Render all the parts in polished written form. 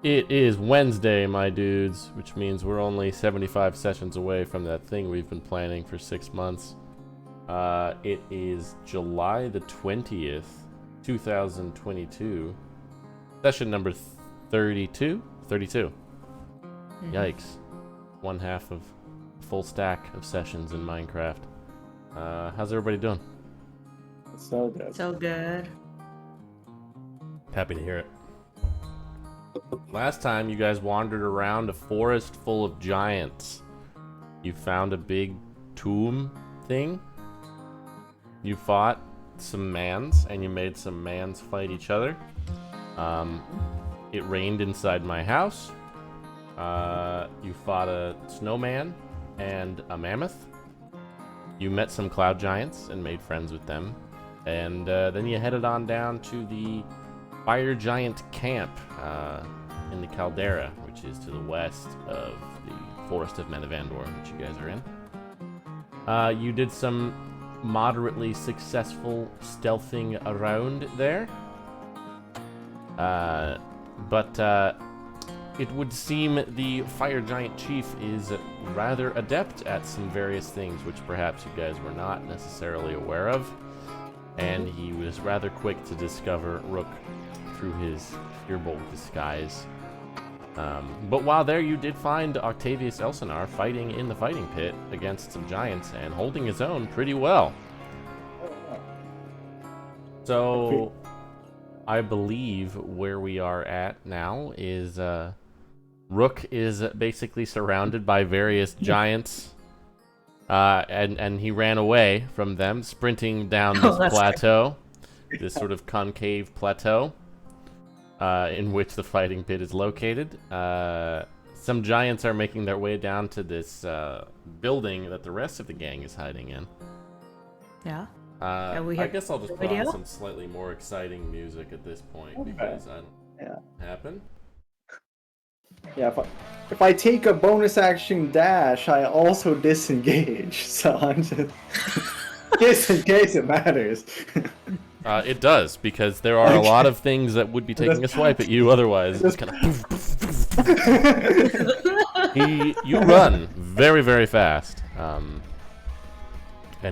It is Wednesday, my dudes, which means we're only 75 sessions away from that thing we've been planning for 6 months. It is July the 20th, 2022. Session number 32? 32. Yikes. One half of a full stack of sessions in Minecraft. How's everybody doing? So good. So good. Happy to hear it. Last time you guys wandered around a forest full of giants. You found a big tomb thing. You fought some mans, and you made some mans fight each other. It rained inside my house. You fought a snowman and a mammoth. You met some cloud giants and made friends with them. And then you headed on down to the fire giant camp in the caldera, which is to the west of the forest of Menavandor, which you guys are in. You did some moderately successful stealthing around there. But it would seem the fire giant chief is rather adept at some various things, which perhaps you guys were not necessarily aware of. And he was rather quick to discover Rook through his Firbolg disguise. But while there, you did find Octavius Elsinore fighting in the fighting pit against some giants and holding his own pretty well. So, I believe where we are at now is Rook is basically surrounded by various giants. And he ran away from them, sprinting down this plateau, this sort of concave plateau, in which the fighting pit is located. Some giants are making their way down to this building that the rest of the gang is hiding in. Yeah. I guess I'll just put on some slightly more exciting music at this point, because I don't happen. Yeah, if I take a bonus action dash, I also disengage. So I'm just just in case it matters. It does, because there are a lot of things that would be taking a swipe at you otherwise. It's kind of poof, poof, poof. You run very, very fast, and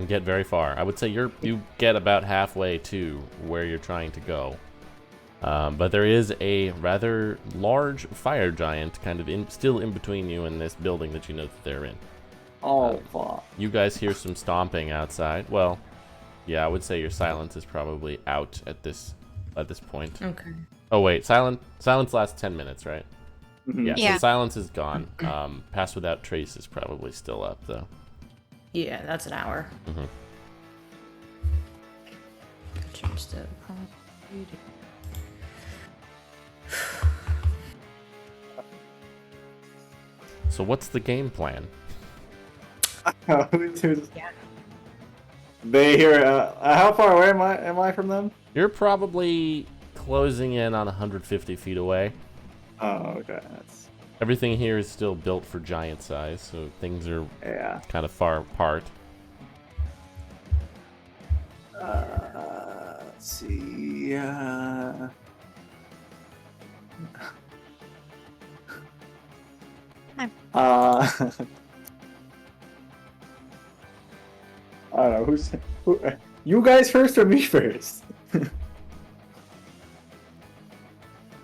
get very far. I would say you get about halfway to where you're trying to go. But there is a rather large fire giant kind of still in between you and this building that you know that they're in. Oh, fuck. You guys hear some stomping outside. Well, yeah, I would say your silence is probably out at this point. Okay. Oh wait, silence lasts 10 minutes, right? Mm-hmm. Yeah, so silence is gone. Pass Without Trace is probably still up though. Yeah, that's an hour. Mm-hmm. Change the So what's the game plan? They hear. How far away am I from them? You're probably closing in on 150 feet away. Oh, okay. Everything here is still built for giant size, so things are kind of far apart. Let's see. I don't know who. You guys first or me first?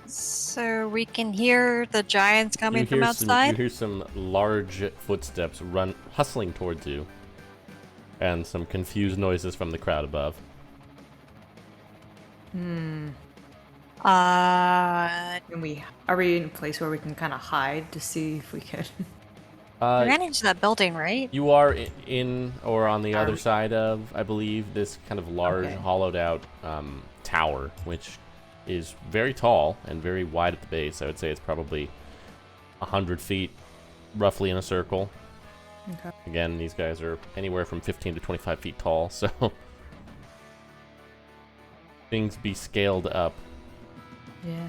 So we can hear the giants coming from outside? You hear some large footsteps hustling towards you, and some confused noises from the crowd above. Are we in a place where we can kind of hide to see if we can? We ran into that building, right? You are in or on the other side of, I believe, this kind of large, hollowed out tower, which is very tall and very wide at the base. I would say it's probably 100 feet, roughly in a circle. Okay. Again, these guys are anywhere from 15 to 25 feet tall, so things be scaled up. Yeah.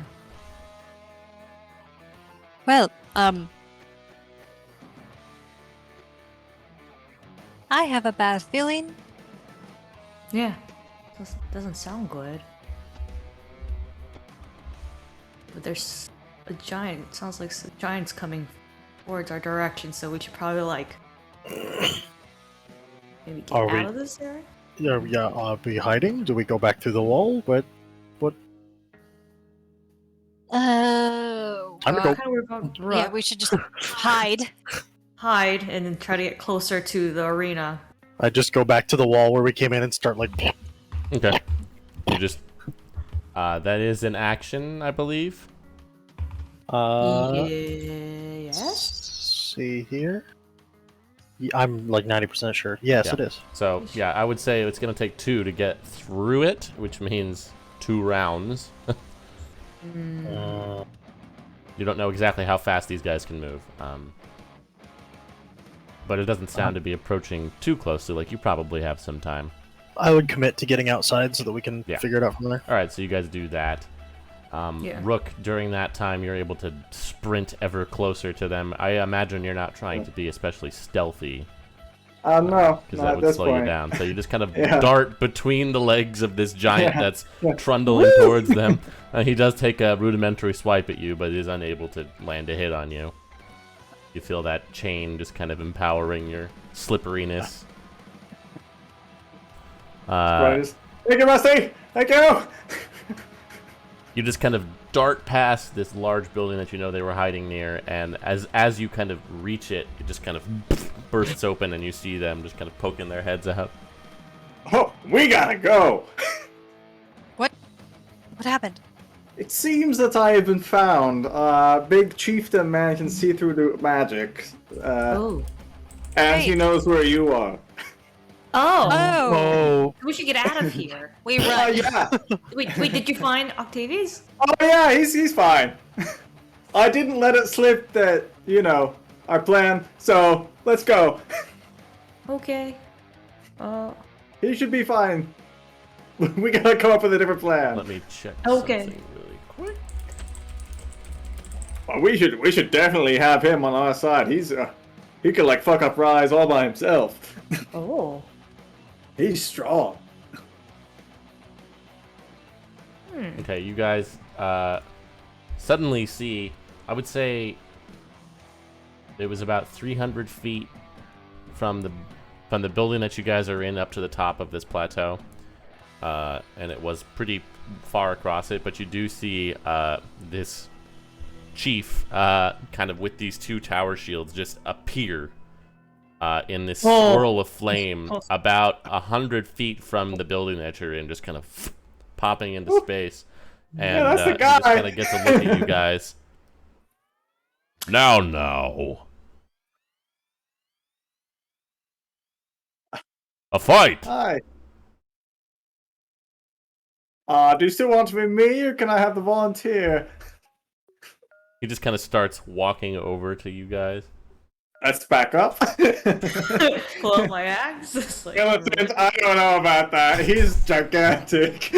Well, I have a bad feeling. Yeah. Doesn't sound good. But there's a giant. Sounds like a giant's coming towards our direction, so we should probably like maybe get Are out we- of this area. Yeah, are we hiding? Do we go back through the wall? What? Oh. I'm What go- kind of worry about Yeah, Rook? we should just hide. Hide and then try to get closer to the arena. I just go back to the wall where we came in and start like. Okay. You just. That is an action, I believe. Yes. See here. Yeah, I'm like 90% sure. Yes, Yeah. it is. So, yeah, I would say it's going to take 2 to get through it, which means 2 rounds. Uh, You don't know exactly how fast these guys can move. But it doesn't sound to be approaching too closely, like you probably have some time. I would commit to getting outside so that we can Yeah. figure it out from there. Alright, so you guys do that. Yeah. Rook, during that time, you're able to sprint ever closer to them. I imagine you're not trying to be especially stealthy, No, because not that at would this slow point. you down. So you just kind of Yeah. dart between the legs of this giant Yeah. that's Yeah. trundling towards them. He does take a rudimentary swipe at you, but is unable to land a hit on you. You feel that chain just kind of empowering your slipperiness. Thank you, Rusty! Thank you! You just kind of dart past this large building that you know they were hiding near, and as you kind of reach it, it just kind of bursts open, and you see them just kind of poking their heads out. Oh, we gotta go! What happened? It seems that I have been found. Big chieftain man can see through the magic. Oh. And he Hey. knows where you are. Oh. Oh, Oh, We should get out of here. we Oh, run. yeah! Wait, did you find Octavius? Oh, yeah, he's fine. I didn't let it slip that, our plan, so let's go. Okay. He should be fine. We gotta come up with a different plan. Let me check Okay. something really quick. Oh, we should definitely have him on our side. He could like fuck up Rise all by himself. Oh. He's strong. Okay, you guys suddenly see, I would say it was about 300 feet from the building that you guys are in up to the top of this plateau. And it was pretty far across it, but you do see this chief kind of with these 2 tower shields just appear in this swirl of flame about 100 feet from the building that you're in, just kind of popping into space. And Yeah, that's the he guy. just kind of gets a look at you guys. Now. A fight! Hi. Do you still want to be me, or can I have the volunteer? He just kind of starts walking over to you guys. Let's back up. Pull out my axe. It's like, Skeletons, I don't know about that. He's gigantic.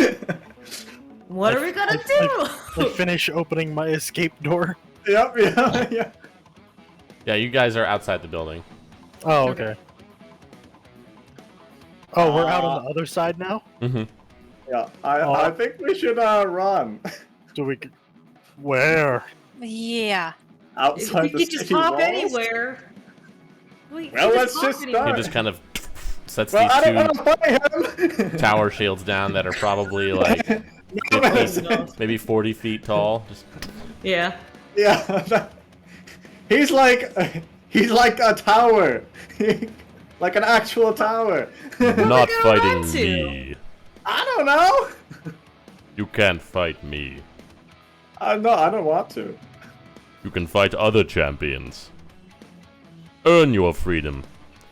what are we gonna do? I finish opening my escape door. Yep. Yeah, you guys are outside the building. Oh, okay. Oh, we're out on the other side now? Mm-hmm. Yeah, I think we should run Do we... Where? Yeah. outside we the could just city hop walls. anywhere. We Well, could let's hop just anywhere. He start. just kind of sets Well, I don't these want to fight 2 him. tower shields down that are probably like 50, maybe 40 feet tall. Just Yeah. Yeah, he's like a tower, like an actual tower. not gonna fighting run to? me. I don't know. You can't fight me. No, I don't want to. You can fight other champions. Earn your freedom,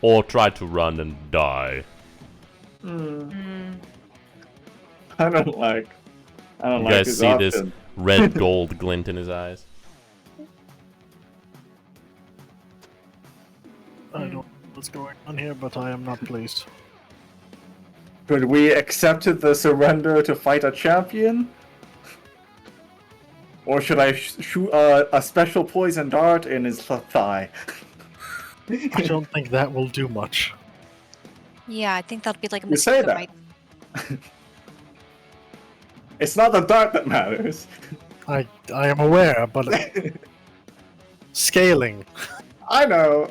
or try to run and die. I don't like. You like guys his see this option. red gold glint in his eyes. I don't know what's going on here, but I am not pleased. Could we accept the surrender to fight a champion? Or should I shoot a special poison dart in his thigh? I don't think that will do much. Yeah, I think that'll be like a You say mosquito that. It's not the dart that matters. I am aware, but scaling. I know.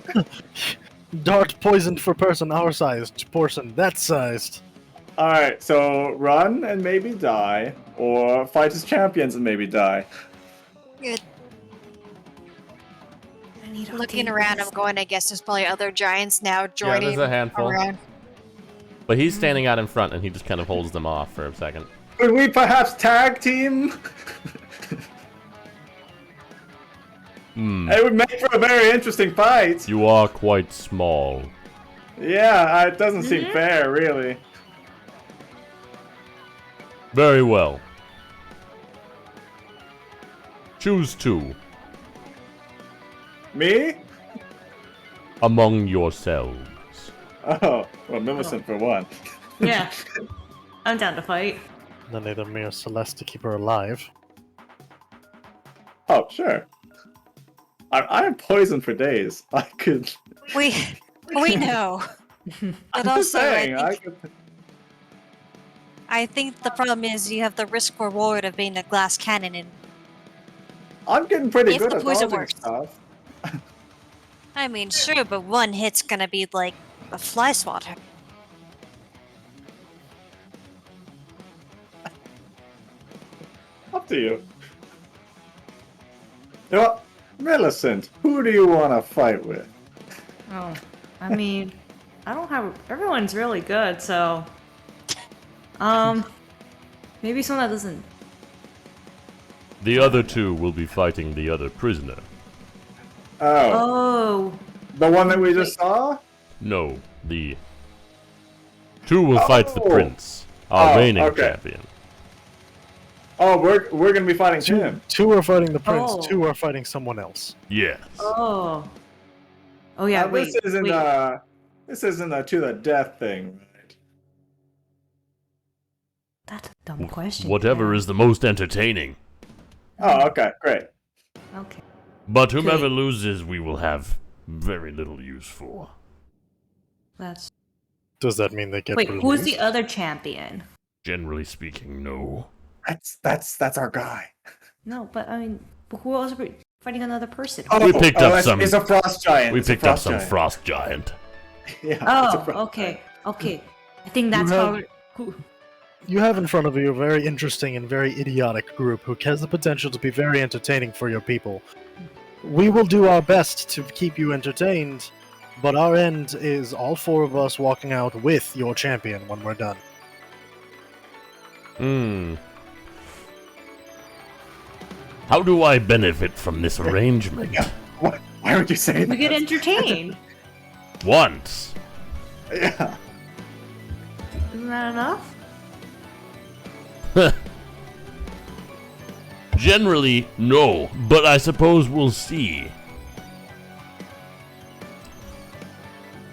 Dart poisoned for person our sized, person that sized. Alright, so run and maybe die, or fight as champions and maybe die. Good. I need to Looking update around, this. I'm going, I guess there's probably other giants now Yeah, joining there's a handful. around. But he's standing out in front, and he just kind of holds them off for a second. Could we perhaps tag team? It would make for a very interesting fight. You are quite small. Yeah, it doesn't seem fair, really. Very well. Choose two Me? among yourselves. Oh, well, Millicent for one. Yeah. I'm down to fight. Then either me or Celeste to keep her alive. Oh, sure. I am poisoned for days. I could. We know. But I'm just also, saying, I think the problem is you have the risk reward of being a glass cannon, and I'm getting pretty If good the at poison dodging works. stuff. I mean, sure, but one hit's gonna be like a fly swatter. Up to you. You know what? Millicent, who do you want to fight with? Oh, I mean, I don't have. Everyone's really good, so. Maybe someone that doesn't. The other two will be fighting the other prisoner. Oh, Oh. the one that we just saw? No, the two will fight the Oh. prince, our Oh, reigning okay. champion. Oh, we're gonna be fighting him. Two are fighting the prince, Oh. two are fighting someone else. Yes. Oh. Oh yeah. Now, Wait. this isn't wait. this isn't a to the death thing, right? That's a dumb question. Whatever is the most entertaining. Oh, okay, great. Okay. But whomever Okay. loses, we will have very little use for. That's. Does that mean they get Wait. released? Who's the other champion? Generally speaking, no. That's our guy. No, but I mean, who else are we fighting another person? We picked up it's- some- It's a frost giant. We It's a picked up frost some giant. frost giant. Yeah. it's a Oh. frost Okay. giant. Okay. I think that's have- how. Who, You have in front of you a very interesting and very idiotic group who has the potential to be very entertaining for your people. We will do our best to keep you entertained, but our end is all four of us walking out with your champion when we're done. How do I benefit from this arrangement? What? Why would you say we that? get entertained. Once. Yeah. Isn't that enough? Generally, no, but I suppose we'll see.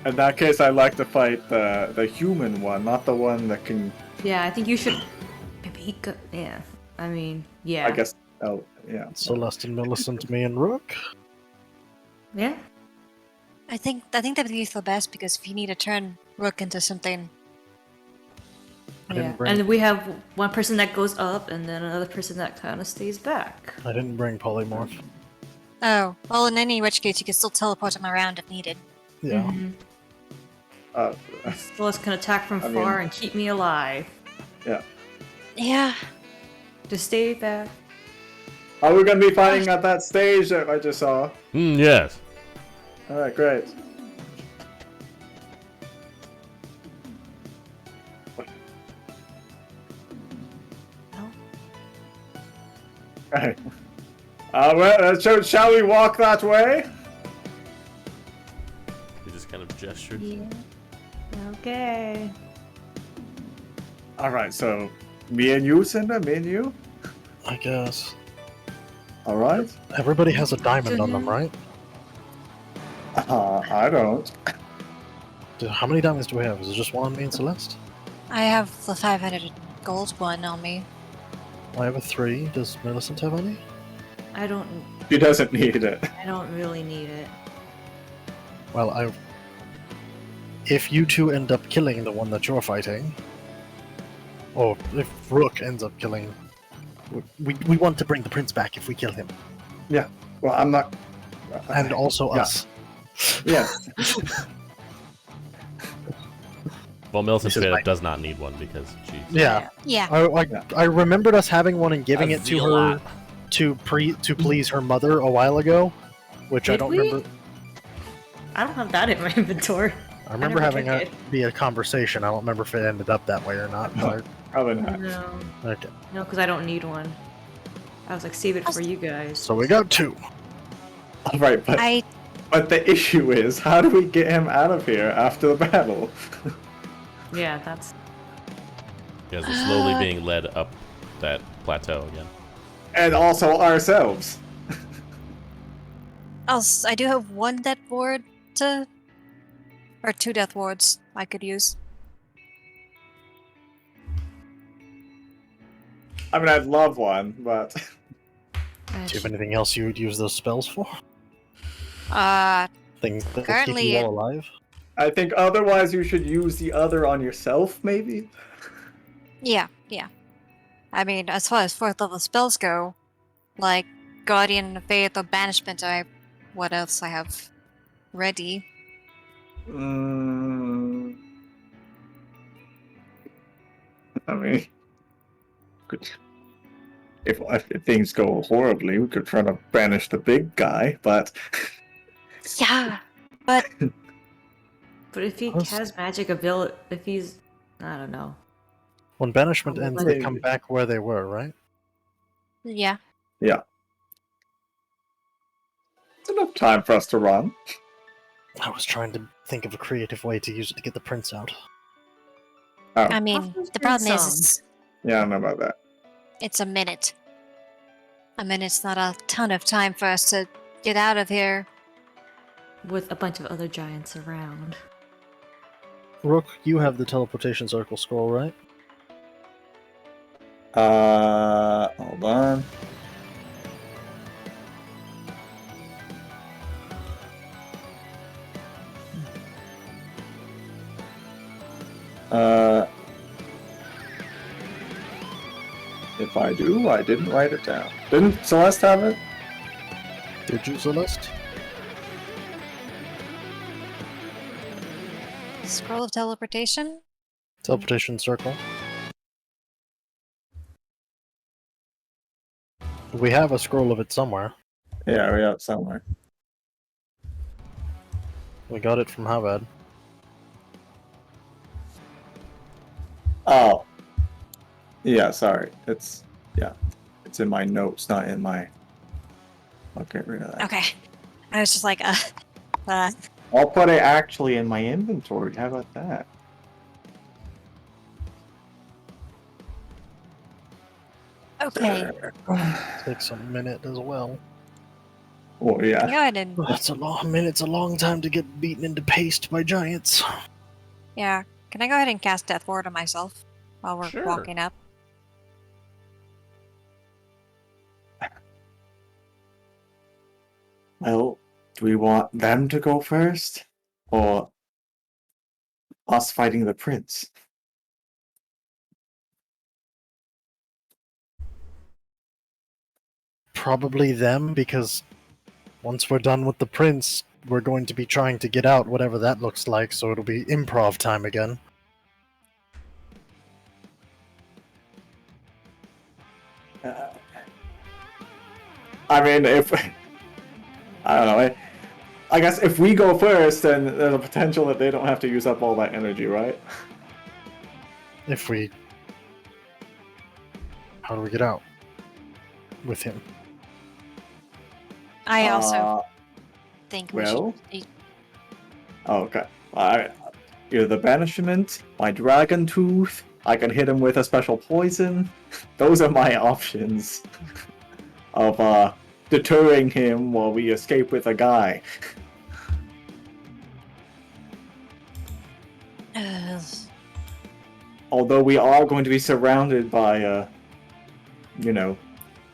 In that case, I'd like to fight the human one, not the one that can. Yeah, I think you should. Maybe he could. Yeah. I mean, yeah. I guess. Oh, yeah. Celeste and Millicent, me and Rook. Yeah. I think that would be the best, because if you need to turn Rook into something, I didn't Yeah. bring- And we have one person that goes up, and then another person that kind of stays back. I didn't bring polymorph. oh, well, in any which case you can still teleport him around if needed. Yeah. Mhm. Uh, Celeste can attack from I mean- far and keep me alive. yeah. Yeah. Just stay back. Are we gonna be fighting at that stage that I just saw? Yes. All right, great. Right. Shall we walk that way? He just kind of gestured. Yeah. Okay. All right, so me and you, Cinder, me and you. I guess. All right. Everybody has a diamond on them, right? I don't. How many diamonds do we have? Is it just one on me and Celeste? I have the 500 gold one on me. I have a 3. Does Millicent have any? I don't. She doesn't need it. I don't really need it. Well, if you two end up killing the one that you're fighting, or if Rook ends up killing We want to bring the prince back if we kill him, Well, I'm not. and also Yeah. us. Yeah. Well, Millicent This is straight my- up does not need one because she's Yeah. Yeah. I remembered us having one and giving a it to her zealot. to please her mother a while ago, which I Did don't we? remember. I don't have that in my inventory. I remember never having took it it. be a conversation. I don't remember if it ended up that way or not. But Probably not. No, okay. no, because I don't need one. I was like, save it for you guys. So we got 2. All right, but the issue is, how do we get him out of here after the battle? Yeah, that's. because it's slowly being led up that plateau again. And also ourselves. I do have 1 death ward to, or 2 death wards I could use. I mean, I'd love one, but Do you have anything else you would use those spells for? Things that will keep Currently you it- all alive? I think otherwise you should use the other on yourself, maybe? Yeah. I mean, as far as 4th level spells go, like Guardian of Faith or Banishment, what else I have ready? Mm, I mean, could, if things go horribly, we could try to banish the big guy, but Yeah, but But if he Us- has magic ability, if he's, I don't know. When banishment Oh, ends, but- they come back where they were, right? yeah. it's enough time for us to run. I was trying to think of a creative way to use it to get the prince out. I mean, Possibly the problem is some. it's, Yeah, I know about that. it's a minute. A minute's not a ton of time for us to get out of here. With a bunch of other giants around. Rook, you have the teleportation circle scroll, right? Hold on. If I do, I didn't write it down. Didn't Celeste have it? Did you, Celeste? Scroll of teleportation? Teleportation circle. We have a scroll of it somewhere. Yeah, we have it somewhere. We got it from Havad. Oh. Yeah, sorry. It's in my notes, not in my. I'll get rid of that. Okay. I was just like, I'll put it actually in my inventory. How about that? okay. Takes a minute as well. Oh yeah. Go ahead and, That's a long minute's a long time to get beaten into paste by giants. yeah. Can I go ahead and cast Death Ward on myself while we're Sure. walking up? Well, do we want them to go first, or us fighting the prince? Probably them, because once we're done with the prince, we're going to be trying to get out, whatever that looks like, so it'll be improv time again. I mean, if I don't know, I guess if we go first, then there's a potential that they don't have to use up all that energy, right? If we... How do we get out? With him. I also Uh, think we well. should. Oh, okay. Either the banishment, my dragon tooth. I can hit him with a special poison. Those are my options of deterring him while we escape with a guy. Although we are going to be surrounded by,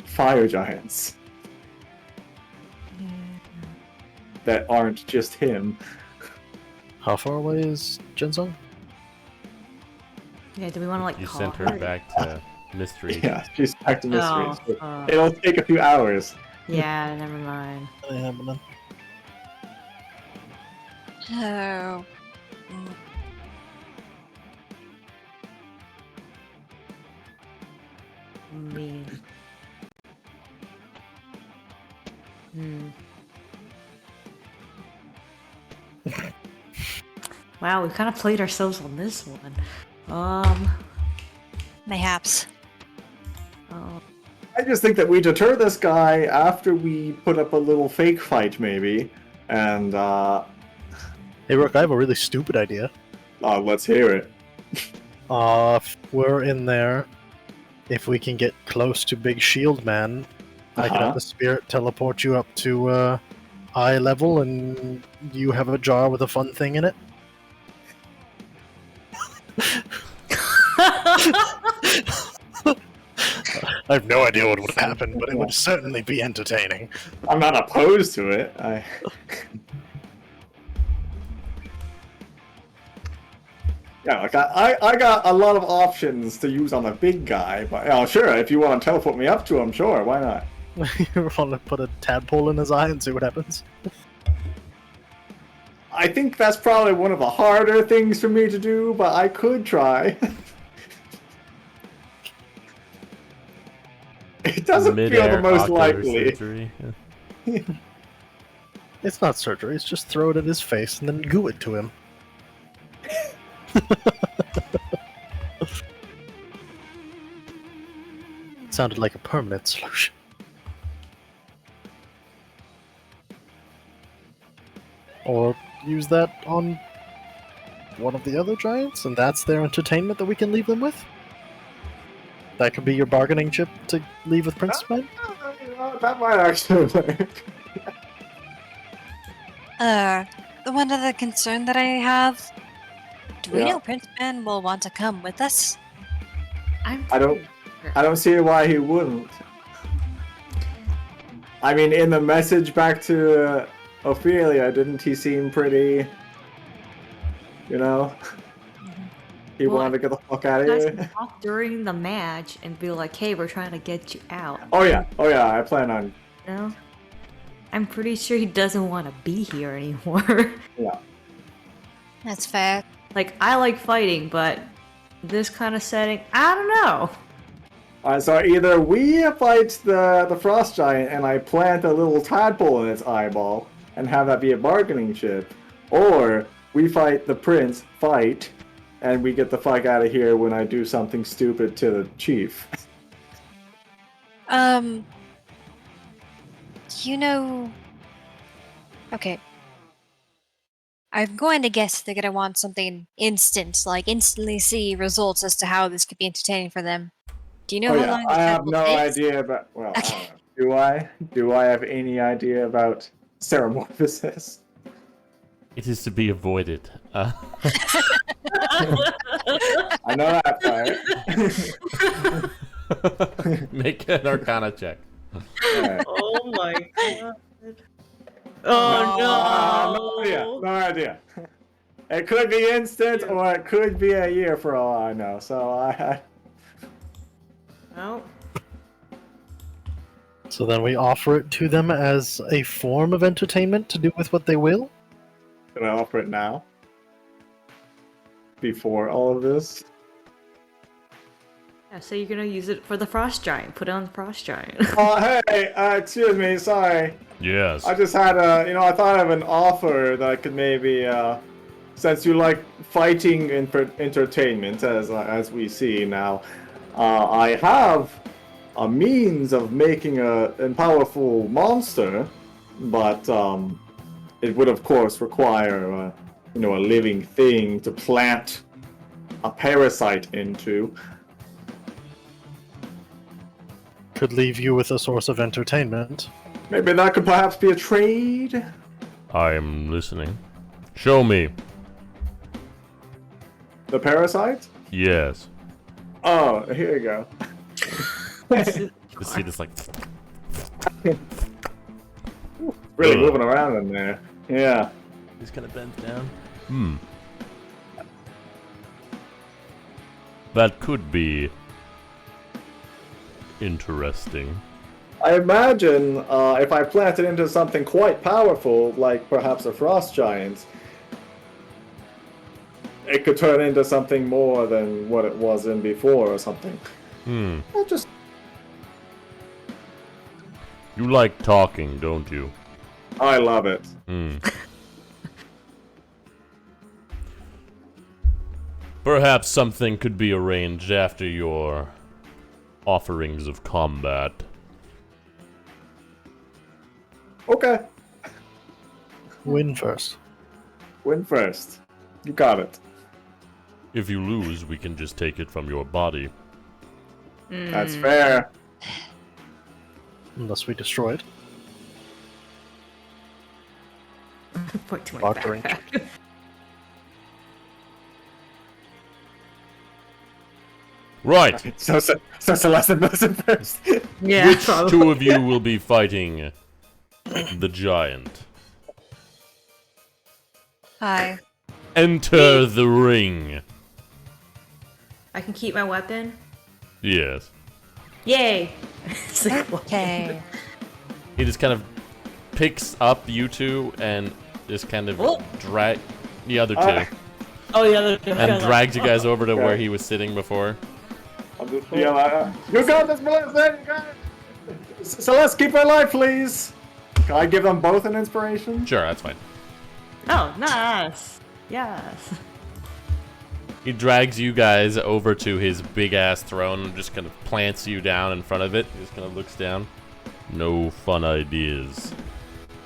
fire giants that aren't just him. How far away is Jensung? Yeah, do we want to like You call sent her? her back to mystery. Yeah, she's back to mysteries. Oh, It'll take a few hours. yeah, never mind. Yeah, but then- Oh. Mm. Me. Hmm. Wow, we kind of played ourselves on this one. Mayhaps. Oh, I just think that we deter this guy after we put up a little fake fight, maybe. And, Hey, Rook, I have a really stupid idea. let's hear it. If we're in there, if we can get close to Big Shield Man, I can have the spirit teleport you up to eye level, and you have a jar with a fun thing in it. I have no idea what would happen, but it would certainly be entertaining. I'm not opposed to it. Yeah, like I got a lot of options to use on a big guy, but sure, if you want to teleport me up to him, sure, why not? You want to put a tadpole in his eye and see what happens? I think that's probably one of the harder things for me to do, but I could try. It doesn't feel the Mid-air most ocular likely. surgery. It's not surgery, it's just throw it in his face and then goo it to him. Sounded like a permanent solution. Or use that on one of the other giants, and that's their entertainment that we can leave them with? That could be your bargaining chip to leave with Prince Man? That might actually work. The one other concern that I have. Do we Yeah. know Prince Man will want to come with us? I don't see why he wouldn't. I mean, in the message back to Ophelia, didn't he seem pretty, you know? He Well, wanted to get the fuck out of You guys here. can talk during the match and be like, "Hey, we're trying to get you out." Oh yeah, I plan on. You know? I'm pretty sure he doesn't want to be here anymore. Yeah. That's fair. Like, I like fighting, but this kind of setting, I don't know. Alright, so either we fight the frost giant and I plant a little tadpole in its eyeball and have that be a bargaining chip, or we fight the prince, and we get the fuck out of here when I do something stupid to the chief. You know. Okay. I'm going to guess they're gonna want something instant, like instantly see results as to how this could be entertaining for them. Do you know Oh how yeah, long I this have tadpole no takes? idea about. Well, I Okay. don't know. Do I? Do I have any idea about Ceramorphosis? It is to be avoided. I know that part. Make an Arcana check. Alright. Oh my god. No idea. No idea. It could be instant, or it could be a year for all I know. So I No. So then we offer it to them as a form of entertainment to do with what they will? Can I offer it now? Before all of this? Yeah, so you're gonna use it for the frost giant. Put it on the frost giant. Oh, hey, excuse me, sorry. Yes. I just had I thought of an offer that I could maybe, since you like fighting and entertainment, as we see now, I have a means of making a powerful monster, but it would of course require, a living thing to plant a parasite into. Could leave you with a source of entertainment. Maybe that could perhaps be a trade. I am listening. Show me. The parasite? Yes. Oh, here you go. You see this like. Really moving around in there. Yeah. He's gonna bend down. That could be interesting. I imagine if I plant it into something quite powerful, like perhaps a frost giant, it could turn into something more than what it was in before or something. I'll just... You like talking, don't you? I love it. Perhaps something could be arranged after your offerings of combat. Okay. Win first. Win first. You got it. If you lose, we can just take it from your body. That's fair. Unless we destroy it. Point to my Bartering. backpack. Right. So Celeste does it first. Yeah, Which probably. two of you will be fighting the giant? Hi. Enter the ring. I can keep my weapon. Yes. Yay! It's like, Okay. He just kind of picks up you two and just kind of Oh. drag the other two oh, the other. and drags you guys over to Okay. where he was sitting before. I'll just yell at her. You got this, Celeste! You got it! Celeste, keep her alive, please! Can I give them both an inspiration? Sure, that's fine. Oh, nice. Yes. He drags you guys over to his big ass throne and just kind of plants you down in front of it. He just kind of looks down. No fun ideas.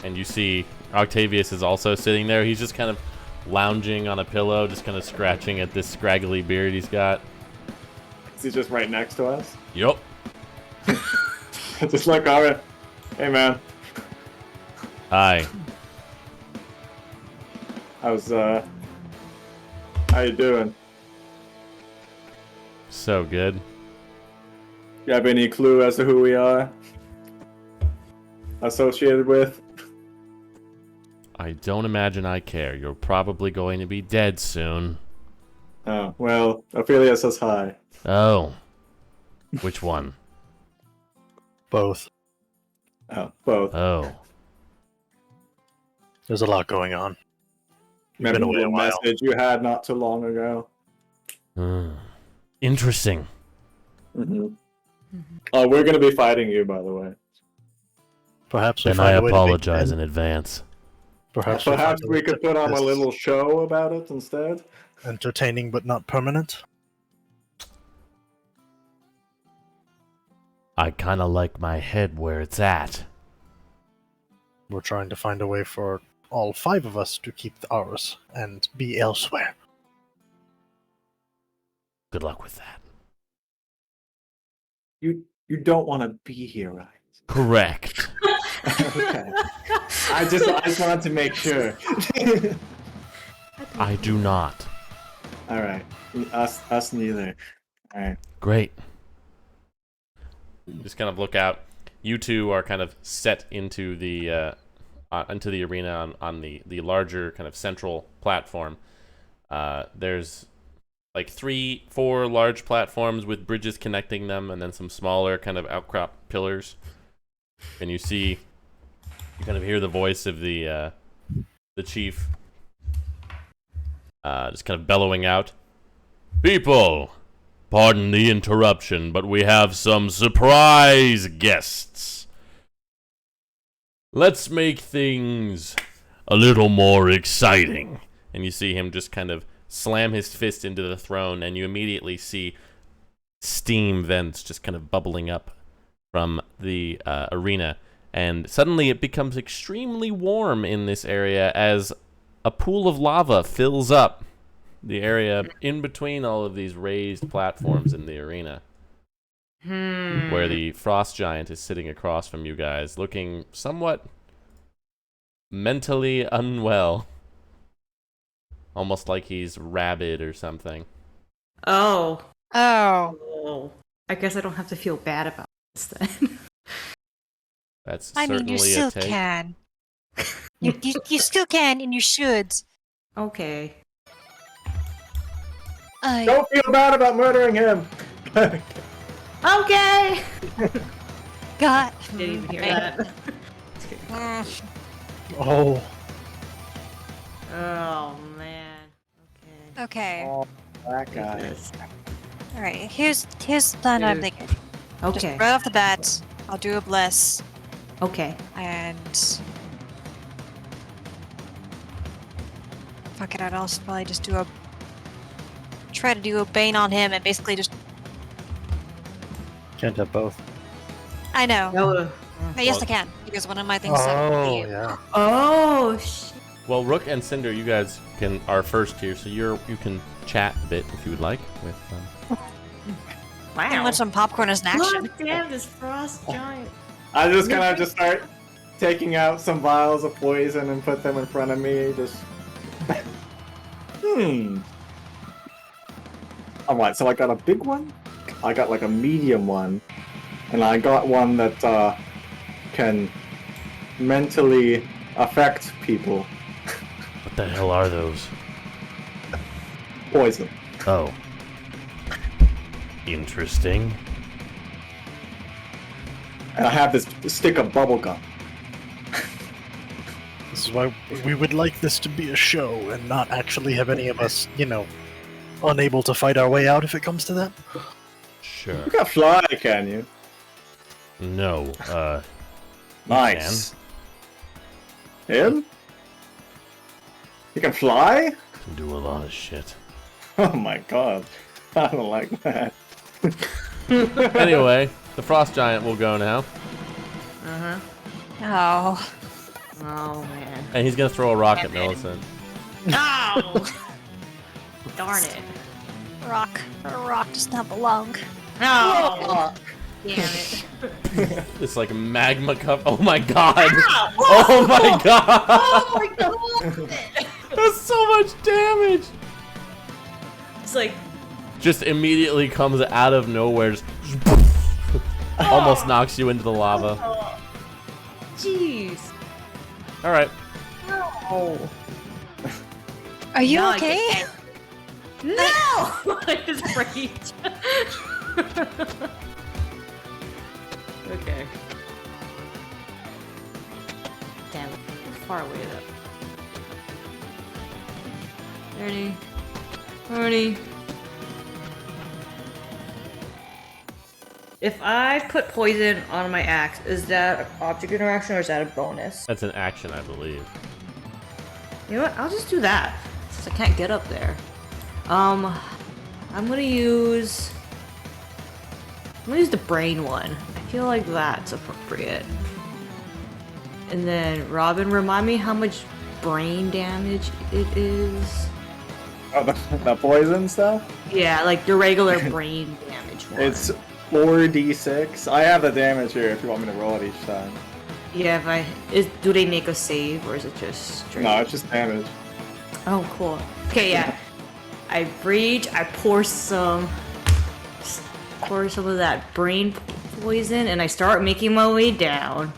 And you see Octavius is also sitting there. He's just kind of lounging on a pillow, just kind of scratching at this scraggly beard he's got. Is he just right next to us? Yup. Just look over. Hey, man. Hi. How you doing? So good. You have any clue as to who we are? Associated with? I don't imagine I care. You're probably going to be dead soon. Oh, well, Ophelia says hi. Oh. Which one? Both. Oh, both. Oh. There's a lot going on. You've been Remember away a the while. message you had not too long ago? Interesting. Mm-hmm. Oh, we're gonna be fighting you, by the way. Perhaps we Then I find a way to make apologize an in end. advance. Perhaps Perhaps find a way we could to put on make a this little show about it instead. entertaining but not permanent. I kind of like my head where it's at. We're trying to find a way for all 5 of us to keep ours and be elsewhere. Good luck with that. You don't want to be here, right? Correct. Okay. I just wanted to make sure. I do not. All right. Us neither. All right. Great. Just kind of look out. You two are kind of set into the arena on the larger kind of central platform. There's like 3-4 large platforms with bridges connecting them, and then some smaller kind of outcrop pillars. And you kind of hear the voice of the chief, just kind of bellowing out, "People, pardon the interruption, but we have some surprise guests. Let's make things a little more exciting." And you see him just kind of slam his fist into the throne, and you immediately see steam vents just kind of bubbling up from the arena. And suddenly it becomes extremely warm in this area as a pool of lava fills up the area in between all of these raised platforms in the arena. Where the frost giant is sitting across from you guys, looking somewhat mentally unwell. Almost like he's rabid or something. Oh. Oh. Oh. I guess I don't have to feel bad about this then. That's I certainly mean, you still a take. can. You still can, and you should. Okay. Don't feel bad about murdering him. Okay. God. Didn't even hear Okay. that. Mm, Oh, Oh man. Okay. okay. Oh, that guy. Goodness. All right. Here's the plan I'm thinking. Okay. Just right off the bat, I'll do a bless, Okay. and fuck it, I'd also probably just try to do a bane on him, and basically just. can't have both. I know. No. Yes, I can, because one of my things. Oh, yeah. Oh shit. Well, Rook and Cinder, you guys are first here, so you can chat a bit if you would like with them. I Wow. want some popcorn as an action. God damn this frost giant. I just kind of just start taking out some vials of poison and put them in front of me. Just. Alright, so I got a big one, I got like a medium one, and I got one that can mentally affect people. What the hell are those? Poison. Oh. Interesting. And I have this stick of bubblegum. This is why we would like this to be a show and not actually have any of us, unable to fight our way out if it comes to that. Sure. You can fly, can you? No, Nice. Him? You can fly? can do a lot of shit. Oh my god. I don't like that. Anyway, the frost giant will go now, Oh. Oh man. and he's gonna throw a rock at Millicent. No. Darn it. Rock. A rock does not belong. No. Damn it. It's like a magma cup. Oh my god! Oh my god! Oh my god. That's so much damage. It's like. Just immediately comes out of nowhere, just almost knocks you into the lava. Jeez. All right. No. Are you No, I okay? can't. No! I just breathed. Okay. Damn it. How far away is that? 30. 40. If I put poison on my axe, is that an object interaction or is that a bonus? That's an action, I believe. You know what? I'll just do that. Since I can't get up there. I'm gonna use the brain one. I feel like that's appropriate. And then Robin, remind me how much brain damage it is. Oh, the poison stuff? Yeah, like the regular brain damage one. It's 4d6. I have the damage here if you want me to roll it each time. Yeah, do they make a save or is it just straight? No, it's just damage. Oh, cool. Okay, yeah. I reach, I pour some of that brain poison, and I start making my way down.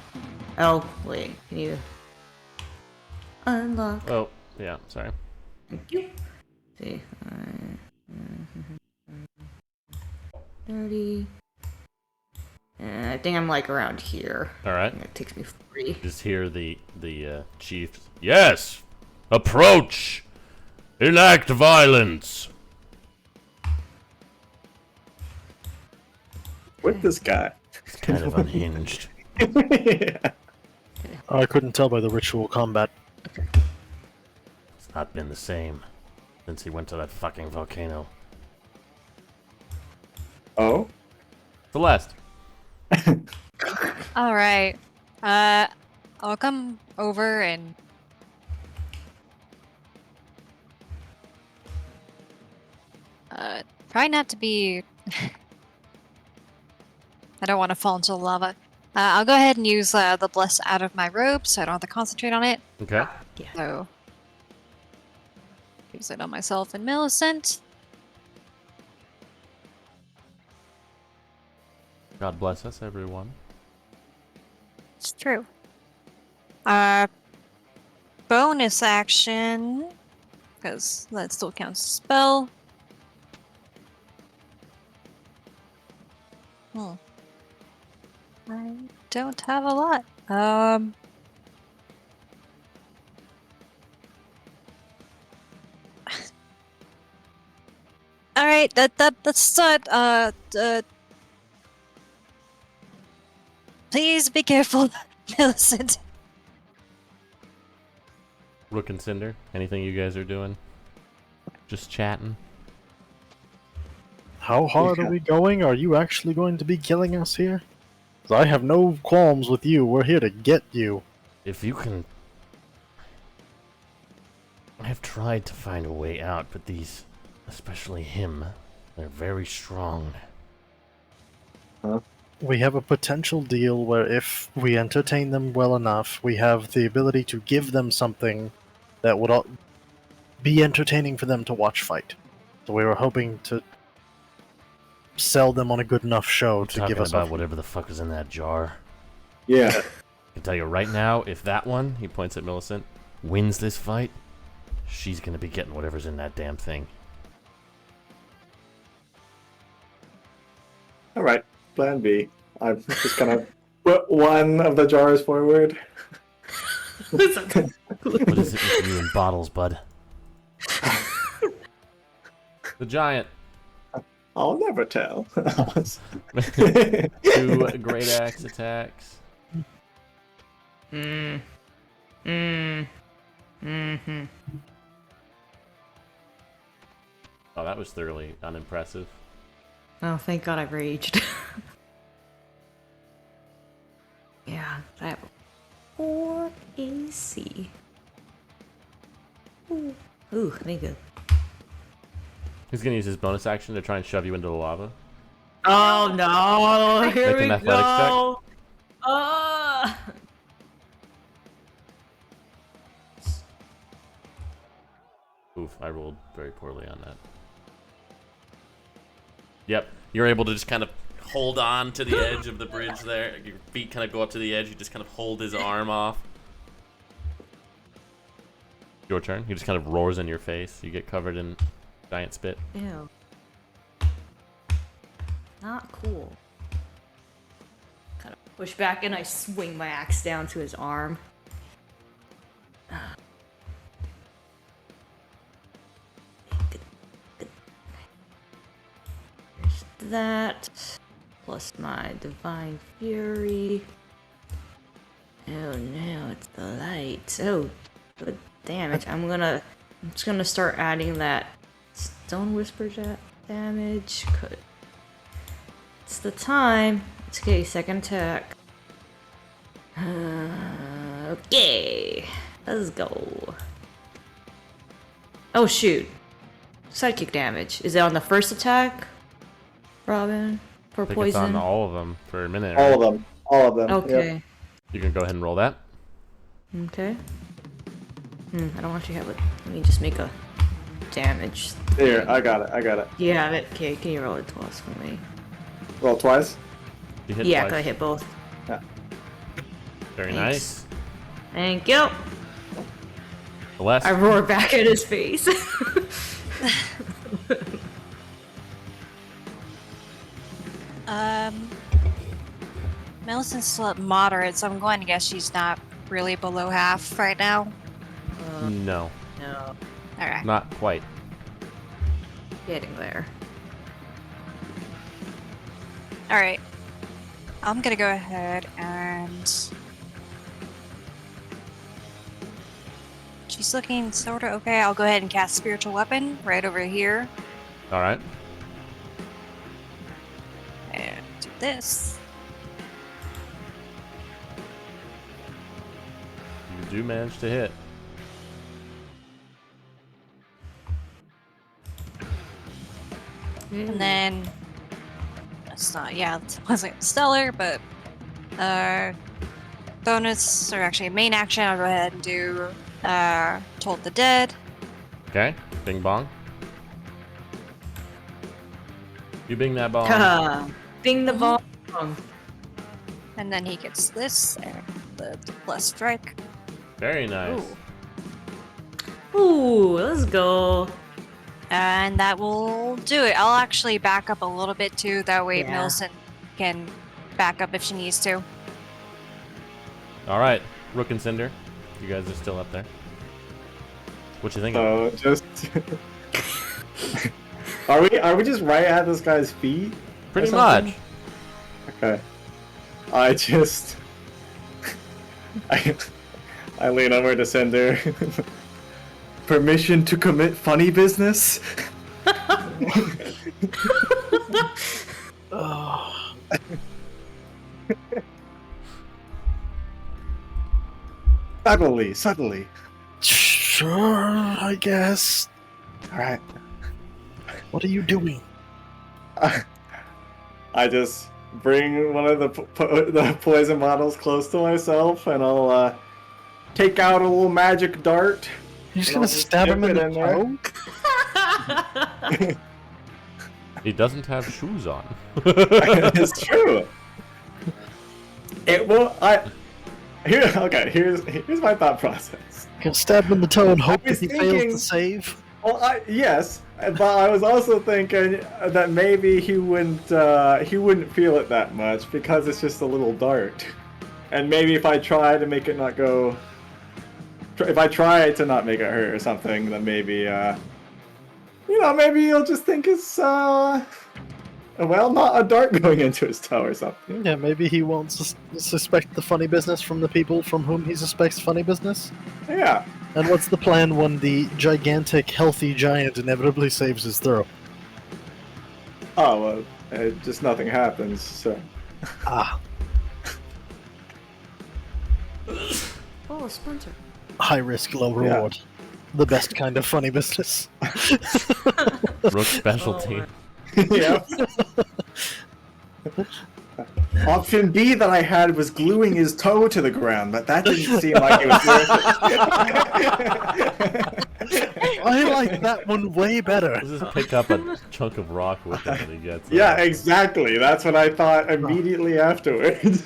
Oh, wait, can you unlock? Oh, yeah, sorry. Thank you. See, 30. I think I'm like around here. All right. It takes me 40. Just hear the chief. Yes, approach. Enact violence. With this guy. It's kind of unhinged. Yeah. I couldn't tell by the ritual combat. It's not been the same since he went to that fucking volcano. Oh? Celeste. All right. I'll come over and. Try not to be. I don't want to fall into the lava. I'll go ahead and use the bless out of my robe, so I don't have to concentrate on it. Okay. So use it on myself and Millicent. God bless us, everyone. It's true. Bonus action, because that still counts as a spell. Hmm. I don't have a lot. All right, let's start. Please be careful, Millicent. Rook and Cinder, anything you guys are doing? Just chatting? How hard are we going? Are you actually going to be killing us here? 'Cause I have no qualms with you. We're here to get you. If you can... I've tried to find a way out, but these, especially him, they're very strong. We have a potential deal where if we entertain them well enough, we have the ability to give them something that would be entertaining for them to watch fight. So we were hoping to sell them on a good enough show I'm to talking give us about a... whatever the fuck is in that jar. Yeah. I can tell you right now, if that one, he points at Millicent, wins this fight, she's gonna be getting whatever's in that damn thing. All right. Plan B. I'm just gonna put one of the jars forward. What is it with you in bottles, bud? The giant. I'll never tell. 2 great axe attacks. Oh, that was thoroughly unimpressive. Oh, thank God I raged. Yeah, I have 4 AC. Ooh, thank you. He's gonna use his bonus action to try and shove you into the lava. Oh no! Here Make we an athletics check. go. Oof, I rolled very poorly on that. Yep, you're able to just kind of hold on to the edge of the bridge there. Your feet kind of go up to the edge. You just kind of hold his arm off. Your turn. He just kind of roars in your face. You get covered in giant spit. Ew. Not cool. Kind of push back and I swing my axe down to his arm. There's that. Plus my Divine Fury. Oh no, it's the light. Oh, good damage. I'm just gonna start adding that Stone Whisper damage. It's the time. It's okay, second attack. Okay, let's go. Oh shoot. Sidekick damage. Is it on the first attack, Robin? For I think it's on poison? all of them for a minute. All right? of them. All of them. Okay. Yep. You can go ahead and roll that. Okay. I don't actually have it. Let me just make a damage. Here, I got it. I got it. You have it. Okay, can you roll it twice for me? Roll twice. You hit Yeah, twice. I hit both. Yeah. Very Thanks. nice. Thank you. Celeste. I roar back at his face. Millicent's still at moderate, so I'm going to guess she's not really below half right now. No, No, Alright. not quite. getting there. Alright. I'm gonna go ahead and... She's looking sorta okay. I'll go ahead and cast Spiritual Weapon right over here. All right. And do this. You do manage to hit. And then... That's not... Yeah, it wasn't stellar, but... bonus, or actually main action, I'll go ahead and do... Told the Dead. Okay. Bing bong. You bing that bong. Haha. Bing the bong. And then he gets this, and the plus strike. Very nice. Ooh. Ooh, let's go. And that will do it. I'll actually back up a little bit too, that way Yeah. Millicent can back up if she needs to. All right, Rook and Cinder, you guys are still up there. What you thinking? So just are we just right at this guy's feet? or Pretty something? much. Okay. I just I lean over to Cinder. Permission to commit funny business? Oh, Subtly. sure, I guess. Alright. What are you doing? I just bring one of the poison bottles close to myself, and I'll take out a little magic dart. You're just And gonna I'll just stab him dip in it the in there. toe? He doesn't have shoes on. It's true. It will. Here's my thought process. You can stab him in the toe and hope was that he fails thinking- to save. Well, yes, but I was also thinking that maybe he wouldn't feel it that much because it's just a little dart, and maybe if I try to make it not go, if I try to not make it hurt or something, then maybe maybe he'll just think it's not a dart going into his toe or something. Yeah, maybe he won't suspect the funny business from the people from whom he suspects funny business. Yeah. And what's the plan when the gigantic, healthy giant inevitably saves his throw? Oh well, just nothing happens. So. Ah, Oh, a splinter. high risk, low reward. The best kind of funny business. Rook specialty. Yeah. Option B that I had was gluing his toe to the ground, but that didn't seem like it was worth it. I like that one way better. Let's just pick up a chunk of rock with him when he gets it. Yeah, exactly. That's what I thought immediately afterwards.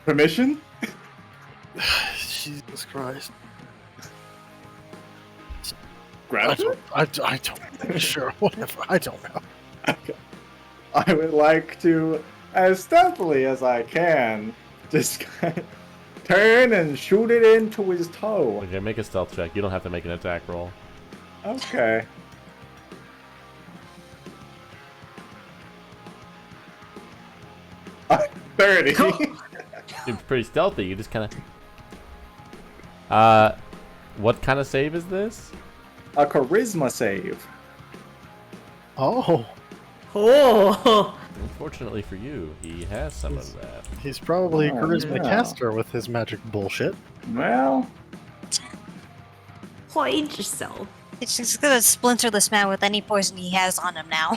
Permission? Jesus Christ. Gratitude? I don't. Sure, whatever. I don't know. Okay. I would like to, as stealthily as I can, just kind of turn and shoot it into his toe. Okay, make a stealth check. You don't have to make an attack roll. Okay. Uh, 30. It's pretty stealthy. You just kind of. What kind of save is this? A charisma save. Oh, Oh. Unfortunately for you, he has some of that. he's probably a Oh, charisma yeah. caster with his magic bullshit. Well, Hide yourself. It's just gonna splinter this man with any poison he has on him now.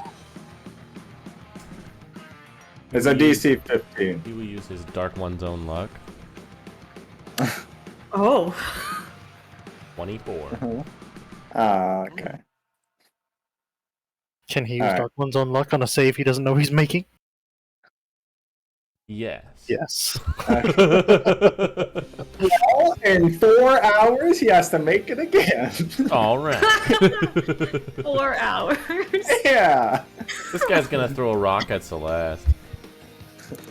it's a DC 15. He will use his Dark One's own luck. Oh. 24. Okay. Can he use Alright. Dark One's own luck on a save he doesn't know he's making? Yes. Yes. Well, in 4 hours, he has to make it again. All right. 4 hours. Yeah. This guy's gonna throw a rock at Celeste.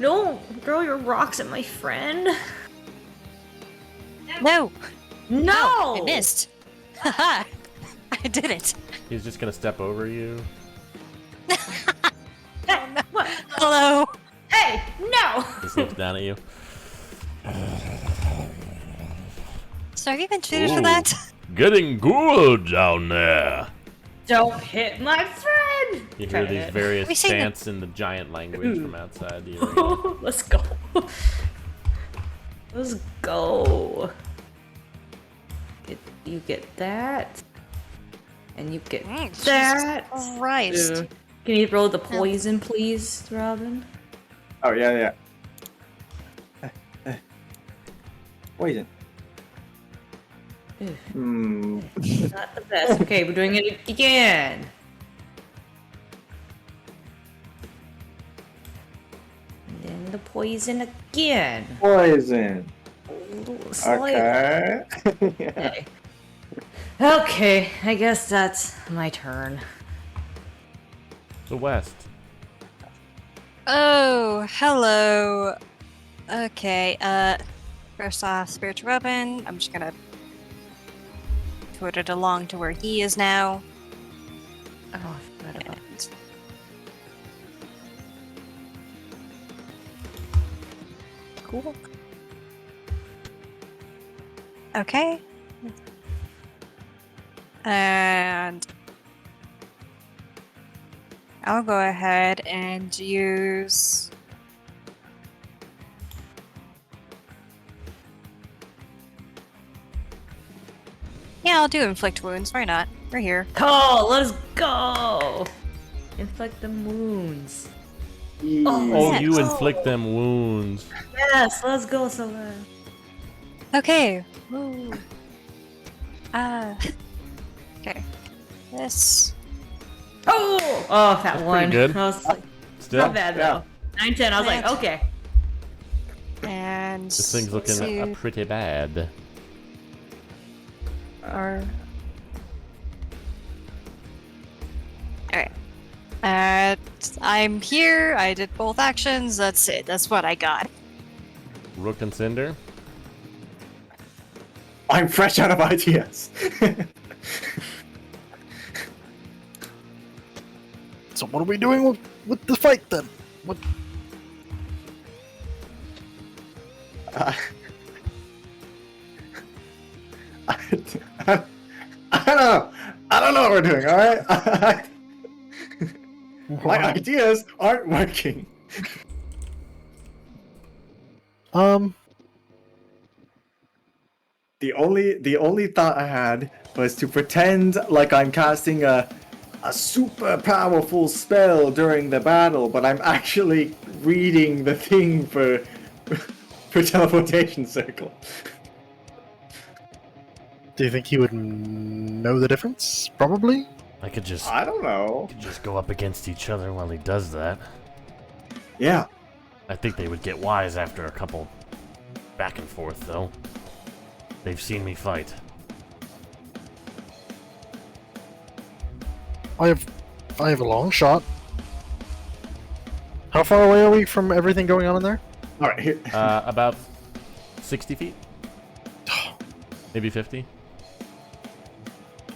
Don't throw your rocks at my friend. No! No! I missed! Haha! I did it! He's just gonna step over you. Hey, what? Hello! Hey, no! Just looks down at you. So have you been treated Ooh. for that? Getting good down there. Don't hit my friend! You Try hear to these hit. various We say that- chants in the giant language from outside the arena. Let's go. Let's go. You get that. And you get Jesus that. Christ. Can you throw the poison, please, Robin? Oh, yeah. Poison. Ew. Hmm. Not the best. Okay, we're doing it again. And then the poison again. Poison. Slight- Okay. Yeah. Okay. Okay, I guess that's my turn. The west. Oh, hello. Okay, first off, spiritual weapon. I'm just gonna put it along to where he is now. Oh, I forgot about And cool. Okay. And I'll go ahead and use. Yeah, I'll do inflict wounds. Why not? We're here. Oh, let's go! Inflict the wounds. Oh, Yeah. you Oh. inflict them wounds. Yes, let's go, Sola. Okay. Woo. Okay. This. Oh! Oh, that one. good. I was like, Still, not bad, Yeah. though. 9-10, I was like, Bad. okay. And. this thing's let's looking see, pretty bad. Alright. I'm here. I did both actions. That's it. That's what I got. Rook and Cinder. I'm fresh out of ideas. So what are we doing with the fight then? What? I don't know. I don't know what we're doing. All right. My ideas aren't working. The only thought I had was to pretend like I'm casting a super powerful spell during the battle, but I'm actually reading the thing for teleportation circle. Do you think he would know the difference? Probably. I could just I don't know. go up against each other while he does that. Yeah. I think they would get wise after a couple back and forth, though. They've seen me fight. I have a long shot. How far away are we from everything going on in there? All right. Here. About 60 feet? Maybe 50?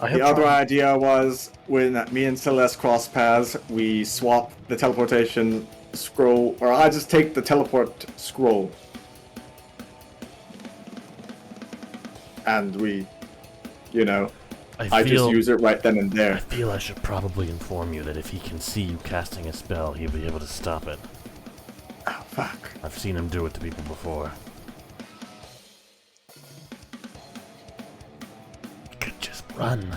I have The other charm. idea was when me and Celeste cross paths, we swap the teleportation scroll, or I just take the teleport scroll. And we, I just use it right then and I there. feel I should probably inform you that if he can see you casting a spell, he'll be able to stop it. Oh, fuck. I've seen him do it to people before. He could just run.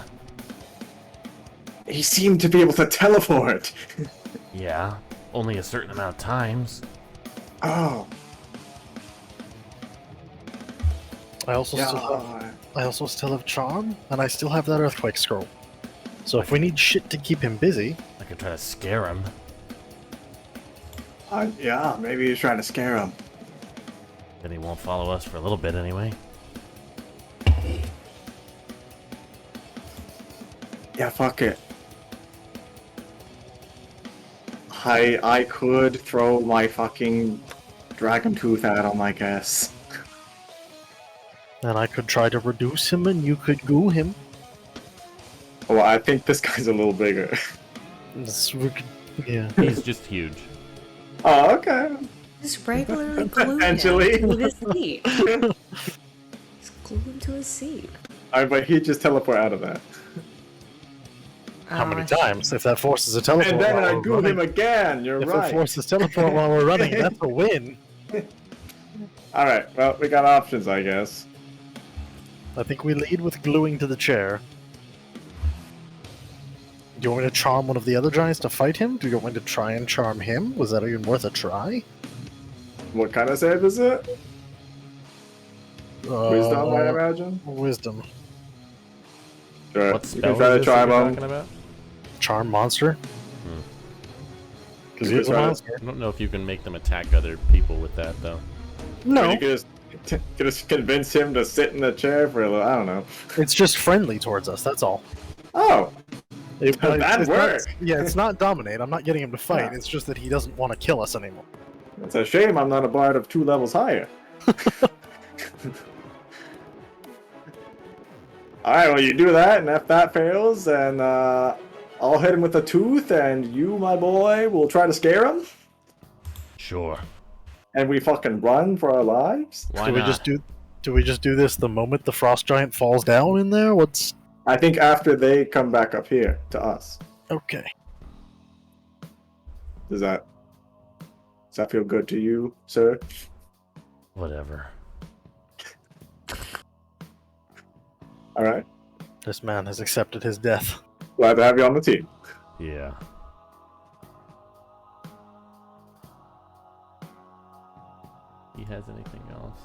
He seemed to be able to teleport. Yeah, only a certain amount of times. Oh. I also still have charm, and I still have that earthquake scroll. So if we need shit to keep him busy, I could try to scare him. Yeah, maybe he's trying to scare him. Then he won't follow us for a little bit anyway. Yeah, fuck it. I could throw my fucking dragon tooth at him, I guess. then I could try to reduce him, and you could goo him. Oh, I think this guy's a little bigger. Yeah. He's just huge. Oh, okay. Just regularly glue him Potentially. to his seat. Just glue him to his seat. Alright, but he just teleport out of that. How many Oh, times? If that forces a teleport, And then while I we're goo running, him again, you're if right. it forces teleport while we're running, that's a win. Alright, well, we got options, I guess. I think we lead with gluing to the chair. Do you want me to charm one of the other giants to fight him? Do you want me to try and charm him? Was that even worth a try? What kind of save is it? Wisdom, I imagine? Wisdom. Sure. What You spell can try is to this try that you're him. talking about? Charm monster? Because You he's a could try to- monster. I don't know if you can make them attack other people with that, though. No, You could just convince him to sit in the chair for a little, I don't know. it's just friendly towards us, that's all. Oh! Bad it's work. It's not dominate. I'm not getting him to fight. Yeah. It's just that he doesn't want to kill us anymore. It's a shame I'm not a bard of 2 levels higher. Alright, well, you do that, and if that fails, then I'll hit him with a tooth, and you, my boy, will try to scare him, Sure. and we fucking run for our lives. Why Do we not? just do this the moment the frost giant falls down in there? What's I think after they come back up here to us. okay? Does that feel good to you, sir? Whatever. Alright. This man has accepted his death. Glad to have you on the team. Yeah. He has anything else?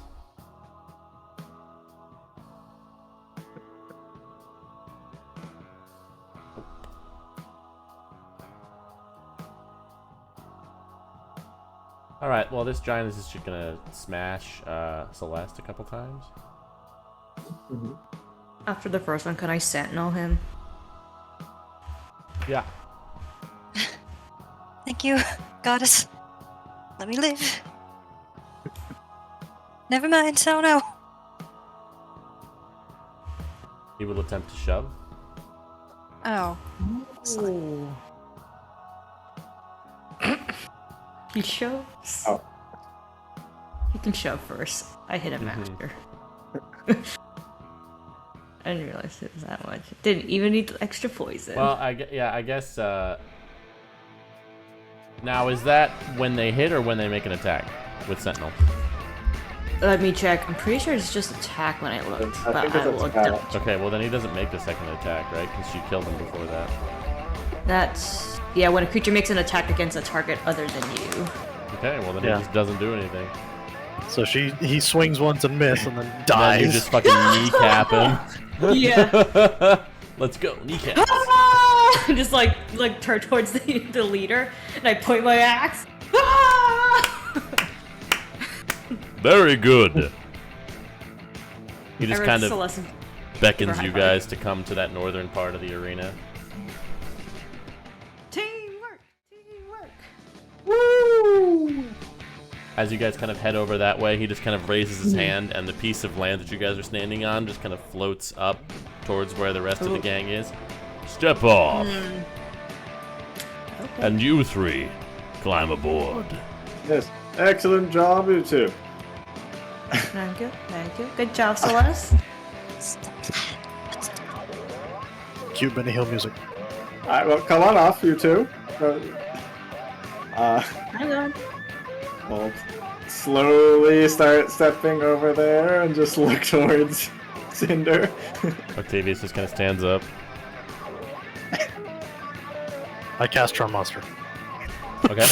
Alright, well this giant is just gonna smash Celeste a couple times. After the first one, can I sentinel him? Yeah. Thank you, goddess. Let me live. Never mind, so no. He will attempt to shove. Oh. He shoves. Oh. He can shove first. I hit him after. I didn't realize it was that much. Didn't even need the extra poison. Well, I guess. Now, is that when they hit or when they make an attack with Sentinel? Let me check. I'm pretty sure it's just attack when I looked, I but think I it's looked attack. up. Okay, well then he doesn't make the second attack, right? Because she killed him before that. That's yeah. When a creature makes an attack against a target other than you. Okay, well then Yeah. he just doesn't do anything. So he swings once and miss, and then And dies. then you just fucking kneecap him. Yeah. Let's go, kneecap. I just like turn towards the leader, and I point my axe. Very good. He just I read kind of Celeste- beckons High you five. guys to come to that northern part of the arena. Teamwork, teamwork. Woo! As you guys kind of head over that way, he just kind of raises his hand, and the piece of land that you guys are standing on just kind of floats up towards where the rest of the Ooh. gang is. Step off, Okay. and you three climb aboard. Yes. Excellent job, you two. Thank you, thank you. Good job, Celeste. Cute Benny Hill music. Alright, well, come on off, you two. Hang on. We'll slowly start stepping over there and just look towards Cinder. Octavius just kind of stands up. I cast Charm Monster. Okay.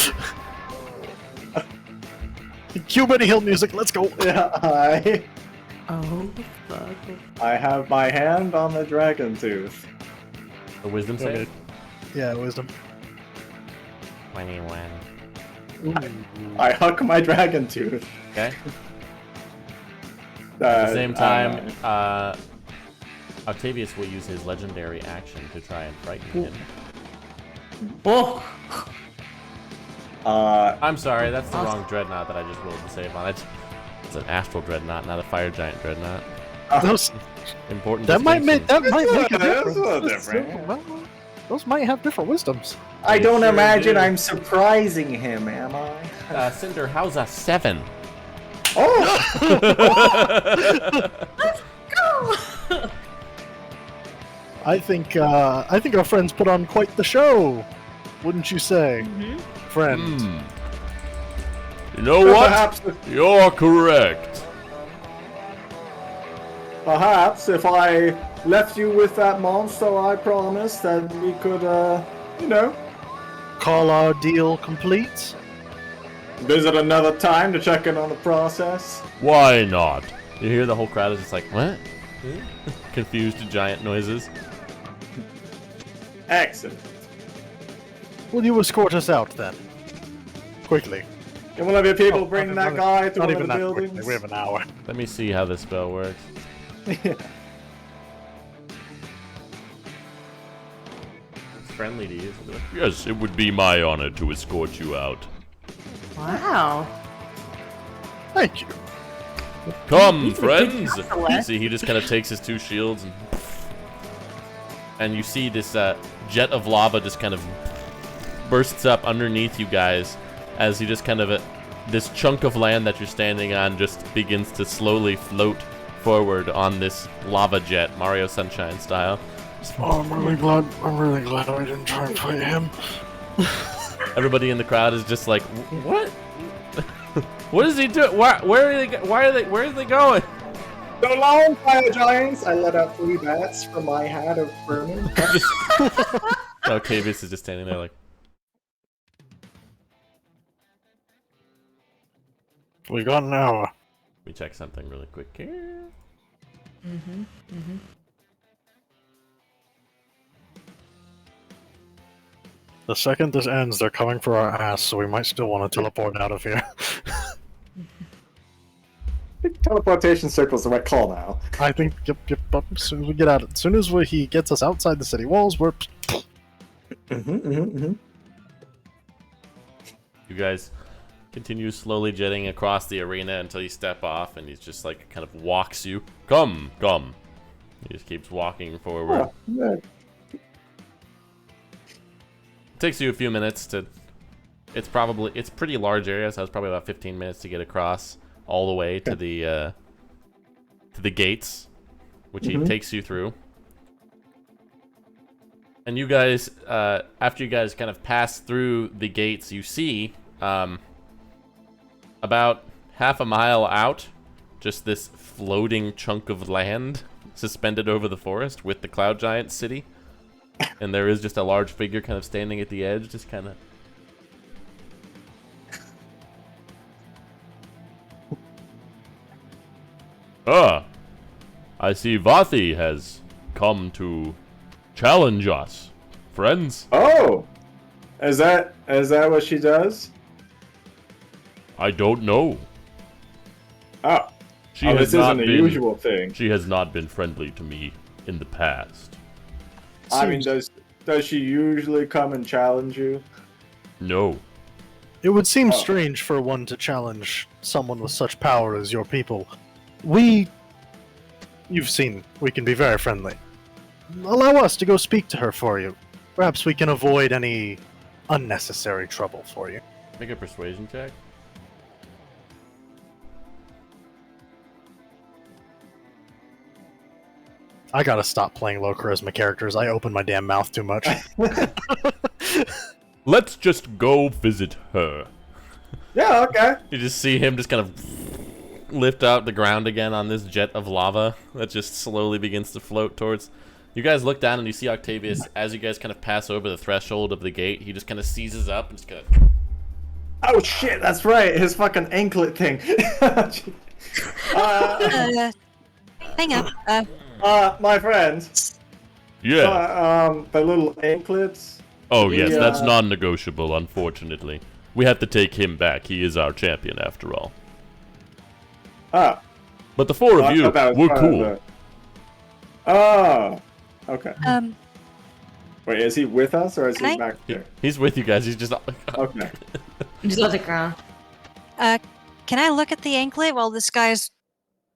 Cue Benny Hill music. Let's go. Yeah, Oh fuck. I have my hand on the dragon tooth. A wisdom save? Yeah, wisdom. 21. I huck my dragon tooth. Okay. At the same time, Octavius will use his legendary action to try and frighten him. Whoa. I'm sorry, that's the wrong dreadnought that I just rolled the save on. It's an astral dreadnought, not a fire giant dreadnought. Those, Important that might make It's a a difference. little different. Well, those might have different wisdoms. I don't sure imagine do. I'm surprising him, am I? Cinder, how's a 7? Oh! I think our friends put on quite the show, wouldn't you say, friend? You know what? Perhaps, You're correct. perhaps if I left you with that monster, I promised that we could, you know, Call our deal complete. visit another time to check in on the process. Why not? You hear the whole crowd is just like, what? Confused giant noises. Excellent. Will you escort us out then? Quickly. Can one of your people Oh, bring not that guy to Not one even of the that buildings? quickly. We have an hour. Let me see how this spell works. friendly to you. He'll be like, yes, it would be my honor to escort you out. Wow. Thank you. Come, He's a good friends! counselor. You see, he just kind of takes his two shields and you see this jet of lava just kind of bursts up underneath you guys as he just kind of this chunk of land that you're standing on just begins to slowly float forward on this lava jet, Mario Sunshine style. Oh, I'm really glad I didn't try and fight him. Everybody in the crowd is just like, what? What is he doing? Where are they going? So long, fire giants! I let out 3 bats from my hat of burning. Octavius is just standing there like, We got an hour. we check something really quick here. The second this ends, they're coming for our ass, so we might still want to teleport out of here. Teleportation circle's the right call now. I think, yep, as soon as we get out, as soon as he gets us outside the city walls, we're... You guys continue slowly jetting across the arena until you step off, and he's just like kind of walks you. Come. He just keeps walking forward. Oh, yeah. It takes you a few minutes to. It's pretty large area, so it's probably about 15 minutes to get across all the way to the gates, which he takes you through. And you guys, after you guys kind of pass through the gates, you see about half a mile out, just this floating chunk of land suspended over the forest with the Cloud Giant city. And there is just a large figure kind of standing at the edge, just kind of... Ah, I see Vathi has come to challenge us, friends. Oh! Is that what she does? I don't know. Oh. She Oh, has this not isn't a been, usual thing. She has not been friendly to me in the past. I mean, does she usually come and challenge you? No. It would seem Oh. strange for one to challenge someone with such power as your people. You've seen, we can be very friendly. Allow us to go speak to her for you. Perhaps we can avoid any unnecessary trouble for you. Make a persuasion check. I gotta stop playing low charisma characters. I open my damn mouth too much. Let's just go visit her. Yeah, okay. You just see him just kind of lift out the ground again on this jet of lava that just slowly begins to float towards. You guys look down and you see Octavius as you guys kind of pass over the threshold of the gate. He just kind of seizes up and just kind of... Oh shit, that's right. His fucking anklet thing. Hang up. My friend. Yeah. The little anklets. Oh, yes, Yeah. that's non-negotiable, unfortunately. We have to take him back. He is our champion, after all. Oh. But the four I of you, thought that was we're part of cool. the- Oh. Okay. Wait, is he with us or is he Can I- back there? He's with you guys. He's just... Okay. Just on the ground. Can I look at the anklet while this guy's...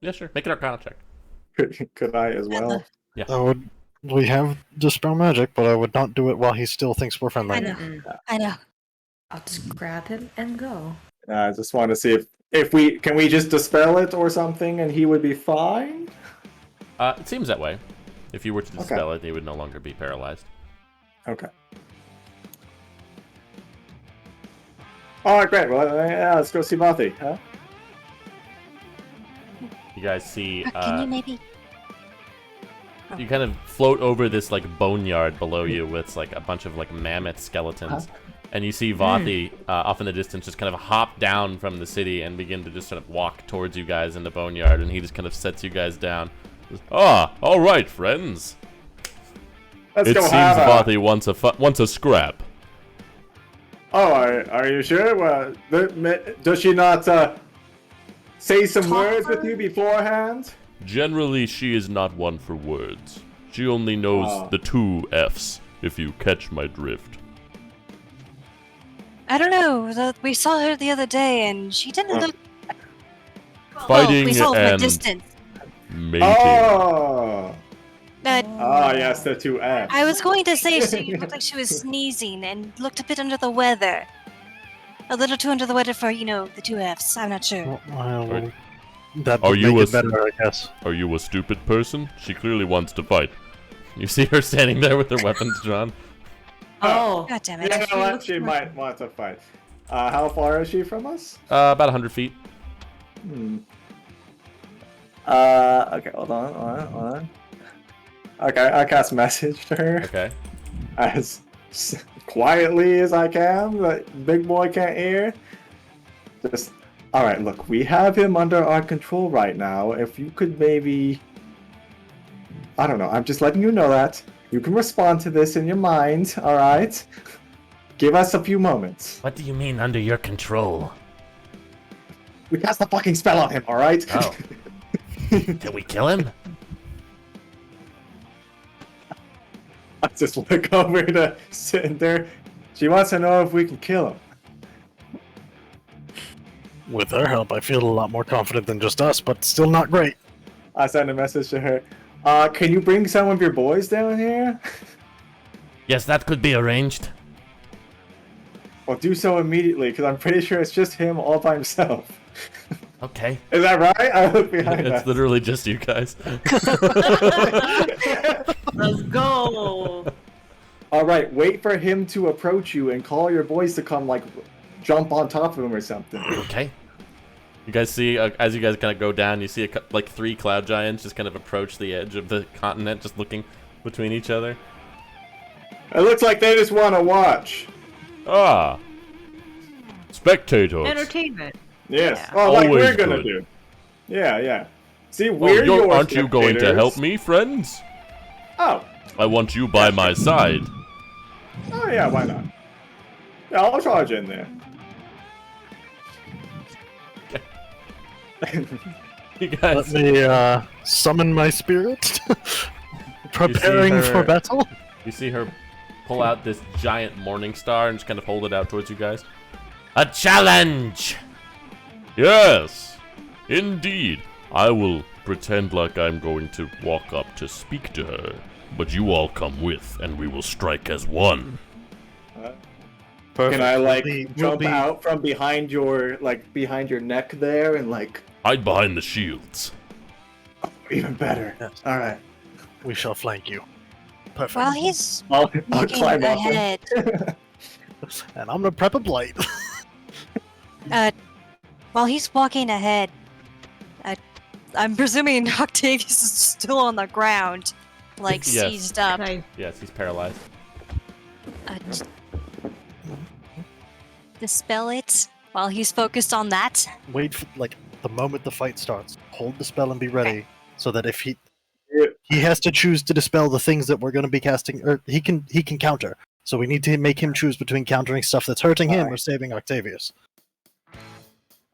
Yeah, sure. Make an Arcana check. Could I as well? We have Dispel Magic, but I would not do it while he still thinks we're friendly. I know. I know. I'll just grab him and go. I just want to see if we can we just dispel it or something and he would be fine. It seems that way. If you were to dispel it, he would no longer be paralyzed. Okay. All right, great. Well, yeah, let's go see Vathi, huh? You guys see... Can you maybe... You kind of float over this like boneyard below you with like a bunch of like mammoth skeletons, and you see Vathi off in the distance just kind of hop down from the city and begin to just sort of walk towards you guys in the boneyard, and he just kind of sets you guys down. Ah, all right, friends. Let's It go seems have Vathi wants a scrap. Oh, are you sure? Well, does she not say some words with you beforehand? Generally, she is not one for words. She only knows the two F's: if you catch my drift. I don't know. We saw her the other day, and she didn't look. Fighting we saw her from a and distance. mating. Oh! But Ah, yes, the two F's. I was going to say she looked like she was sneezing and looked a bit under the weather. A little too under the weather for, the two F's. I'm not sure. Well, that Are would you make a it better, I guess. Are you a stupid person? She clearly wants to fight. You see her standing there with her weapons drawn. Oh. God damn You it. know what? She might want to fight. How far is she from us? About 100 feet. Okay, hold on. Okay, I cast message to her Okay. as quietly as I can, that big boy can't hear. Just, alright, look, we have him under our control right now. If you could maybe... I don't know, I'm just letting you know that. You can respond to this in your mind, alright? Give us a few moments. What do you mean under your control? We cast the fucking spell on him, alright? Oh. Can we kill him? I just look over to Cinder. She wants to know if we can kill him. With her help, I feel a lot more confident than just us, but still not great. I send a message to her. Can you bring some of your boys down here? Yes, that could be arranged. Well, do so immediately, because I'm pretty sure it's just him all by himself. Okay. Is that right? I look behind It's us. literally just you guys. Let's go. Alright, wait for him to approach you and call your boys to come, like, jump on top of him or something. Okay. You guys see, as you guys kind of go down, you see like 3 cloud giants just kind of approach the edge of the continent, just looking between each other. It looks like they just want to watch. Ah. Spectators. Entertainment. Yes. Yeah. Oh, like Always we're gonna good. do. Yeah. See, Oh, we're your aren't you going to help spectators. me, friends? Oh. I want you by my side. Oh, yeah, why not? Yeah, I'll charge in there. You Let guys, me summon my spirit. Preparing her- for battle. you see her pull out this giant morning star and just kind of hold it out towards you guys. A challenge! Yes, indeed. I will pretend like I'm going to walk up to speak to her, but you all come with, and we will strike as one. Can I, like, We'll jump be- out from behind your neck there and, like, Hide behind the shields. even better. Yes. Alright. We shall flank you. Perfect. While he's I'll walking climb up. ahead, And I'm gonna prep a blade. while he's walking ahead, I'm presuming Octavius is still on the ground, like Yes. seized up. Okay. Yes, he's paralyzed. T- dispel it while he's focused on that. Wait for the moment the fight starts. Hold the spell and be ready, so that if he Yeah. he has to choose to dispel the things that we're going to be casting, or he can counter. So we need to make him choose between countering stuff that's hurting him or saving Octavius.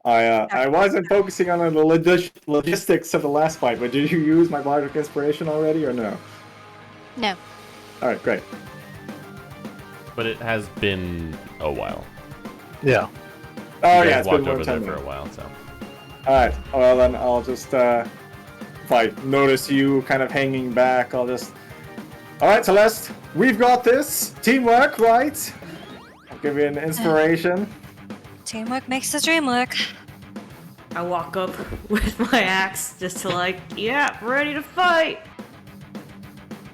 I wasn't focusing on the logistics of the last fight, but did you use my bardic inspiration already or no? No. Alright, great. But it has been a while. Yeah. Oh You yeah, guys it's walked been more over there time. for a while, so. Alright, well then I'll just, if I notice you kind of hanging back, I'll just... Alright, Celeste, we've got this! Teamwork, right? I'll give you an inspiration. Teamwork makes the dream work. I walk up with my axe just to yeah, ready to fight.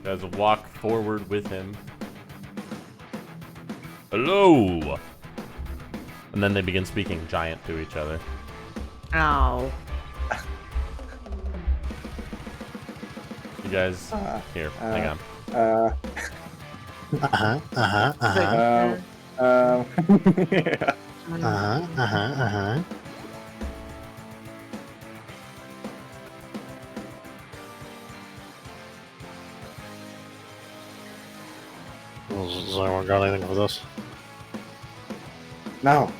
You guys walk forward with him. Hello! And then they begin speaking giant to each other. Ow. You guys, here, hang on. Yeah. Has anyone got anything for this? No.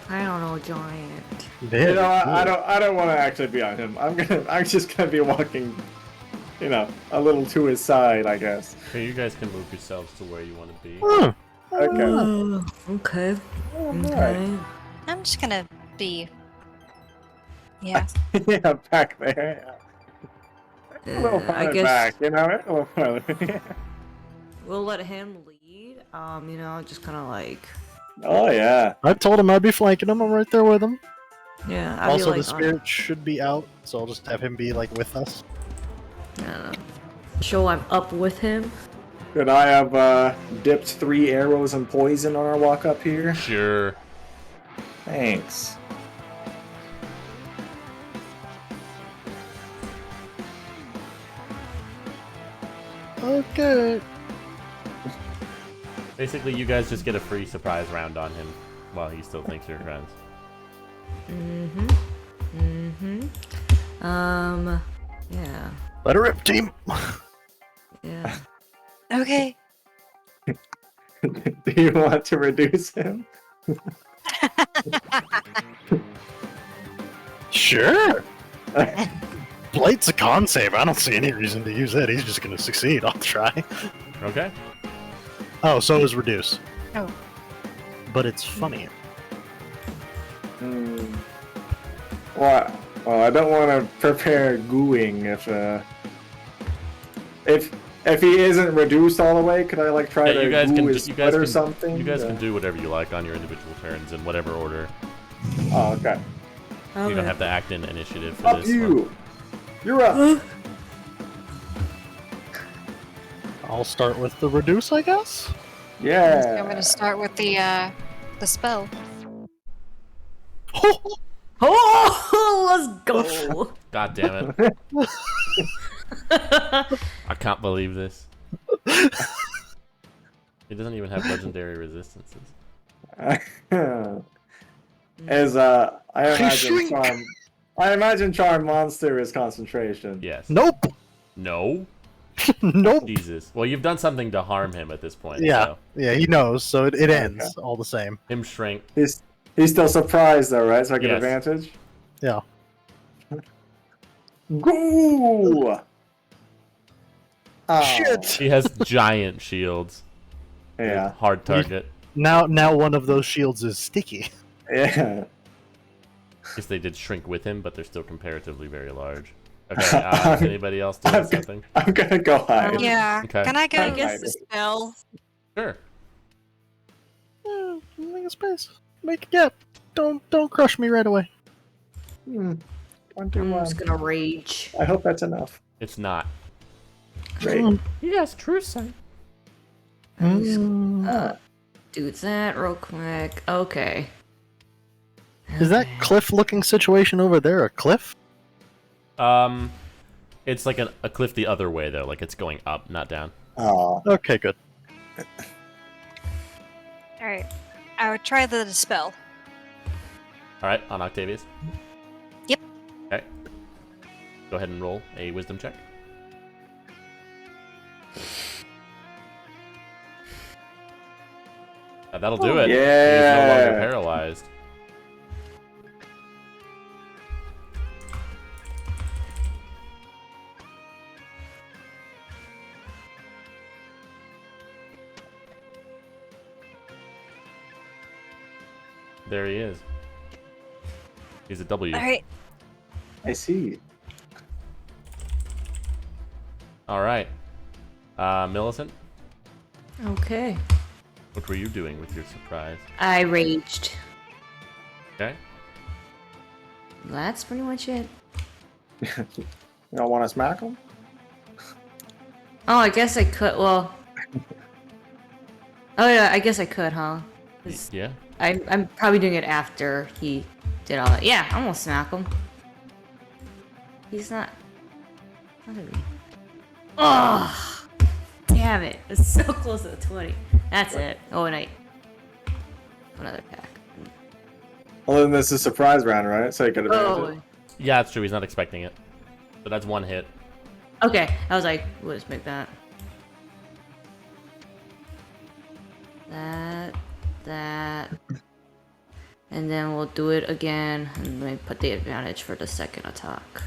I don't know, giant. You know, I don't want to actually be on him. I'm just gonna be walking you know, a little to his side, I guess. Okay, you guys can move yourselves to where you want to be. Hmm. Okay. Okay. Alright. Okay. I'm just gonna be. Yeah. Yeah, back there. A little I farther guess back, you know? A little farther. we'll let him lead. You know, just kind of like, Oh, yeah. I told him I'd be flanking him. I'm right there with him. yeah. I'd Also, be the like, spirit should be out, so I'll just have him be like with us. I don't know. Show I'm up with him. Could I have dipped 3 arrows in poison on our walk up here? Sure. Thanks. Okay. Basically, you guys just get a free surprise round on him while he still thinks you're friends. Yeah. Let her rip, team. Yeah. Okay. Do you want to reduce him? Sure. Blight's a con save. I don't see any reason to use it. He's just gonna succeed. I'll try. Okay. Oh, so is reduce. Oh. But it's funny. Hmm. Well, I don't want to prepare gooing if he isn't reduced all the way. Could I like try Yeah, to you guys goo can. his You guys foot or can. something? You guys can do whatever you like on your individual turns in whatever order. Oh, okay. You don't have to act in initiative for Up this you. one. You're up. I'll start with the reduce, I guess. Yeah. I'm gonna start with the spell. Oh, let's go. God damn it! I can't believe this. It doesn't even have legendary resistances. As I imagine Shrink. charm. I imagine charm monster is concentration. Yes. Nope. No. Nope. Jesus. Well, you've done something to harm him at this point. Yeah. So. Yeah, he knows, so it Okay. ends all the same. Him shrink. He's still surprised though, right? So I get Yes. advantage. Yeah. Go! Oh. Shit. He has giant shields. Yeah. Hard target. Now one of those shields is sticky. Yeah. Guess they did shrink with him, but they're still comparatively very large. Okay. Is anybody else doing something? I'm gonna go hide. Yeah. Okay. Can I go I get the guess- spell? Sure. Make a space. Make a gap. Don't crush me right away. One, I'm 2, 1. just gonna rage. I hope that's enough. It's not. Great. Yes, true sight. Do that real quick. Okay. Is that cliff-looking situation over there a cliff? It's like a cliff the other way though. Like it's going up, not down. Oh. Okay, good. Alright. I would try the dispel. All right, on Octavius. Yep. Okay. Go ahead and roll a wisdom check. That'll do it. He is no longer Yeah. paralyzed. There he is. He's a W. Alright. I see. All right. Millicent, Okay. what were you doing with your surprise? I raged. Okay. That's pretty much it. You don't want to smack him? Oh, I guess I could. Well. Oh yeah, I guess I could, huh? 'Cause Yeah. I'm probably doing it after he did all that. Yeah, I'm gonna smack him. He's not. What are we? Oh, damn it! It's so close to the 20. That's it. Oh, and another pack. Well, then this is surprise round, right? So you could advantage Oh, it. Yeah, that's true. He's not expecting it. So that's one hit. okay. I was like, we'll just make that. That, and then we'll do it again, and then put the advantage for the second attack.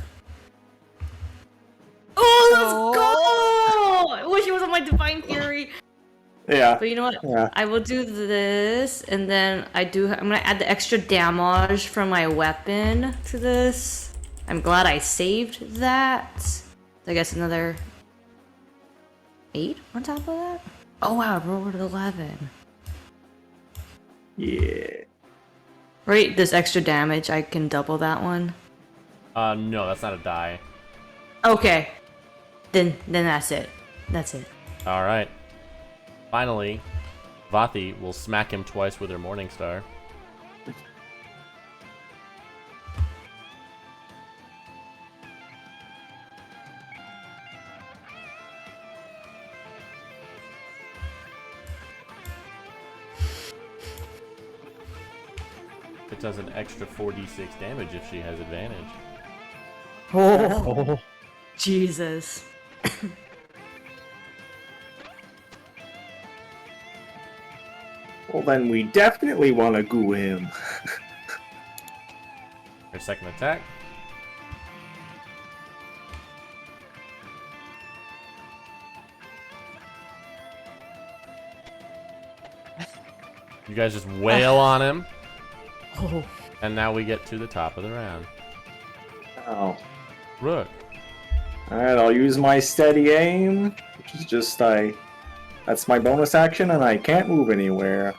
Oh, Yeah. But you know what? Yeah. I will do this, and then I'm gonna add the extra damage from my weapon to this. I'm glad I saved that. I guess another 8 on top of that. Oh wow, I rolled 11. Yeah. Right, this extra damage, I can double that one. No, that's not a die. Okay, then that's it. That's it. All right. Finally, Vathi will smack him twice with her Morning Star. It does an extra 4d6 damage if she has advantage. Oh, Oh, Jesus. Well, then we definitely want to goo him. Her second attack. You guys just wail on him, Oh. and now we get to the top of the round. Oh. Rook. Alright, I'll use my steady aim, which is just that's my bonus action, and I can't move anywhere.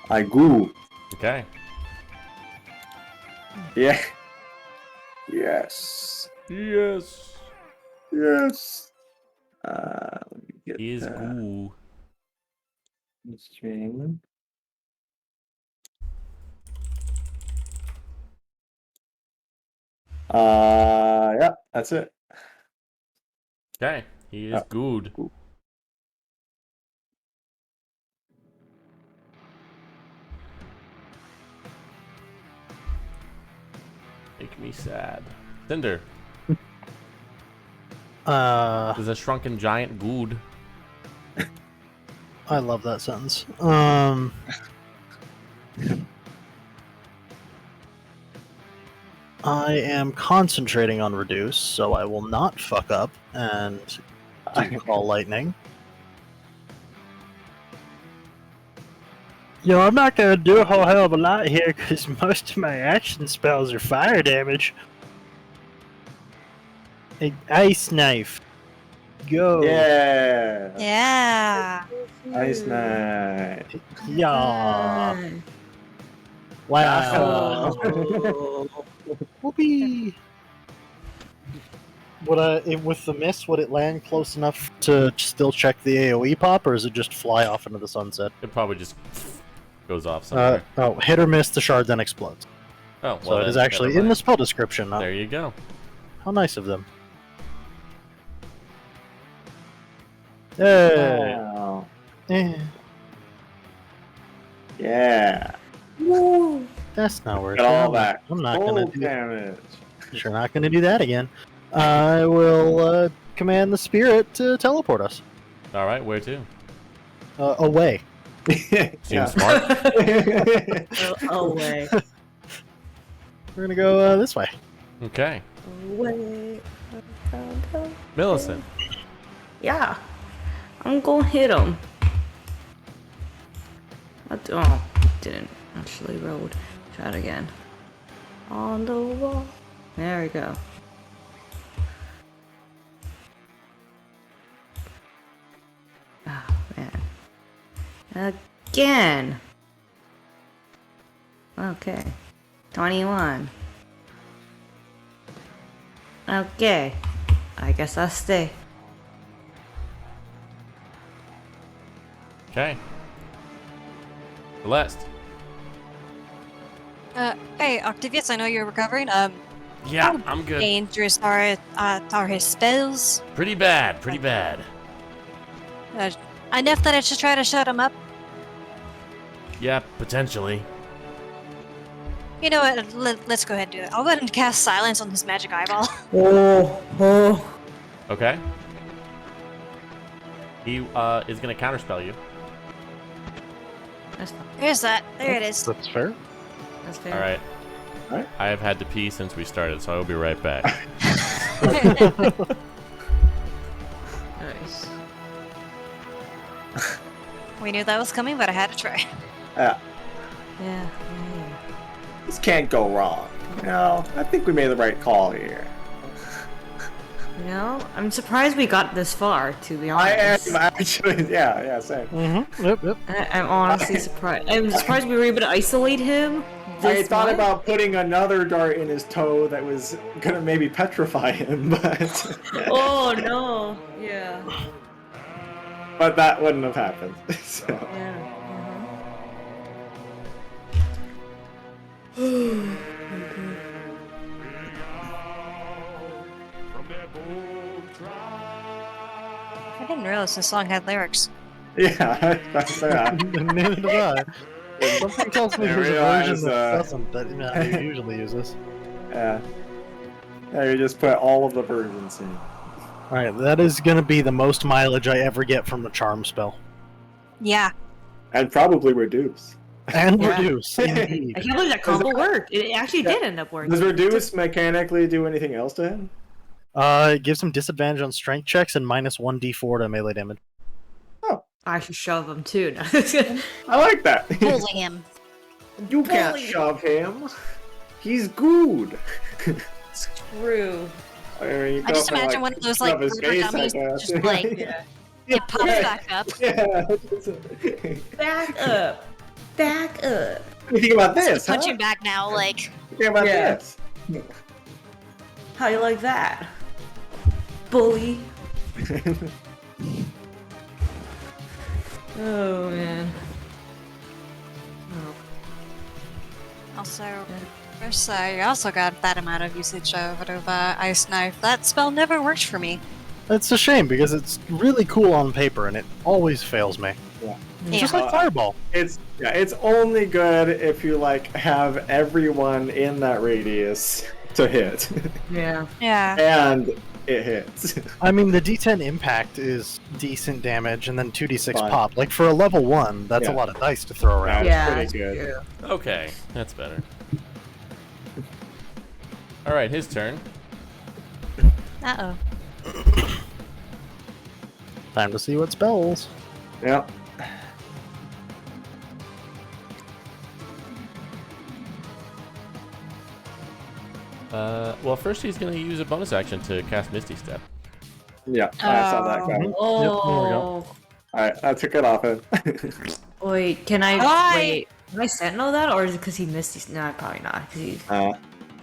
I goo. Okay. Yeah. Yes. Yes. Yes. Let me get He is that goo. stream. Yeah, that's it. Okay. He is good. Make me sad. Cinder. Is a shrunken giant good? I love that sentence. I am concentrating on reduce, so I will not fuck up and call lightning. Yo, I'm not gonna do a whole hell of a lot here because most of my action spells are fire damage. Ice knife. Go. Yeah. Yeah. Nice night. Yeah. Wow. Whoopee. With the miss, would it land close enough to still check the AoE pop, or is it just fly off into the sunset? It probably just goes off somewhere. Hit or miss, the shard then explodes. Oh, well, So it is then, actually never in the mind. spell description. There you go. How nice of them. Hey. Wow. Eh, Yeah. that's not worth it. Get all that. I'm not gonna Full do. damage. Sure, not gonna do that again. I will command the spirit to teleport us All right, where to? away. Seems smart. Away. We're gonna go this way. Okay. Away. Millicent. Yeah. I'm gonna hit him. Didn't actually roll. Try it again. On the wall. There we go. Oh, man. Again. Okay. 21. Okay. I guess I'll stay. Okay. Celeste. Hey, Octavius, I know you're recovering. Yeah, I'm good. Dangerous are his spells. Pretty bad, pretty bad. Enough that I should try to shut him up. Yeah, potentially. You know what? Let's go ahead and do it. I'll go ahead and cast silence on his magic eyeball. Oh. Okay. He is gonna counterspell you. That's fine. There's that. There it is. That's fair. That's fair. All right. Alright. I have had to pee since we started, so I will be right back. Nice. We knew that was coming, but I had to try. Yeah, Yeah. this can't go wrong. I think we made the right call here. You know, I'm surprised we got this far, to be I honest. am actually, yeah, same. Mm-hmm. Yep. I'm honestly surprised. I'm surprised we were able to isolate him. I this thought much. about putting another dart in his toe that was gonna maybe petrify him, but Oh no! Yeah. but that wouldn't have happened. So. Yeah. I didn't realize this song had lyrics. Yeah, that's that. Neither did I. Something tells me I there's a realize, version that doesn't, that he usually uses. Yeah. Yeah, you just put all of the versions in. Alright, that is gonna be the most mileage I ever get from the charm spell. Yeah. And probably reduce. And Yeah. reduce, indeed. I can't believe that combo worked. It actually did end up working. Does reduce mechanically do anything else to him? It gives him disadvantage on strength checks and minus 1d4 to melee damage. I should shove him too. I like that. Bully him. You can't Bully. shove him. He's good. True. I mean, you I just can, imagine one of those like shove his murder face, I dummies guess. just like it pops back up. Yeah. Back up. Back up. What do you think about this? Punch huh? him back now, like What do you think about Yeah. this? How you like that? Bully. Oh man. Oh. also. First, I also got that amount of usage of Ice Knife. That spell never worked for me. It's a shame because it's really cool on paper and it always fails me. Yeah. It's just like Fireball. It's only good if you like have everyone in that radius to hit, Yeah. Yeah. and it hits. I mean, the D10 impact is decent damage and then 2d6 Fine. pop. Like, for a level 1, that's a Yeah. lot of dice to throw around. Yeah. Yeah. pretty good. true. Okay, that's better. Alright, his turn. Uh oh. Time to see what spells. Yeah. Well, first he's going to use a bonus action to cast Misty Step. Yeah, I saw that coming. Oh. Alright, I took it off him. Wait, can I Why? wait? Can I sentinel that, or is it because he missed his? No, probably not, because he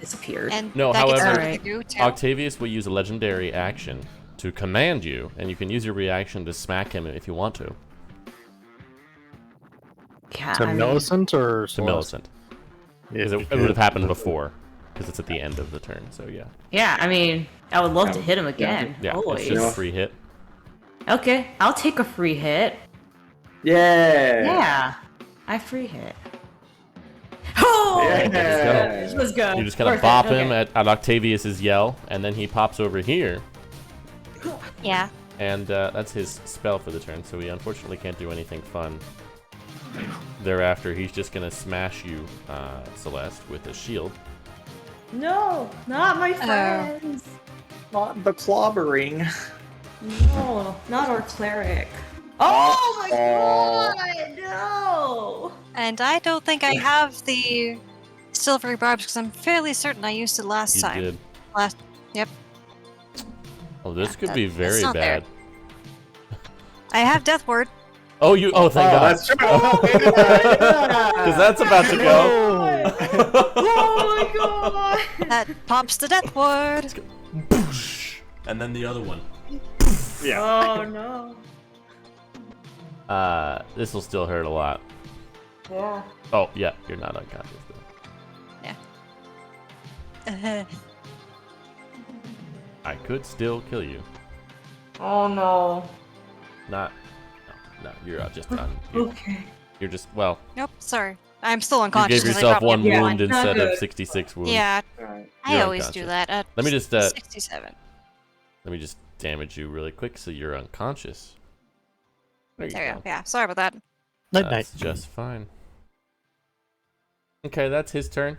disappeared. And No, that gets however- something to do, too. Octavius will use a legendary action to command you, and you can use your reaction to smack him if you want to. Yeah, To I mean, Millicent or To Millicent. Yeah, Because it would have happened before. Because it's at the end of the turn, so yeah. yeah, I mean, I would love to hit him again. Yeah, it's always. just a free hit. Okay, I'll take a free hit. Yeah. Yeah, I free hit. Oh, Yeah. let's go. You just kind of Worth it, bop okay. him at Octavius's yell, and then he pops over here, Yeah. and that's his spell for the turn, so he unfortunately can't do anything fun. Thereafter, he's just going to smash you, Celeste, with a shield. No, not my friends. Not the clobbering. No, not our cleric. Oh my god, no! And I don't think I have the silvery barbs because I'm fairly certain I used it last You time. did. Yep. Oh, this could That- be that's very not there. bad. I have Death Ward. Oh, thank God. That's true. Because Because that's about to go. Oh my god! That pops the Death Ward. Boosh. And then the other one. Yeah. Oh no. This will still hurt a lot. Yeah. Oh, yeah, you're not unconscious, though. I could still kill you. Oh no. No, you're just done. You're, Okay. you're just, well, Nope, sorry. I'm still you unconscious. gave 'cause I yourself dropped one my Yeah, wound not instead of good. 66 wounds. Yeah, Alright. I You're always do unconscious. that. Let me just, 67. Let me just damage you really quick so you're unconscious. There you There you go. go. Yeah, sorry about that. Night night. That's just fine. Okay, that's his turn.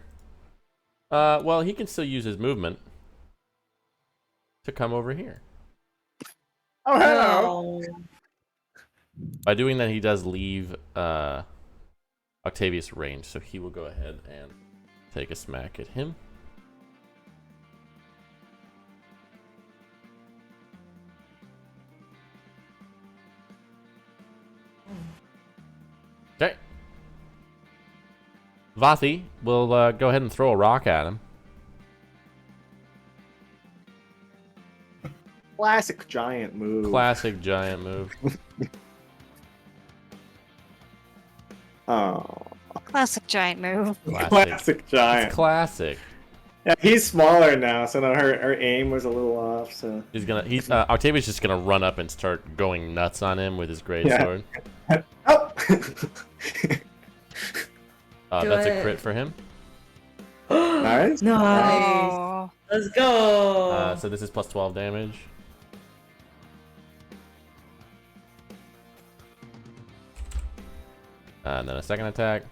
Well, he can still use his movement to come over here. Oh, hello. By doing that, he does leave Octavius range, so he will go ahead and take a smack at him. Okay. Vathi will go ahead and throw a rock at him. Classic giant move. Classic giant move. Oh. Classic giant move. Classic giant. It's classic. Yeah, he's smaller now, so now her aim was a little off. So He's Octavius just gonna run up and start going nuts on him with his great sword. oh, That's a it. crit for him. nice. Nice. Oh. Let's go. So this is plus 12 damage. And then a second attack.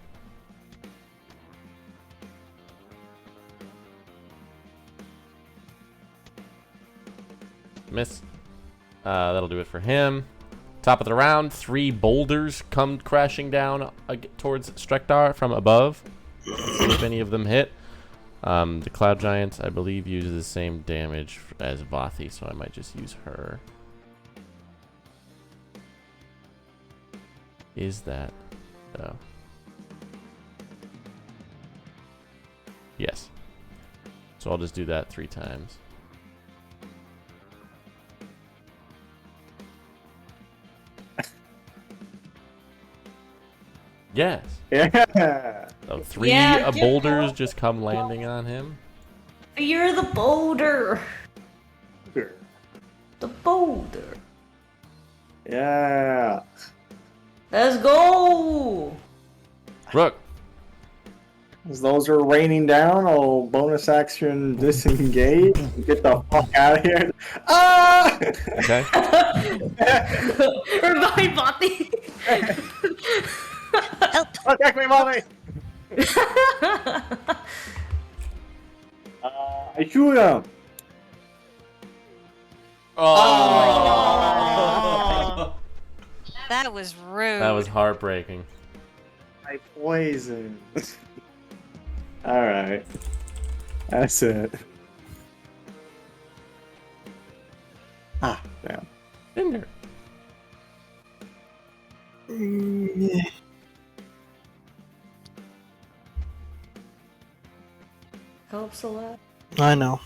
Miss. That'll do it for him. Top of the round, 3 boulders come crashing down towards Strektar from above. Let's see if any of them hit. The Cloud Giant, I believe, uses the same damage as Vathi, so I might just use her. Is that... Oh. Yes. So I'll just do that 3 times. Yes. Yeah. So 3 Yeah, boulders just come landing on him. You're the boulder. The boulder. Yeah. Let's go. Rook. As those are raining down, I'll bonus action disengage. Get the fuck out of here. Ah! Okay. Revive Bothy. Protect me, mommy! I shoot him. Oh! That was rude. That was heartbreaking. I poison. Alright. That's it. Ah, damn. Cinder. Helps a lot. I know.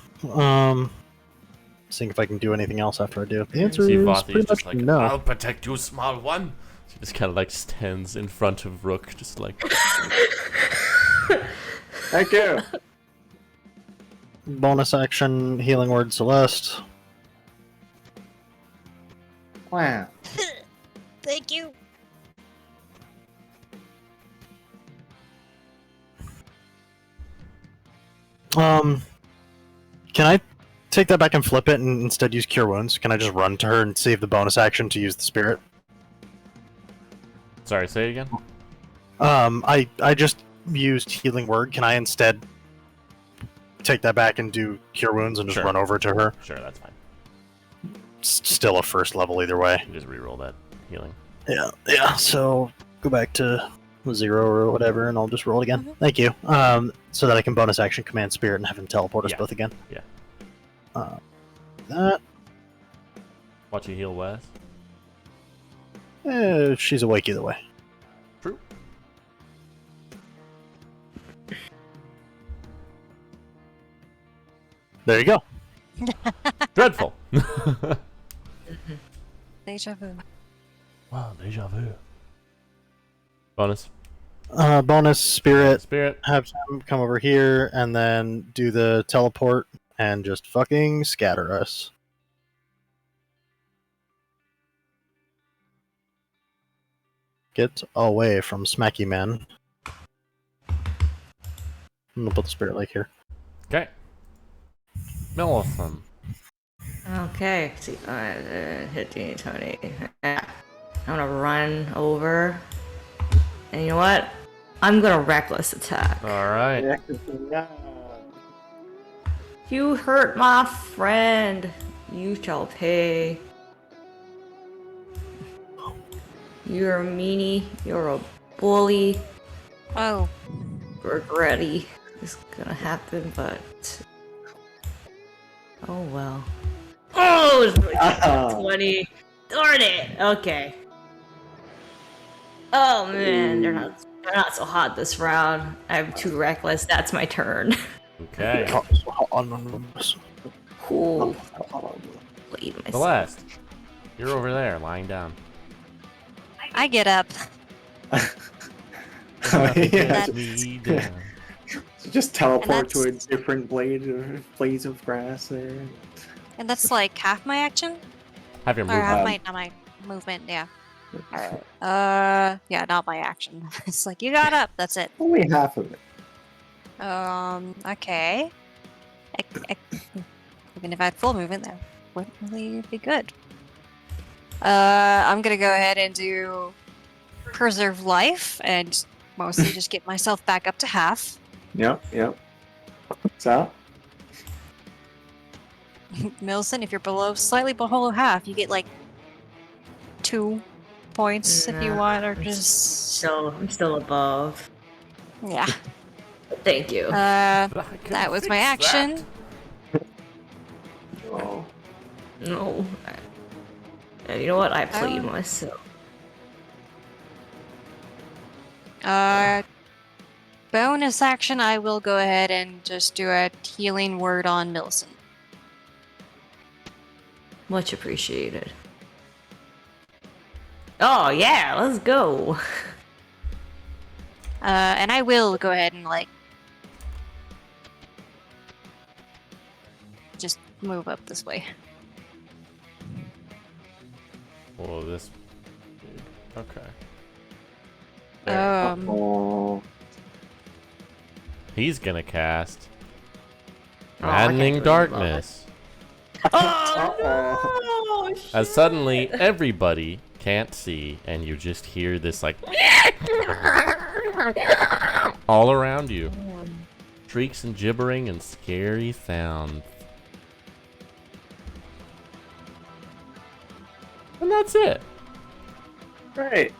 Seeing if I can do anything else after I do. The answer See is Vathi's pretty just much like, no. I'll protect you, small one. She just kind of like stands in front of Rook, just like... Thank you. Bonus action, healing word Celeste. Wow. Thank you. Can I take that back and flip it and instead use Cure Wounds? Can I just run to her and save the bonus action to use the spirit? Sorry, say it again? I just used healing word. Can I instead take that back and do Cure Wounds and just Sure. run over to her? Sure, that's fine. Still a first level either way. You just reroll that healing. Yeah, so go back to 0 or whatever, and I'll just roll again. Mhm. Thank you. So that I can bonus action command spirit and have him teleport us Yeah. both again. Yeah. That. Watch you heal Wes. She's awake either way. True. There you go. Dreadful. Deja vu. Wow, deja vu. Bonus. Bonus spirit. Spirit. Have him come over here and then do the teleport and just fucking scatter us. Get away from Smacky Man. I'm gonna put the spirit lake here. Okay. Millicent. Okay. See, 15, 20. I'm gonna run over. And you know what? I'm gonna reckless attack. Alright. Yeah. You hurt my friend. You shall pay. You're a meanie. You're a bully. Oh, Regretty is gonna happen, but oh well. Oh, it's really Oh. 20. Darn it. Okay. Oh man, they're not so hot this round. I'm too reckless. That's my turn. Okay. Cool. Played myself. Celeste, you're over there, lying down. I get up. Yeah, Me down. just teleport to a that's- different blades of grass there. And that's like half my action? Have your Or half movement. my, not my movement, yeah. Alright. Yeah, not my action. It's like, you got up, that's it. Only half of it. Okay. Even if I had full movement, that wouldn't really be good. I'm gonna go ahead and do preserve life and mostly just get myself back up to half. Yep. So, Milson, if you're slightly below half, you get like 2 points if you Nah, want, or I'm just I'm still above. yeah. Thank you. That But I can was my fix action. oh, No. And you know what? I played Oh. myself. Bonus action, I will go ahead and just do a healing word on Milson. Much appreciated. Oh yeah, let's go. And I will go ahead and like just move up this way. Oh, this. Okay. There. oh. He's gonna cast Oh, I can't Maddening believe Darkness. Oh no! As suddenly everybody can't see, and you just hear this like all around you. Shrieks and gibbering and scary sounds. And that's it. Great.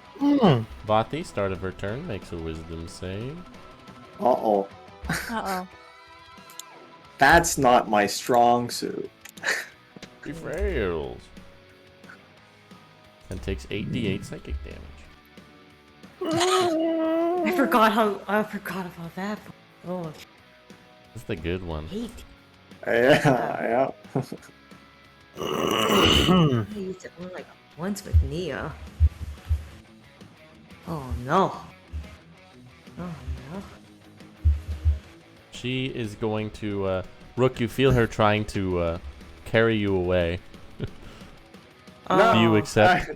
Vati, start of her turn, makes a wisdom save. Uh-oh. Uh-oh. That's not my strong suit. She fails. And takes 8d8 psychic damage. I forgot about that. Oh, That's the good one. hate. Yeah. I used it only like once with Nia. Oh no. Oh no. She is going to, Rook, you feel her trying to, carry you away. No, Do you accept?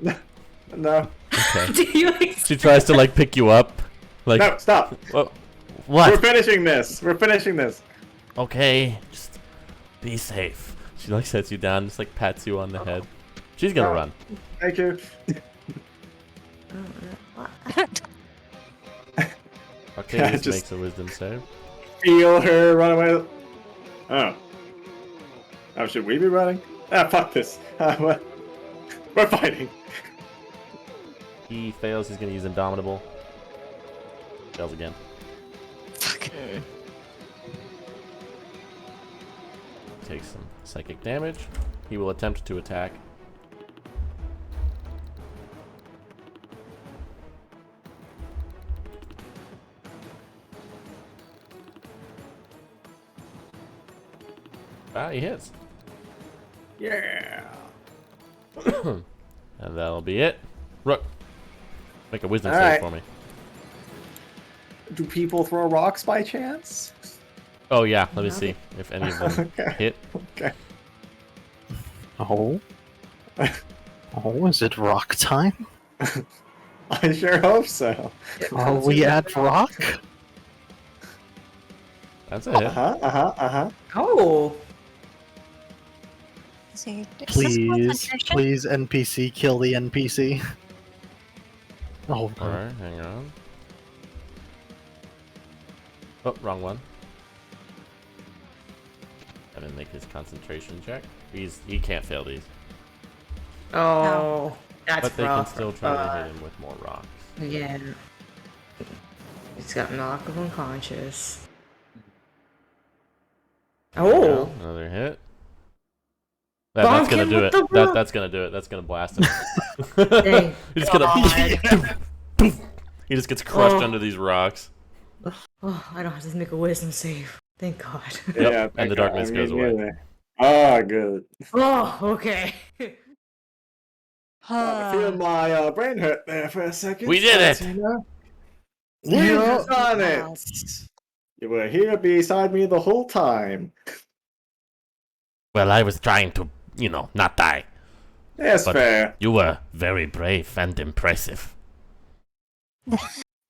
No. Okay. Do you accept? She tries to, like, pick you up. Like, No, stop. What? We're finishing this. Okay, just be safe. She, like, sets you down, just, like, pats you on the head. She's gonna Oh. run. Thank you. Octavius just- makes a wisdom save. Feel her run away. Oh. Oh, should we be running? Ah, fuck this. We're fighting. He fails, he's gonna use Indomitable. Fails again. Fuck. Takes some psychic damage. He will attempt to attack. Ah, he hits. Yeah. And that'll be it. Rook, make a wisdom All save right. for me. Do people throw rocks by chance? Oh yeah, let me see if any of them Okay. hit. Okay. Oh? Oh, is it rock time? I sure hope so. Are we at rock? That's a hit. Oh. See, is this Please, concentration? please, NPC, kill the NPC. Oh, Alright, hang on. Oh, wrong one. I didn't make his concentration check. He can't fail these. Oh. That's But they can rough. still try to hit him with more rocks. Yeah. He's got knock of unconscious. Oh! Well, another hit. That's Bonk gonna him do with it. the rock. That's gonna do it. That's gonna blast him. Thank He's God. gonna. He just gets crushed Oh. under these rocks. Oh, I don't have to make a wisdom save. Thank God. Yep, and the darkness goes away. neither. Oh, good. Oh, okay. I feel my brain hurt there for a second. We did but, it! you know, Yeah. We've done it! You were here beside me the whole time. Well, I was trying to, not die. That's But- fair. You were very brave and impressive.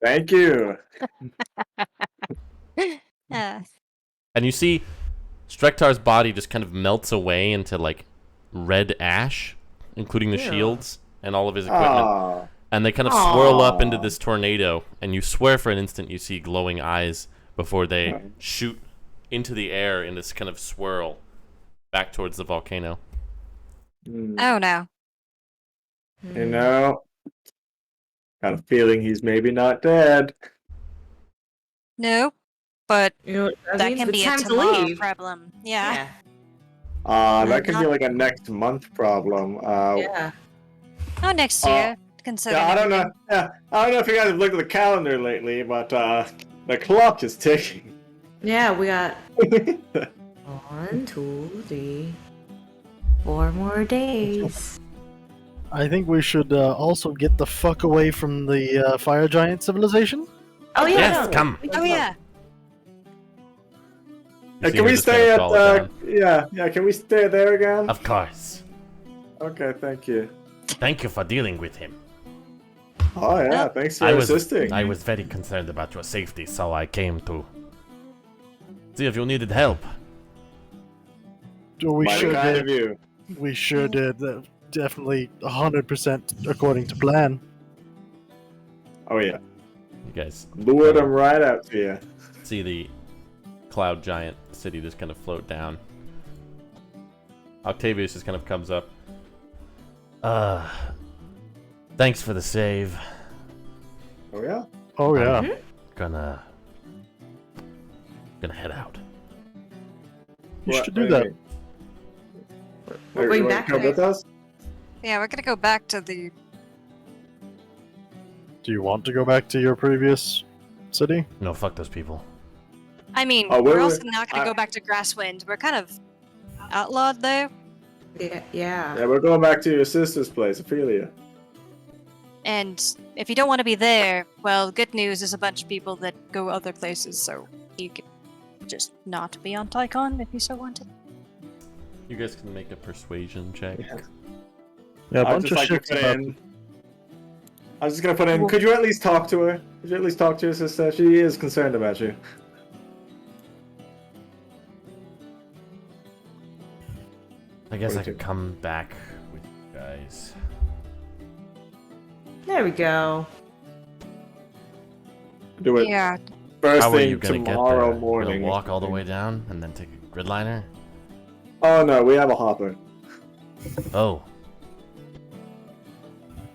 Thank you. Uh, And you see Strektar's body just kind of melts away into like red ash, including the Yeah. shields and all of his equipment. Ah, And they kind of swirl up into Aw. this tornado, and you swear for an instant you see glowing eyes before they Right. shoot into the air in this kind of swirl back towards the volcano. oh no. you know, got a feeling he's maybe not dead. No. But You know what that means? can It's be a time to tomorrow leave. problem. Yeah. That could be like a next month problem. Yeah. Oh, next year. Considering. Yeah, I don't know. everything. Yeah, I don't know if you guys have looked at the calendar lately, but the clock is ticking. Yeah, we got 1, 2, 3, 4 more days. I think we should also get the fuck away from the fire giant civilization. Oh yeah. Yes, no, come. we Oh yeah. You see Can her we just kind stay of at fall down. yeah, can we stay there again? Of course. Okay, thank you. Thank you for dealing with him. Oh yeah, Well, thanks for assisting. I was very concerned about your safety, so I came to see if you needed help. We Mighty sure kind did. of you. We sure did. Definitely 100% according to plan. Oh yeah, You guys lured him right out to you. see the cloud giant city just kind of float down. Octavius just kind of comes up. Thanks for the save. Oh yeah. Oh yeah. Gonna head out. You What- should do wait, that. wait. We're You going wanna back come there. with us? Yeah, we're gonna go back to the. Do you want to go back to your previous city? No, fuck those people. I mean, Oh, we're wait, also wait. not gonna I- go back to Grasswind. We're kind of outlawed there. Yeah. Yeah. Yeah, we're going back to your sister's place, Ophelia. And if you don't want to be there, well, good news is a bunch of people that go other places, so you can just not be on Tycon if you so wanted. You guys can make a persuasion check. Yeah, a I'd bunch just of like to shit's put about in. I was just gonna put in. Could you at least talk to her? Could you at least talk to your sister? She is concerned about you. I guess I What do you could come back with you guys. There we go. Do it Yeah. first How are you thing gonna tomorrow get there? morning. Gonna walk all the way down and then take a gridliner? Oh no, we have a hopper. Oh.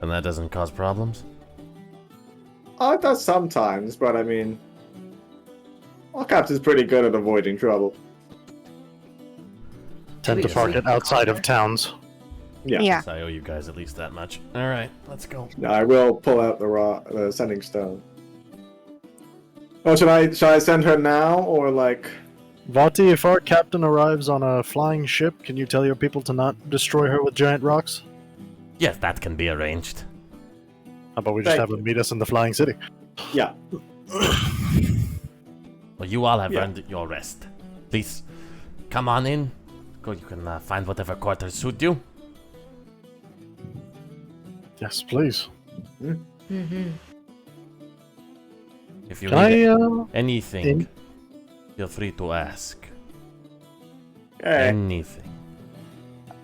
And that doesn't cause problems? Oh, it does sometimes, but I mean, all captain's pretty good at avoiding trouble. tend to Wait, park wait, it outside of towns. Yeah. Yeah. So I owe you guys at least that much. Alright, let's go. No, I will pull out the sending stone. Oh, should I send her now or like? Vati, if our captain arrives on a flying ship, can you tell your people to not destroy her with giant rocks? Yes, that can be arranged. How about we just Thank have him meet us in the flying city? Yeah. Well, you all have Yeah. earned your rest. Please, come on in. Go, you can find whatever quarters suit you. Yes, please. Mm-hmm. If you Can I, need anything, in- feel free to ask. Okay. Anything.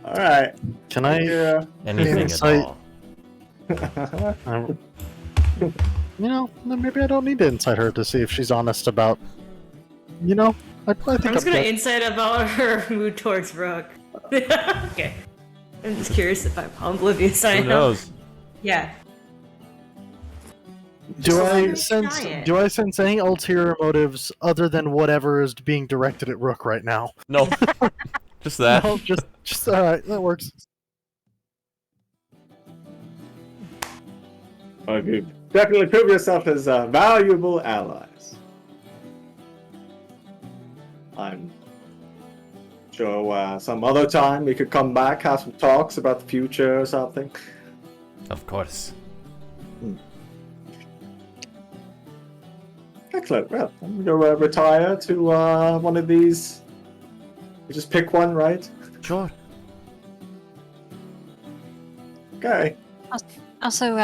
All right. can I, Yeah. Anything at Insight. all. you know, then maybe I don't need to incite her to see if she's honest about, I think I'm just gonna good. insight about her mood towards Rook. Okay. I'm just curious if I'm oblivious. I Who am. knows? Yeah. Do I Just sense? try it. Do I sense any ulterior motives other than whatever is being directed at Rook right now? No, just that. No, just all right. That works. Okay. Definitely prove yourself as valuable allies. I'm sure some other time we could come back, have some talks about the future or something. Of course. Excellent. Well, I'm gonna retire to one of these. You just pick one, right? Sure. Okay. Also,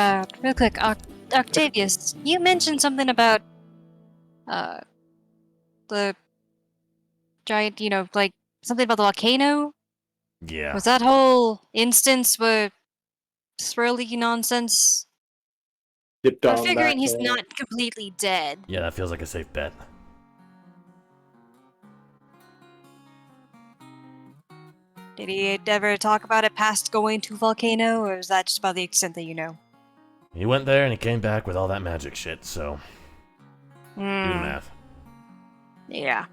real quick, Octavius, you mentioned something about the giant, like something about the volcano. Yeah. Was that whole instance with swirly nonsense? Dipped I'm on figuring that, he's not completely dead. Yeah, that feels like a safe bet. Did he ever talk about it past going to volcano, or is that just about the extent that you know? He went there and he came back with all that magic shit, so do the Hmm. math. Yeah,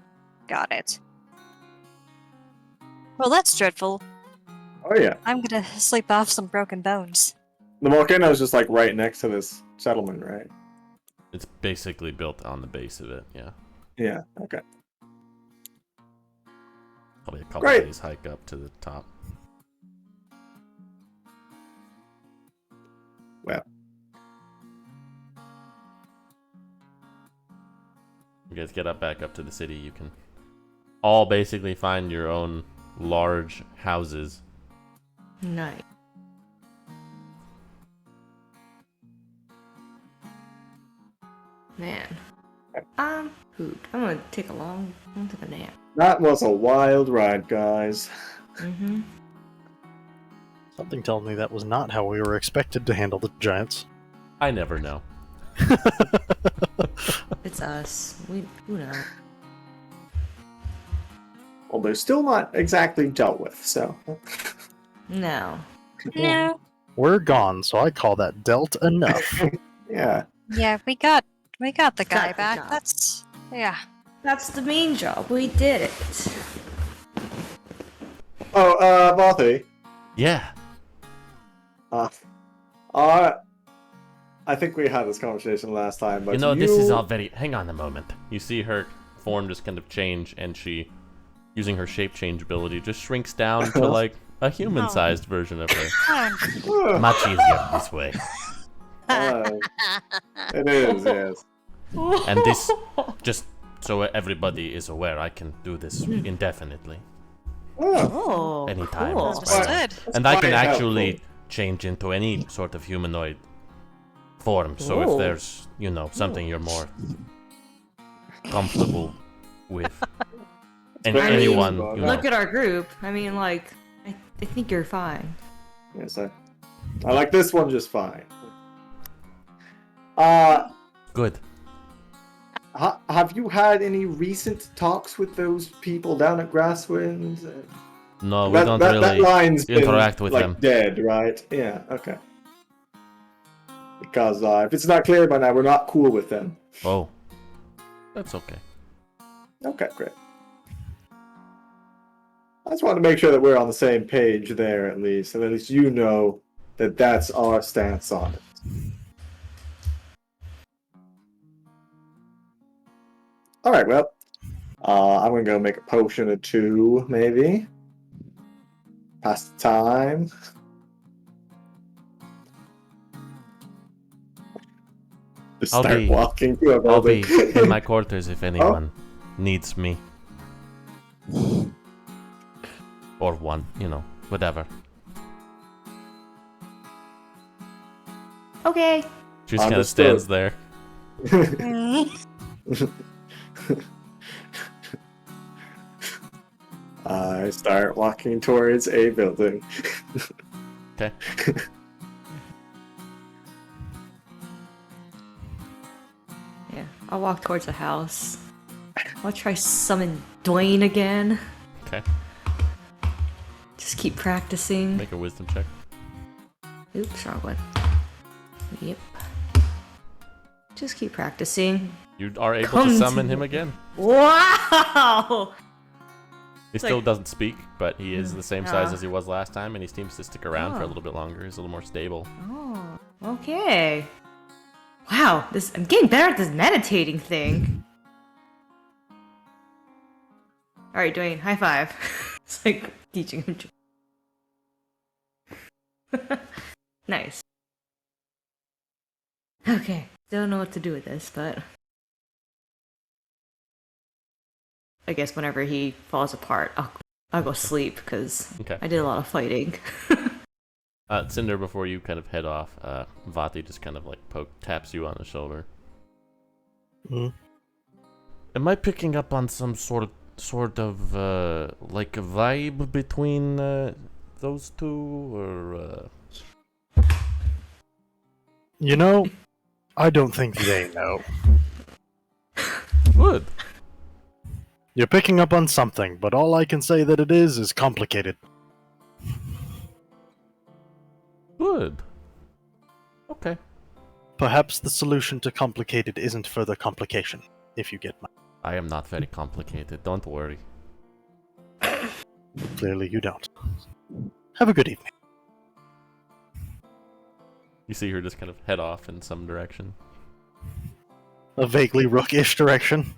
got it. Well, that's dreadful. Oh yeah. I'm gonna sleep off some broken bones. The volcano is just like right next to this settlement, right? It's basically built on the base of it, yeah. Yeah. Okay. Probably a couple Great. days hike up to the top. Well. You guys get back up to the city, you can all basically find your own large houses. Nice. Man. I'm pooped. I'm gonna take I'm gonna take a nap. That was a wild ride, guys. Mm-hmm. Something tells me that was not how we were expected to handle the giants. I never know. It's us. Who knows? Well, they're still not exactly dealt with, so. No. No. We're gone, so I call that dealt enough. Yeah. Yeah, we got the guy Got the back. job. Yeah. That's the main job. We did it. Oh, Marthy. Yeah. I think we had this conversation last time, but You know, this is all very... Hang on a moment. You see her form just kind of change, and she, using her shape change ability, just shrinks down to, like, a human-sized version of her. Oh, Much easier this way. it is, yes. And this, just so everybody is aware, I can do this indefinitely. Oh, Oh, Anytime. cool. It's fine. Understood. And I can quite actually helpful. change into any sort of humanoid form. So Ooh. if there's, something you're more comfortable with, and very anyone, useful. Look at our group. I mean, like, I think you're fine. Yes, I like this one just fine. good. Have you had any recent talks with those people down at Grasswind? No, we That don't really line's been, interact with like, them. dead, right? Yeah, okay. Because if it's not clear by now, we're not cool with them. Oh, that's okay. Okay, great. I just want to make sure that we're on the same page there, at least, and at least you know that that's our stance on it. All right, well, I'm gonna go make a potion or two, maybe. Pass the time. Just I'll start be- walking to a I'll be building. in my quarters if anyone needs me. Or one, whatever. Okay. She just kind of Understood. stands there. I start walking towards a building. Okay. Yeah. I'll walk towards the house. I'll try summon Dwayne again. Okay. Just keep practicing. Make a wisdom check. Oops, wrong one. Yep. Just keep practicing. You are able Come to to summon him me. again. Wow! He still like- doesn't speak, but he is the same size Ah. as he was last time, and he seems to stick around for a Oh. little bit longer. He's a little more stable. Oh, okay. Wow, I'm getting better at this meditating thing. Alright, Dwayne, high five. It's like teaching him. Nice. Okay, don't know what to do with this, but I guess whenever he falls apart, I'll go sleep because Okay. I did a lot of fighting. Cinder, before you kind of head off, Vati just kind of like taps you on the shoulder. Mhm. Am I picking up on some sort of like a vibe between those two, or? You know, I don't think they know. Good. You're picking up on something, but all I can say that it is complicated. Good. Okay. Perhaps the solution to complicated isn't further complication, if you get my... I am not very complicated. Don't worry. Clearly you don't. Have a good evening. You see her just kind of head off in some direction. A vaguely rookish direction.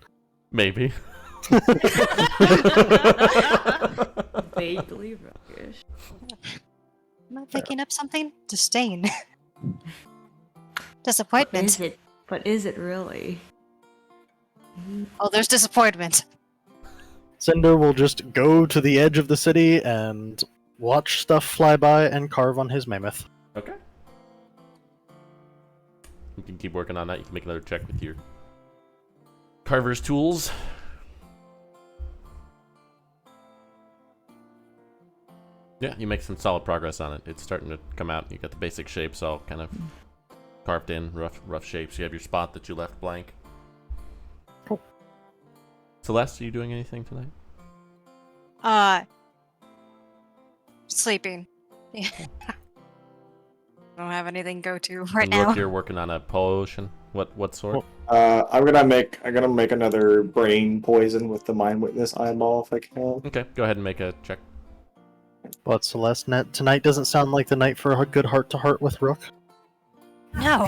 Maybe. Vaguely rockish. Am I picking up something? Disdain. What Disappointment. is it? What is it really? Oh, there's disappointment. Cinder will just go to the edge of the city and watch stuff fly by and carve on his mammoth. Okay. You can keep working on that. You can make another check with your carver's tools. Yeah, you make some solid progress on it. It's starting to come out. You got the basic shapes all kind of carved in, rough shapes. You have your spot that you left blank. Cool. Celeste, are you doing anything tonight? Sleeping. Yeah. Don't have anything to go to right And now. Rook, you're working on a potion. What sort? I'm gonna make another brain poison with the mind witness eyeball if I can. Okay, go ahead and make a check. But Celeste, tonight doesn't sound like the night for a good heart-to-heart with Rook. No.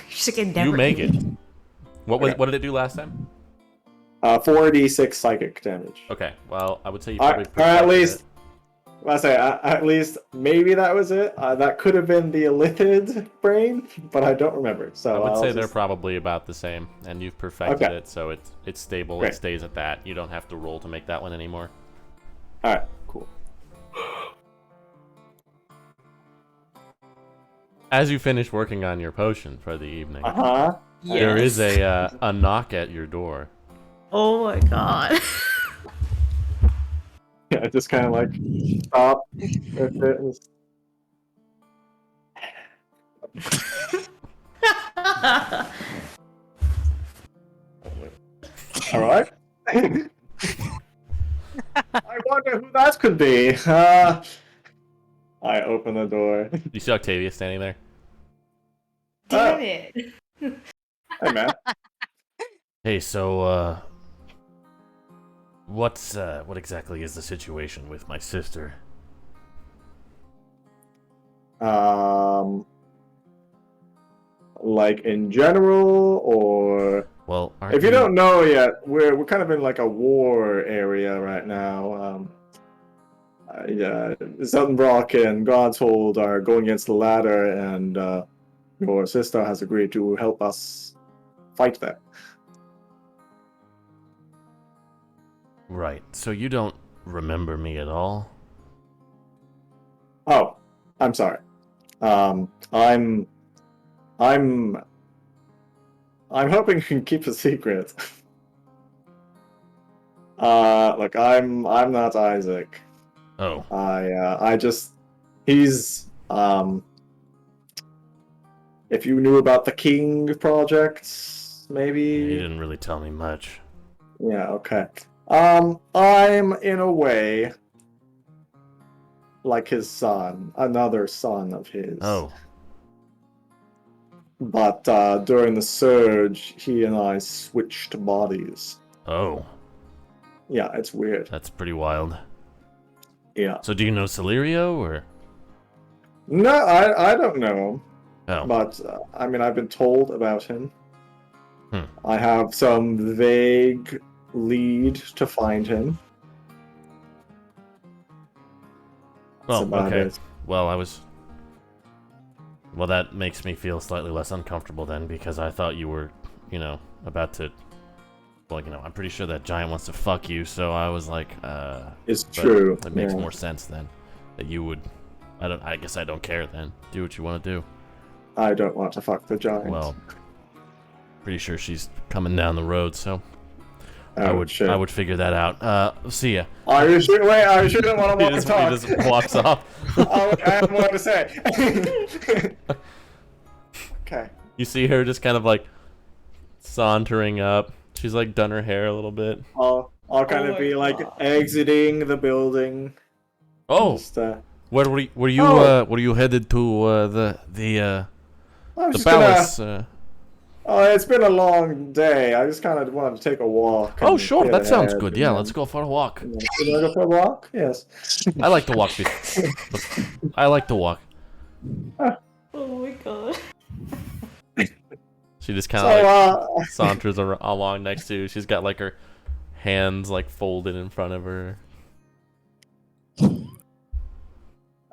She's like, never You make it. eat. What did it do last time? 4d6 psychic damage. Okay, well, I would say you Or probably. at perfected least, it. I say at least maybe that was it. That could have been the Illithid brain, but I don't remember. So I would I'll say they're just- probably about the same, and you've perfected Okay. it, so it's stable. It Great. stays at that. You don't have to roll to make that one anymore. All right, cool. As you finish working on your potion for the evening, Uh-huh. there is Yes. a knock at your door. Oh my god. Yeah, just kind of like stop with it. And all right. I wonder who that could be. I open the door. You see Octavia standing there? Damn it. Hey, man. Hey, so what exactly is the situation with my sister? Like in general, or Well, if you don't know yet, we're kind of in like a war area right now. Yeah, Zeltenbrock and Godshold are going against the ladder, and your sister has agreed to help us fight that. Right. So you don't remember me at all? Oh, I'm sorry. I'm hoping you can keep a secret. Look, I'm not Isaac. Oh, He's if you knew about the King project, he maybe. didn't really tell me much. Yeah, okay. I'm in a way like his son, another son of his. Oh, but during the surge, he and I switched bodies. Oh, Yeah, it's weird. that's pretty wild. Yeah. So do you know Celerio, or? No, I don't know him, Oh, but I mean, I've been told about him. Hmm. I have some vague lead to find him. That's well, about okay. it. Well, Well, that makes me feel slightly less uncomfortable then, because I thought you were, about to... Well, I'm pretty sure that giant wants to fuck you, so I was like, It's but true. It makes yeah. more sense then, that you would... I guess I don't care then. Do what you want to do. I don't want to fuck the giant. Well, pretty sure she's coming down the road, so... oh, shit. I would figure that out. See ya. Are you sure? Wait, are you sure you don't want to walk He and talk? just walks off. I have more to say. Okay. You see her just kind of like sauntering up. She's like done her hair a little bit. I'll kind of be like exiting the building. Oh, Just, where were you? Oh. Were you headed to the I'm just palace? Oh, it's been a long day. I just kind of wanted to take a walk. Oh, and sure, get that sounds ahead, good. and Yeah, then- let's go for a walk. You want to go for a walk? Yes. I like to walk. I like to walk. Oh my god. She just kind So, of like saunters along next to you. She's got like her hands like folded in front of her.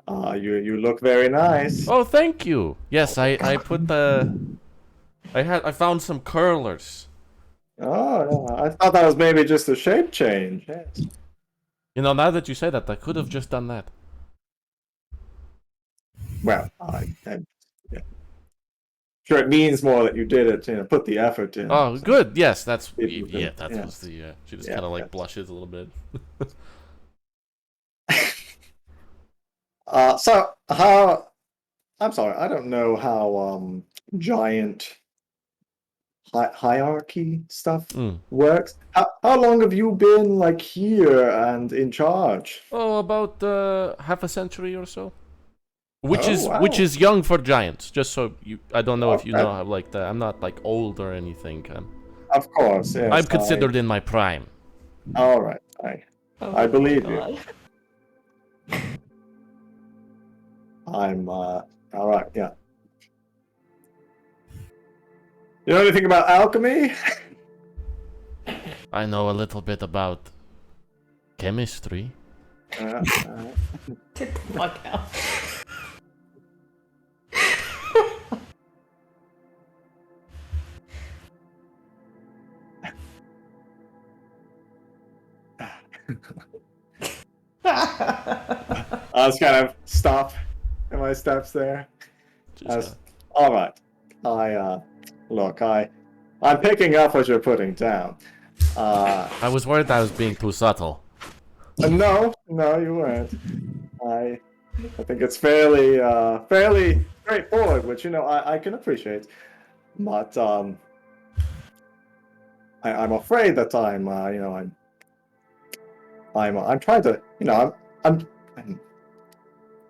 you look very nice. Oh, thank you. Yes, I put I found some curlers. Oh, yeah. I thought that was maybe just a shape change. Yes. Now that you say that, I could have just done that. Well, yeah. Sure, it means more that you did it. Put the effort in. Oh, good. Yes, that's It- yeah. That yeah. was the. She just Yeah, kind of like that's- blushes a little bit. So how? I'm sorry, I don't know how giant hierarchy stuff Mm. works. How long have you been like here and in charge? Oh, about half a century or so. Which Oh, is wow. which is young for giants. Just so you, I don't know if you Okay. know how like that. I'm not like old or anything. Of course, yes. I'm considered in my prime. All right, Oh I my believe God. you. I'm all right. Yeah. You know anything about alchemy? I know a little bit about chemistry. Uh, Get the fuck out. I was kind of stop in my steps there. Just, All right. Look, I'm picking up what you're putting down. I was worried I was being too subtle. No, you weren't. I think it's fairly straightforward, which I can appreciate. But I'm afraid that I'm trying to I'm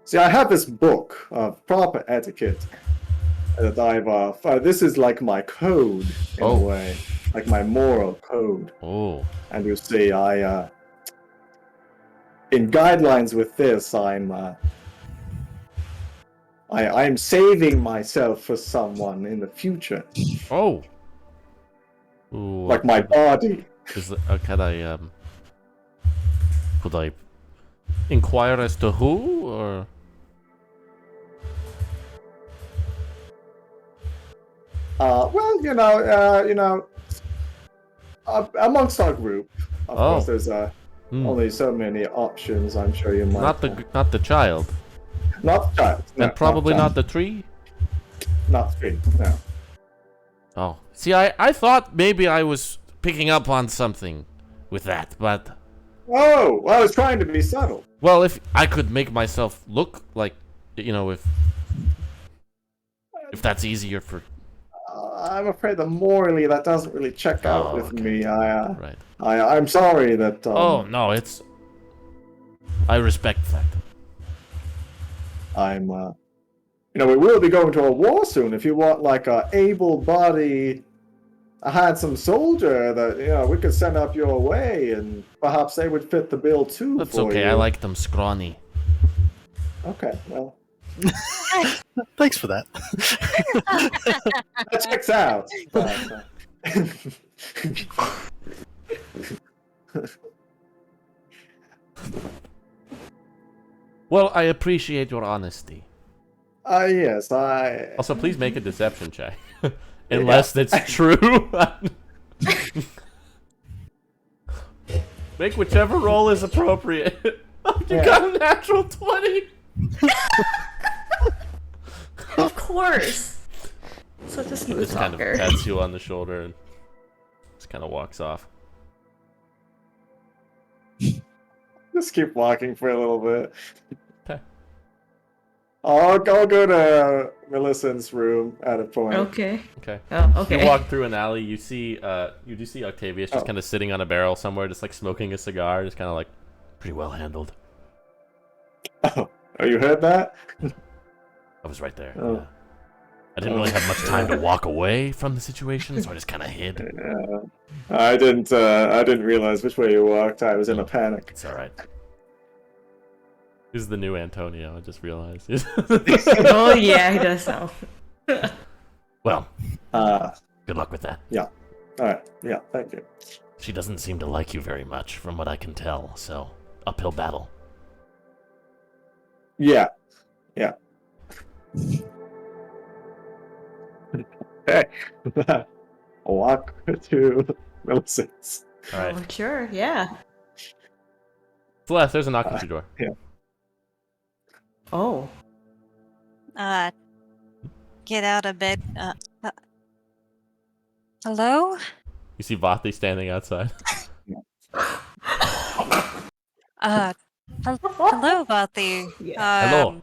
see, I have this book of proper etiquette that I've this is like my code in a way, like my moral code. Oh, And you see, in guidelines with this, I'm saving myself for someone in the future, oh. Ooh, like my body. Could I inquire as to who, or? Well, amongst our group, of course, there's only so many options. I'm sure you might. Not the child, not the child, no, and probably child. not the tree. Not three, no. Oh, see, I thought maybe I was picking up on something with that, but Oh, well, I was trying to be subtle. well, if I could make myself look like, if that's easier for. I'm afraid that morally that doesn't really check out with okay. me. Right. I'm sorry that. Oh no, it's. I respect that. I'm we will be going to a war soon. If you want like a able-bodied, a handsome soldier that we could send up your way, and perhaps they would fit the bill too. That's for okay. you. I like them scrawny. Okay, well, Thanks for that. that checks out. Well, I appreciate your honesty. Yes, I. Also, please make a deception check. Unless it's true. Make whichever roll is appropriate. You got a natural 20! Of course. Such a smooth Just kind talker. of pats you on the shoulder and just kind of walks off. Just keep walking for a little bit. Okay. I'll go to Millicent's room at a point. Okay. Okay. Oh, okay. You walk through an alley. You do see Octavius just Oh. kind of sitting on a barrel somewhere, just like smoking a cigar, just kind of like pretty well handled. Oh, you heard that? I was right there. Oh. Yeah. I didn't really have much time to walk away from the situation, so I just kind of hid. Yeah. I didn't realize which way you walked. I was in a panic. It's all right. This is the new Antonio. I just realized. Oh yeah, he does so. Well, Uh, good luck with that. all right. Yeah, thank you. She doesn't seem to like you very much, from what I can tell. So, uphill battle. Yeah. Okay. I'll walk to Millicent's. All right, Oh, sure, yeah. Celeste, there's a knock at your door. Oh. Get out of bed. Hello? You see Vathi standing outside. Hello, Vathi. Yeah. Hello.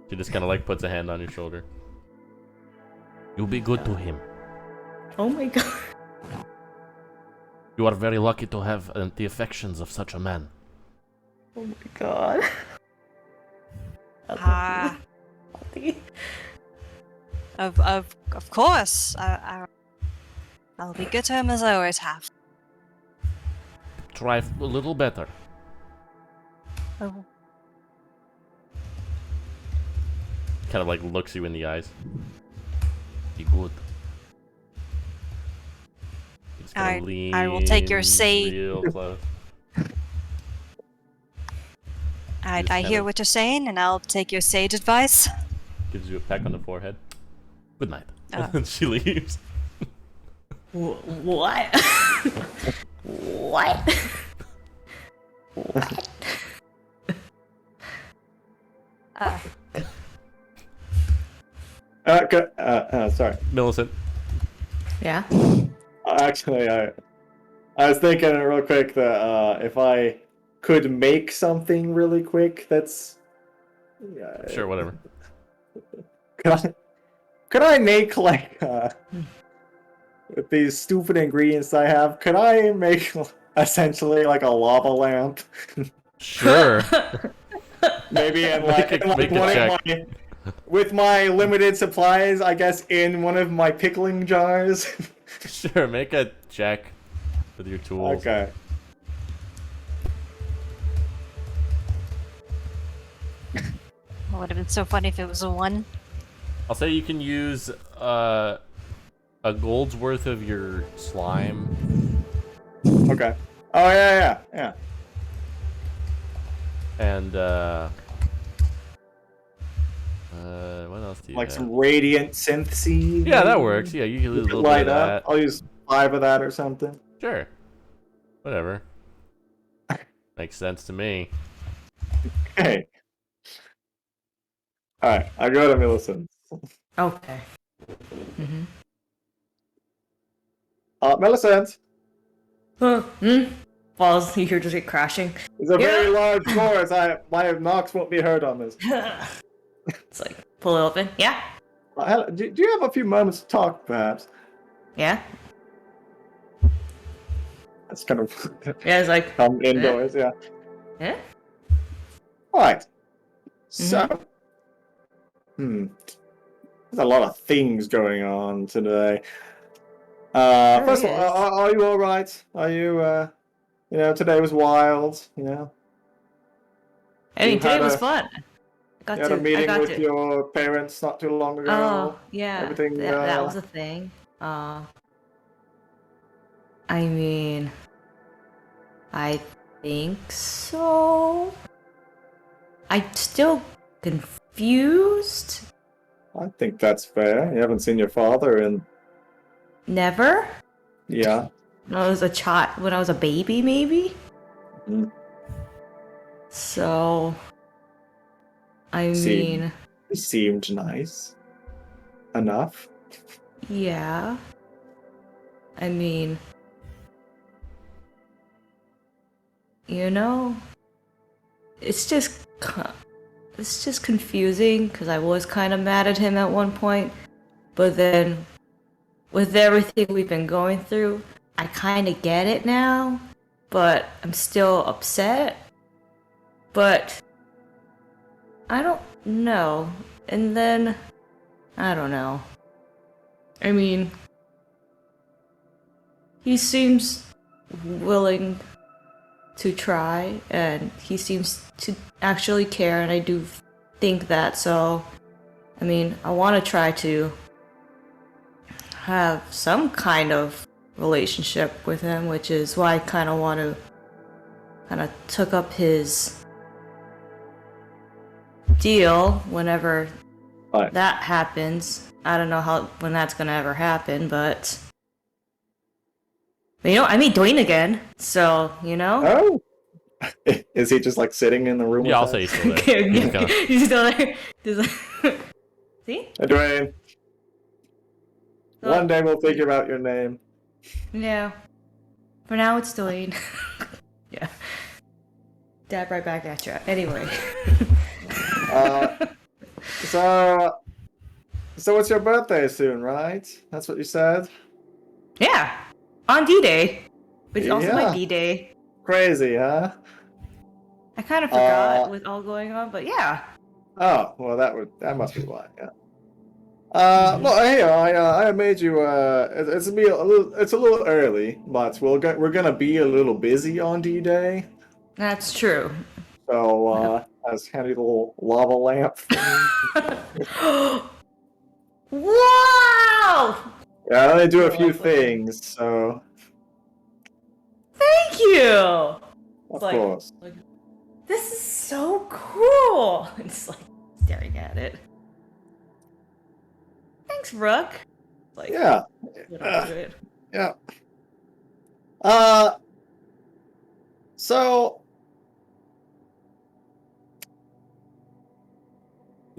She just kind of like puts a hand on your shoulder. You be good to him. Oh my god. You are very lucky to have the affections of such a man. Oh my god. Ah, of course. I'll be good to him as I always have. Try a little better. Oh, Kind of like looks you in the eyes. Be good. Just kinda I will take your leans say. real close. I Just hear kinda- what you're saying, and I'll take your sage advice. Gives you a peck on the forehead. Good night. Oh. And she leaves. What? What? What? Sorry. Millicent. Yeah. Actually, I was thinking real quick that if I could make something really quick, that's Sure, whatever. could I make like with these stupid ingredients I have? Could I make essentially like a lava lamp? Sure. Maybe in Make like, a- make a one check. of my, with my limited supplies, I guess in one of my pickling jars. Sure, make a check with your tools. Okay. It would have been so funny if it was a 1. I'll say you can use a gold's worth of your slime Okay. Oh yeah. and what else do you Like have? some radiant synth seed. Yeah, that works. Yeah, you can use a little bit Light of up. that. I'll use 5 of that or something. Sure. Whatever. Makes sense to me. Okay. Alright, I go to Millicent. Okay. Millicent! Falls, you hear just like crashing. It's a very Yeah. large door. My knocks won't be heard on this. It's like, pull it open. Yeah. Do you have a few moments to talk, perhaps? Yeah. That's kind of Yeah, it's like, come indoors, yeah. yeah. Alright. So, There's a lot of things going on today. There First of all, is. are you all right? Are you? Today was wild. I mean, You today had was a fun. you had a I meeting got with to. your parents not too long Oh, ago. yeah. Everything. That was a thing. I mean, I think so. I'm still confused. I think that's fair. You haven't seen your father in. Never? Yeah. When I was a child, when I was a baby, maybe? Mhm. So, I Seemed mean, he seemed nice enough. yeah. I mean, you know, it's just it's just confusing because I was kind of mad at him at one point, but then with everything we've been going through, I kind of get it now, but I'm still upset. But I don't know. And then I don't know. I mean, he seems willing to try and he seems to actually care, and I do think that. So I mean, I want to try to have some kind of relationship with him, which is why I kind of want to kind of took up his deal whenever Right. that happens. I don't know when that's gonna ever happen, but I meet Dwayne again, so Oh, is he just like sitting in the room Yeah, I'll with say us? he's still there. He's gonna. He's still there. See? Hey, Dwayne. So, One day we'll figure out your name. yeah. For now, it's Dwayne. Yeah. Dab right back at you. Anyway. So it's your birthday soon, right? That's what you said? Yeah. On D-Day. Which is also my Yeah. B-Day. Crazy, huh? I kind of forgot Uh, with all going on, but yeah. oh, well, that must be why, yeah. Mhm. Look, hey, I made you, it's a little early, but we're gonna be a little busy on D-Day. That's true. So, I just handy little lava lamp thing. Wow! Yeah, I only do a You're few like, what the- things, so, Thank you! of It's like, course. this is so cool! It's like staring at it. Thanks, Rook. Like, Yeah. put Uh, onto it. yeah. Uh, so,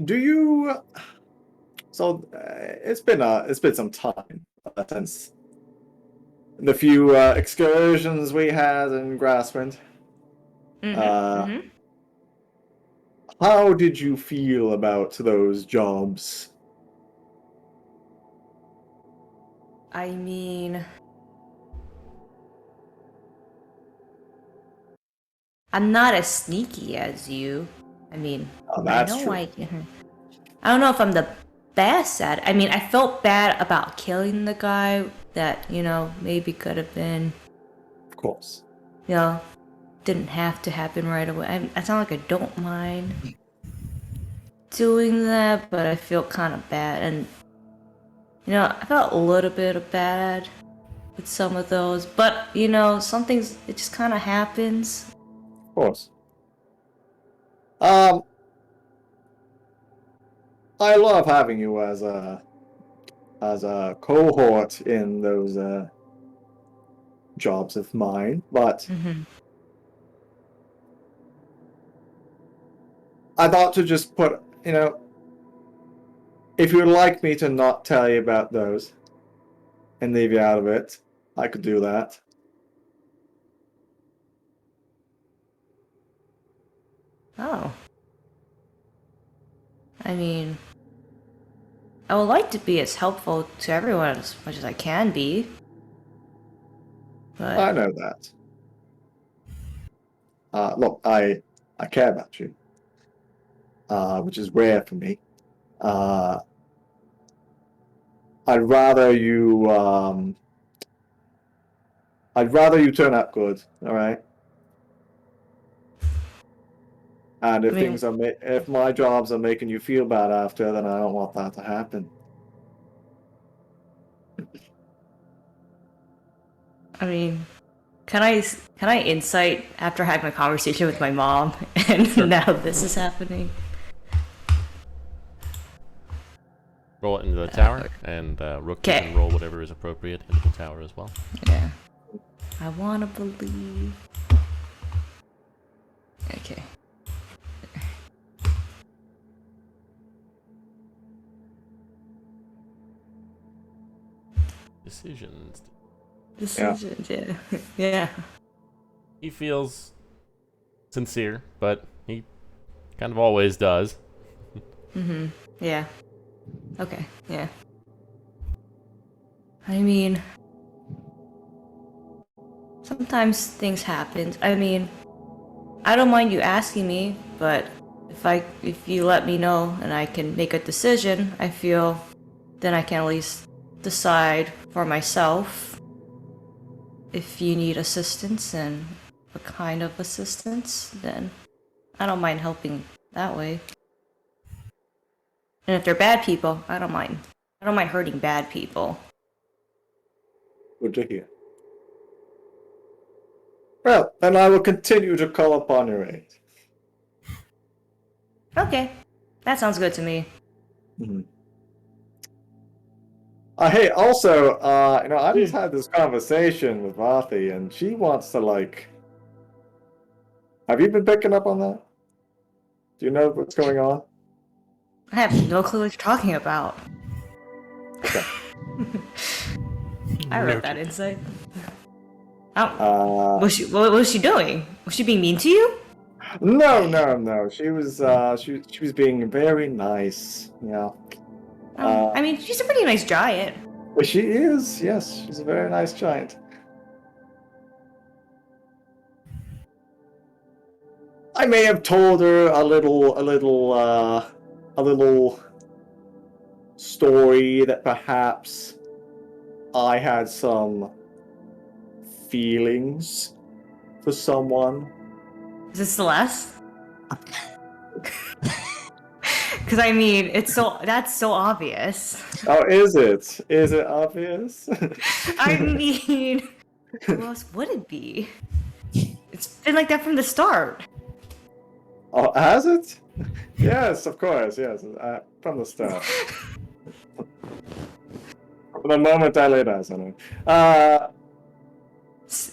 do you, so, it's been some time since the few excursions we had in Grasswind. Mm-hmm. How did you feel about those jobs? I mean, I'm not as sneaky as you. I mean, Oh, I that's know true. I don't know if I'm the best at it. I mean, I felt bad about killing the guy that, maybe could have been, Of course. didn't have to happen right away. I sound like I don't mind doing that, but I feel kind of bad. And, I felt a little bit of bad with some of those. But, some things, it just kind of happens. Of course. Um, I love having you as a cohort in those jobs of mine, but Mm-hmm. I thought to just put, if you'd like me to not tell you about those and leave you out of it, I could do that. Oh. I mean, I would like to be as helpful to everyone as much as I can be. I But, know that. Look, I care about you, which is rare for me. uh, I'd rather you turn out good, all right? And if I mean- if my jobs are making you feel bad after, then I don't want that to happen. I mean, can I insight after having a conversation with my mom and Sure. now this is happening? Roll it into the tower, and Rook you Okay. can roll whatever is appropriate into the tower as well. Yeah. I wanna believe. Okay. Decisions. Decisions, yeah. Yeah. He feels sincere, but he kind of always does. Yeah. Okay, yeah. I mean, sometimes things happen. I mean, I don't mind you asking me, but if you let me know and I can make a decision, I feel then I can at least decide for myself if you need assistance and what kind of assistance, then I don't mind helping that way. And if they're bad people, I don't mind. I don't mind hurting bad people. Good to hear. Well, then I will continue to call upon your aid. Okay, that sounds good to me. Mhm. Hey, also, I just had this conversation with Vathi, and she wants to, like... Have you been picking up on that? Do you know what's going on? I have no clue what you're talking about. Okay. I wrote that Noted. insight. Oh, Uh, what was she doing? Was she being mean to you? no. She was being very nice, you know. I mean, she's a pretty nice giant. But she is, yes, she's a very nice giant. I may have told her a little story that perhaps I had some feelings for someone. Is this Celeste? Because I mean, that's so obvious. Oh, is it? Is it obvious? I mean, who else would it be? It's been like that from the start. Oh, has it? Yes, of course, yes. From the start. From the moment I laid eyes on her.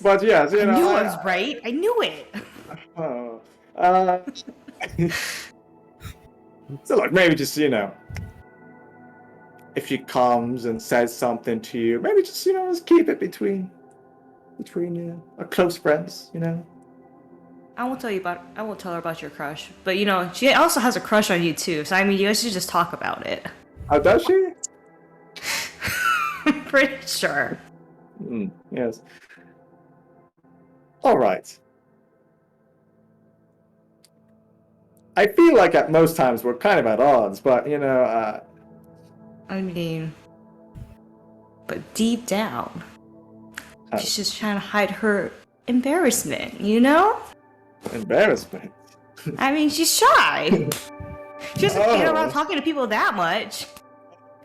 But yes, I knew I was right. I knew it. Oh. So look, maybe just, if she comes and says something to you, maybe just, just keep it between our close friends, I won't tell her about your crush. But she also has a crush on you too. So I mean, you guys should just talk about it. Oh, does she? I'm pretty sure. Yes. All right. I feel like at most times we're kind of at odds, but I mean, but deep down, Oh. she's just trying to hide her embarrassment, Embarrassment. I mean, she's shy. She doesn't get Oh. around talking to people that much.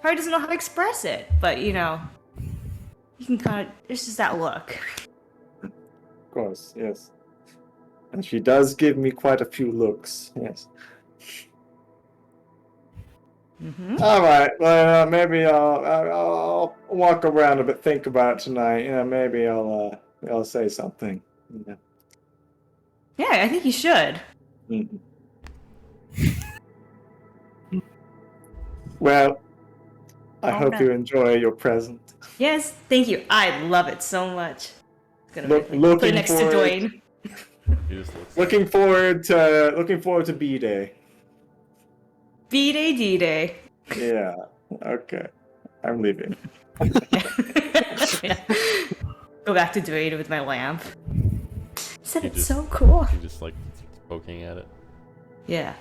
Probably doesn't know how to express it, but you can kind of. It's just that look. Of course, yes. And she does give me quite a few looks, yes. All right, well, maybe I'll walk around a bit, think about it tonight. Maybe I'll say something. Yeah, I think you should. Mhm. Well, I hope you enjoy your present. Yes, thank you. I love it so much. Gonna put it Looking next to forward- Dwayne. He just looks Looking forward to B-Day. B-Day, D-Day. Yeah. Okay. I'm leaving. Go back to Dwayne with my lamp. Said He it's just- so cool. he just like poking at it. Yeah.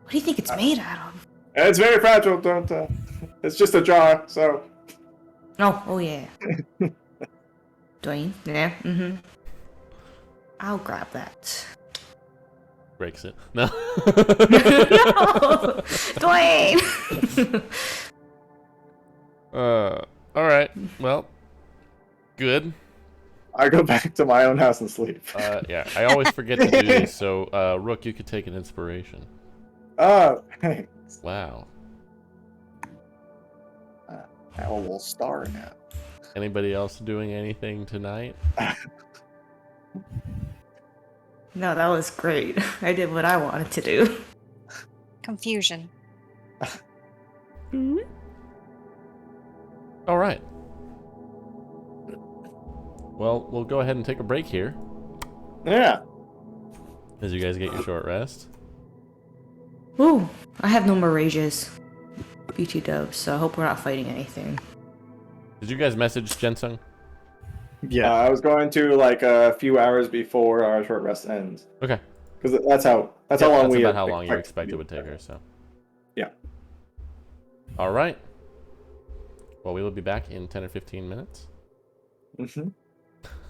What do you think it's made out of? It's very fragile. Don't. It's just a jar. So. Oh yeah. Dwayne, yeah, mm-hmm. I'll grab that. Breaks it. No. No! Dwayne! All right. Well, good. I go back to my own house and sleep. Yeah, I always forget to do this, so, Rook, you could take an inspiration. Thanks. Wow. I will star now. Anybody else doing anything tonight? No, that was great. I did what I wanted to do. Confusion. All right. Well, we'll go ahead and take a break here Yeah. as you guys get your short rest. Ooh, I have no more rages. BT dubs, so I hope we're not fighting anything. Did you guys message Jensung? Yeah. I was going to like a few hours before our short rest ends. Okay. Because that's how long That's we. about how long you expect it would take her. So. Yeah. All right. Well, we will be back in 10 or 15 minutes. Mm-hmm.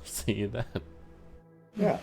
See you then. Yeah.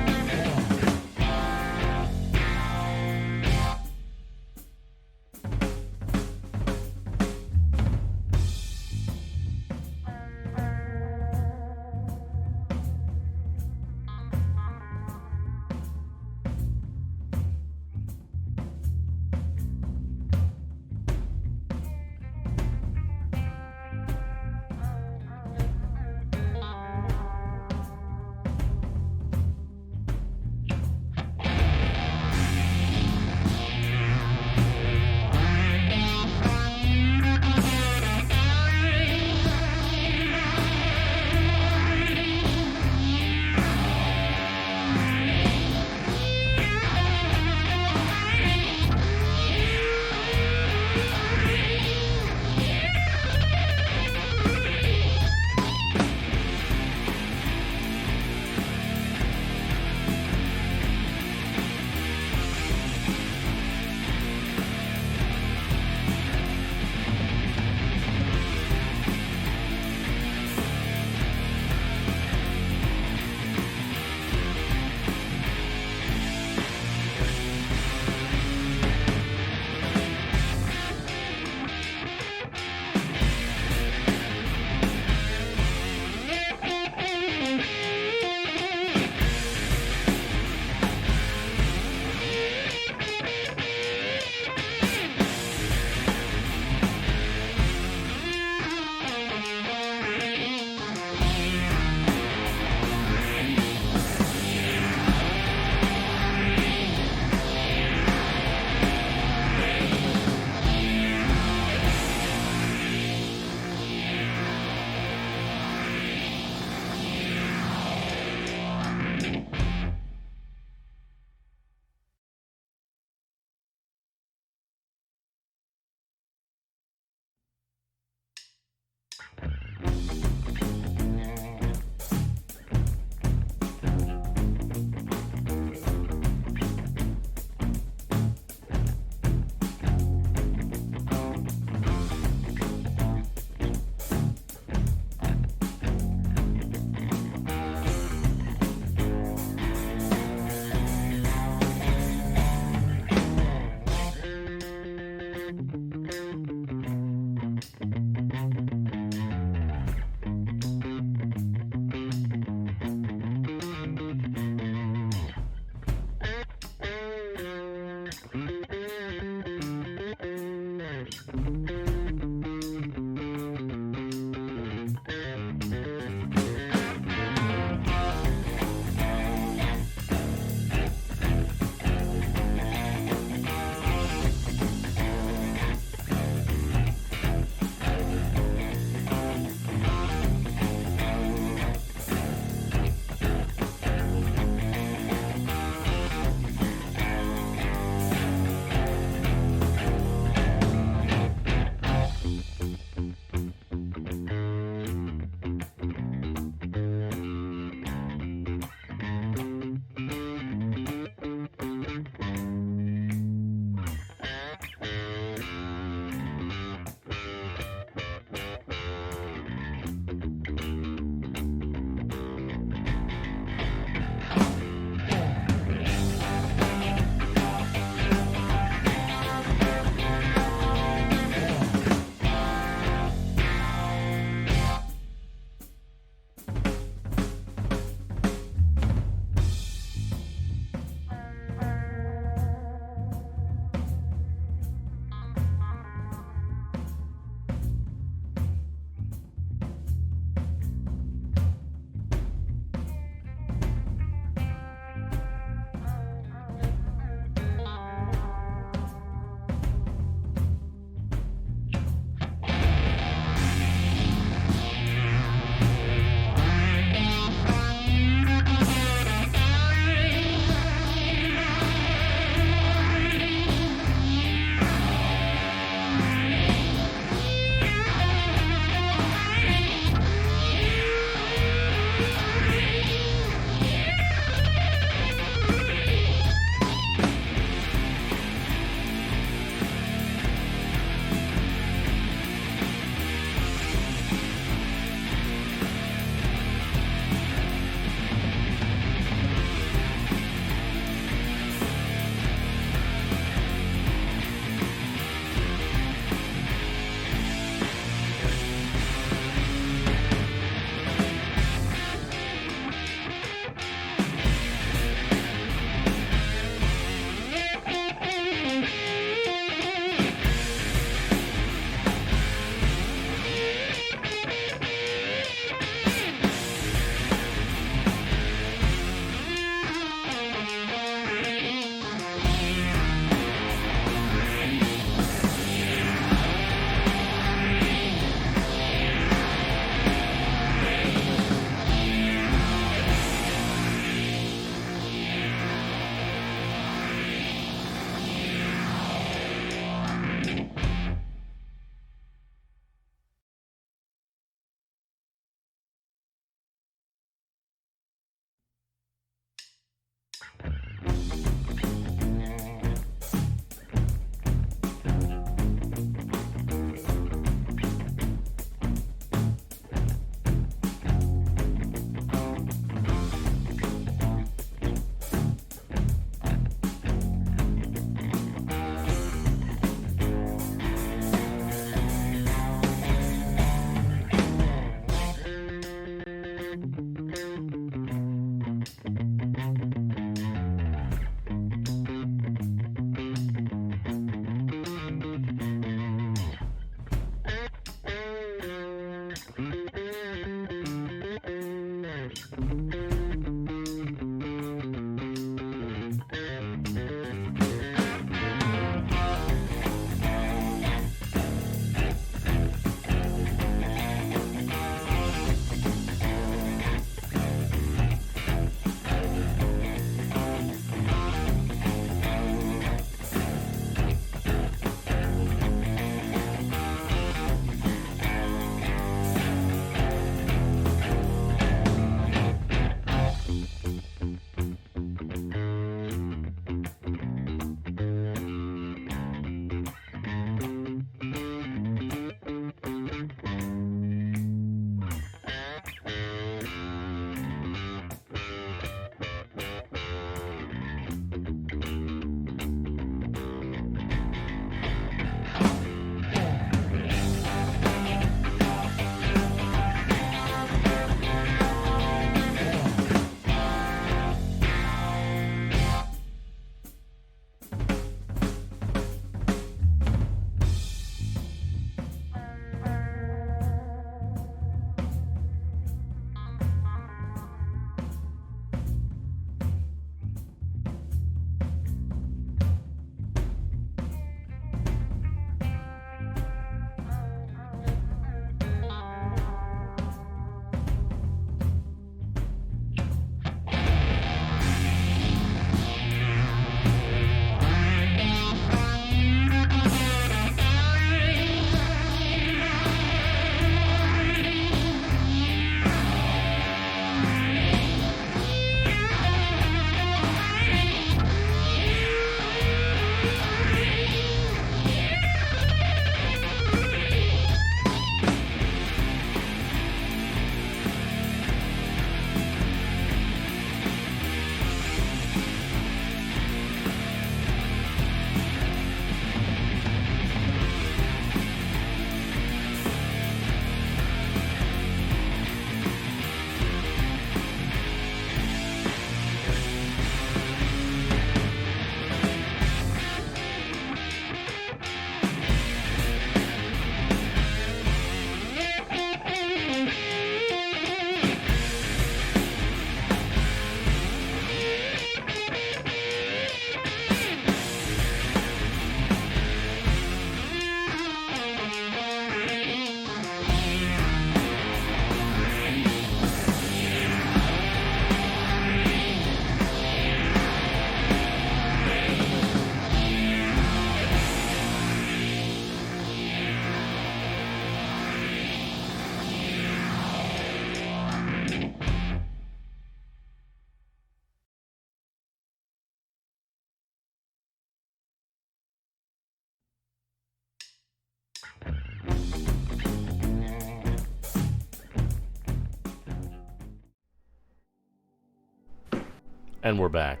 And we're back.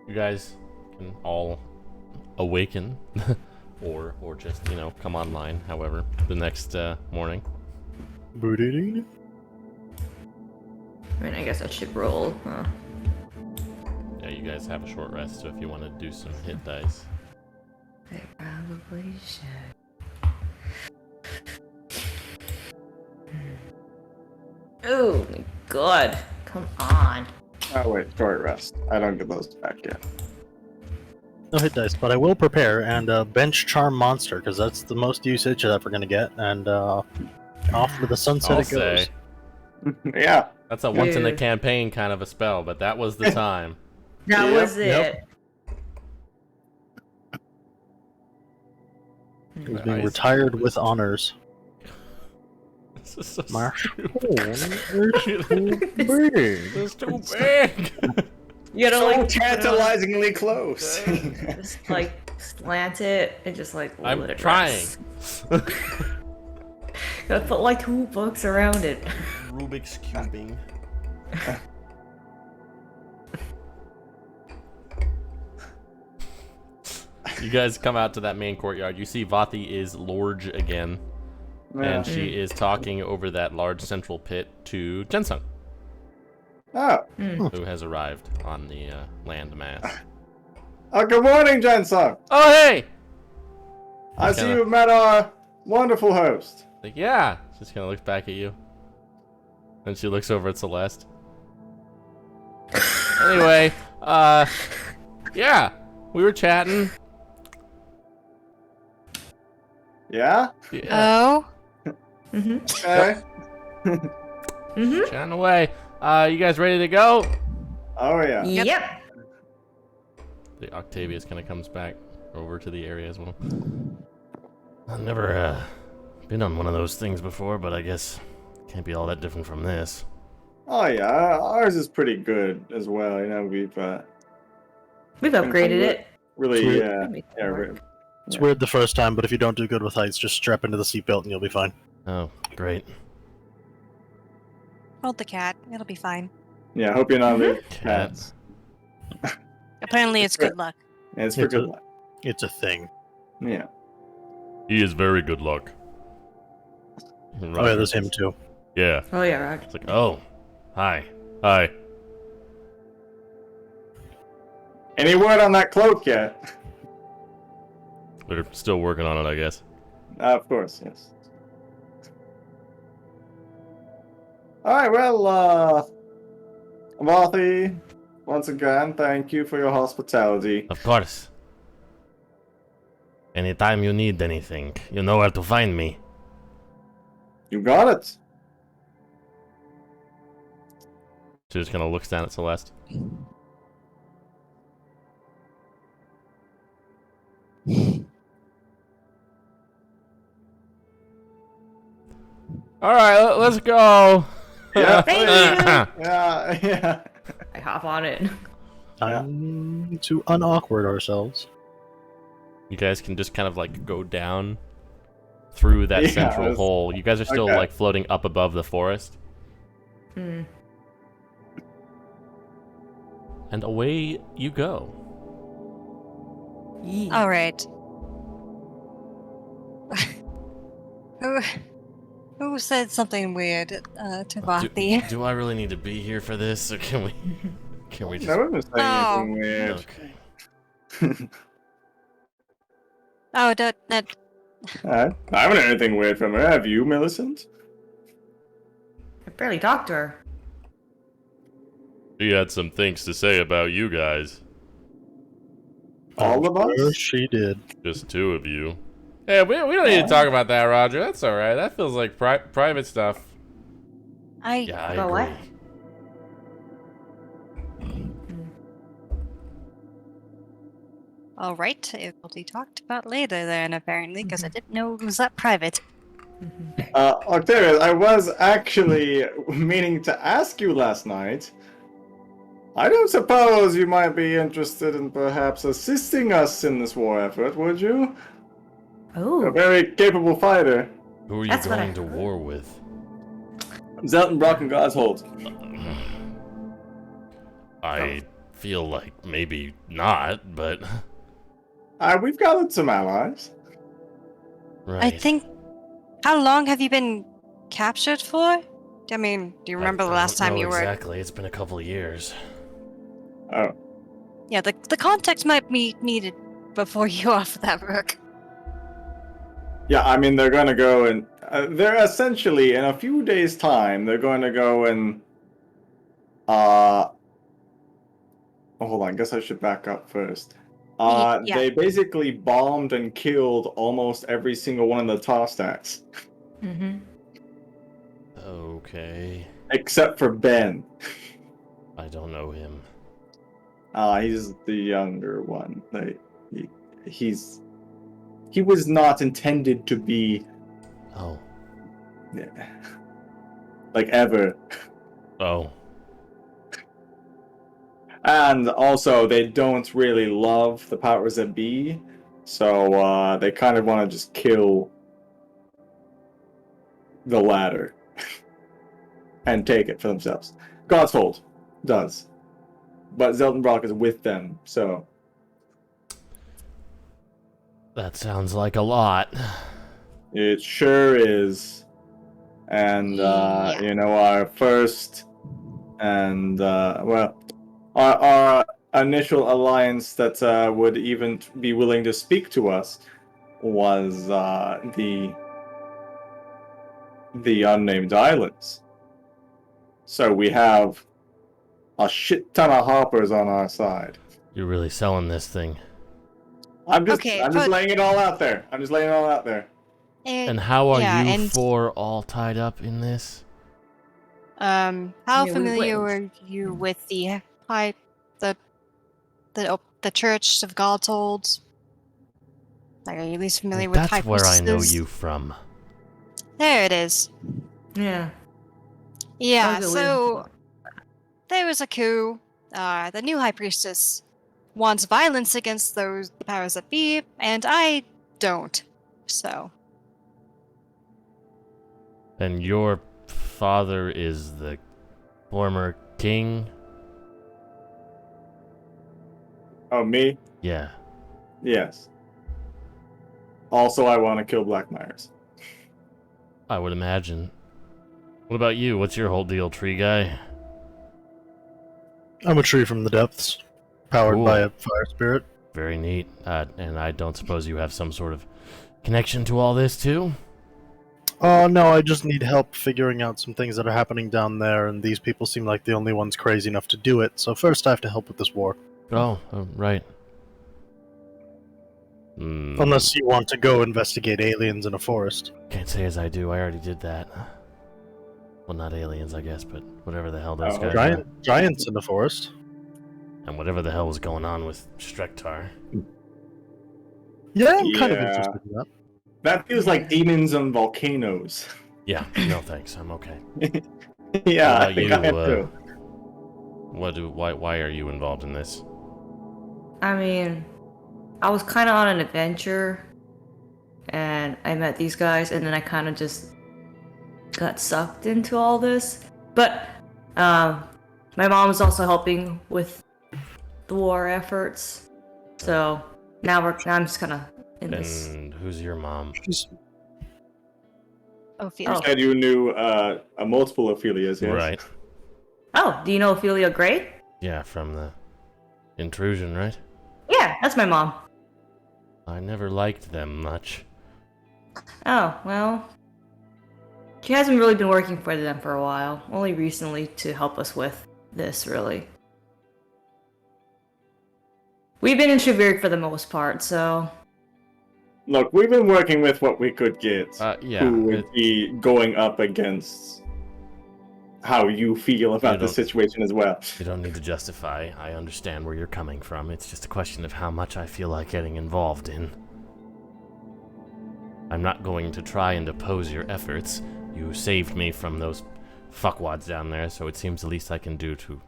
You guys can all awaken, or just, you know, come online, however, the next morning. Boo-doo-doo. I mean, I guess I should roll. Huh? Yeah, you guys have a short rest, so if you want to do some hit dice. I probably should. Oh my god. Come on. Oh wait, short rest. I don't get those back yet. No hit dice, but I will prepare and bench charm monster because that's the most usage that we're gonna get, and off to the sunset I'll it goes. say. Yeah. That's a once in a Dude. campaign kind of a spell, but that was the time. That Yep, was it. yep. It was being Nice. retired with honors. This is so Marsh. stupid. Big. This is too big. You gotta So like put it on- tantalizingly close. just like slant it and just like I'm let it trying. rest. Gotta put like 2 books around it. Rubik's cubing. You guys come out to that main courtyard. You see Vati is Lorge again, and she is talking over that large central pit to Jensung, Oh. who has arrived on the land mass. Oh, good morning, Jensung. Oh, hey! I see kinda- you've met our wonderful host. Like, yeah. She just kind of looks back at you. Then she looks over at Celeste. Anyway, yeah, we were chatting. Yeah? Yeah, Oh, Okay. chatting away. You guys ready to go? Oh, yeah. Yep. The Octavius kind of comes back over to the area as well. I've never been on one of those things before, but I guess can't be all that different from this. Oh, yeah. Ours is pretty good as well. You know, we've We've upgraded it. really, Sweet. yeah, It's weird the first time, but if you don't do good with heights, just strap into the seatbelt and you'll be fine. Oh, great. hold the cat. It'll be fine. yeah. Hope you're not leaving Cats. cats. Apparently, it's good luck. Yeah, it's for It's good a- luck. It's a thing. Yeah. He is very good luck. Oh yeah, there's him too. Yeah. Oh yeah, Roger. It's like, oh, hi. Hi. Any word on that cloak yet? They're still working on it, I guess. Of course, yes. Alright, well, Marthy, once again, thank you for your hospitality. Of course. Anytime you need anything, you know where to find me. You got it. She just kind of looks down at Celeste. All right, let's go. Yeah. Thank you. Yeah, yeah. I hop on it. Time to unawkward ourselves. You guys can just kind of like go down through that Yeah, central it's- hole. You guys are still okay. like floating up above the forest. Hmm. And away you go. Yee. All right. Who said something weird to Vati? Do I really need to be here for this, or can we just? No one was saying Oh. anything weird. Okay. Oh, that. Alright. I haven't heard anything weird from her. Have you, Millicent? I barely talked to her. She had some things to say about you guys. All of us? Sure she did. Just 2 of you. Yeah, we don't need to talk about that, Roger. That's all right. That feels like private stuff. Yeah, I About agree. what? All right. It will be talked about later then, apparently, because I didn't know it was that private. Octavius, I was actually meaning to ask you last night. I don't suppose you might be interested in perhaps assisting us in this war effort, would you? Oh. A very capable fighter. Who are you That's what I going to heard. war with? Zelton, Brock, and Goshold. I feel like maybe not, but We've gathered some allies. right. I think. How long have you been captured for? I mean, do you remember the last time you were? Exactly. It's been a couple of years. Oh, Yeah, the context might be needed before you offer that, Rook. yeah. I mean, they're gonna go and they're essentially in a few days' time. They're going to go and oh, hold on. I guess I should back up first. Yeah. They basically bombed and killed almost every single one of the tar stacks, Mm-hmm. Okay. except for Ben. I don't know him. He's the younger one. He was not intended to be Oh. like ever. Oh. And also, they don't really love the powers that be, so they kind of want to just kill the latter and take it for themselves. Godsfold does, but Zeltenbrock is with them, so That sounds like a lot. it sure is. And Yeah. our first and our initial alliance that would even be willing to speak to us was the unnamed islands. So we have a shit ton of hoppers on our side. You're really selling this thing. I'm just Okay, laying it all out there. And how are yeah, you and, four all tied up in this? how Yeah, we familiar went. were you with the the Church of God's? Like, are you at least familiar with high That's where I know priestesses? you from. There it is. Yeah. Yeah, Okay, so there was a coup. The new high priestess wants violence against those powers that be, and I don't. So And your father is the former king? Oh, me? Yeah. Yes. Also, I want to kill Black Myers. I would imagine. What about you? What's your whole deal, tree guy? I'm a tree from the depths, powered Cool. by a fire spirit. Very neat. And I don't suppose you have some sort of connection to all this, too? Oh no, I just need help figuring out some things that are happening down there, and these people seem like the only ones crazy enough to do it. So first, I have to help with this war. Oh, right. Unless you want to go investigate aliens in a forest. Can't say as I do. I already did that. Well, not aliens, I guess, but whatever the hell those Oh, guys are. Giants in the forest. And whatever the hell was going on with Strektar. Yeah, I'm kind of Yeah. interested in that. That feels like demons and volcanoes. Yeah, no thanks. I'm okay. Yeah, What I about think you, I am too. Why are you involved in this? I mean, I was kind of on an adventure, and I met these guys, and then I kind of just got sucked into all this. But my mom was also helping with the war efforts, so now I'm just kind of in this. And who's your mom? Ophelia. You said you knew multiple Ophelias, yes? Right. Oh, do you know Ophelia Great? Yeah, from the intrusion, right? Yeah, that's my mom. I never liked them much. Oh, well. She hasn't really been working for them for a while. Only recently to help us with this, really. We've been in Shavir for the most part, so... Look, we've been working with what we could get. Yeah. Who would be going up against how you feel about the don't- situation as well. You don't need to justify. I understand where you're coming from. It's just a question of how much I feel like getting involved in. I'm not going to try and oppose your efforts. You saved me from those fuckwads down there, so it seems the least I can do to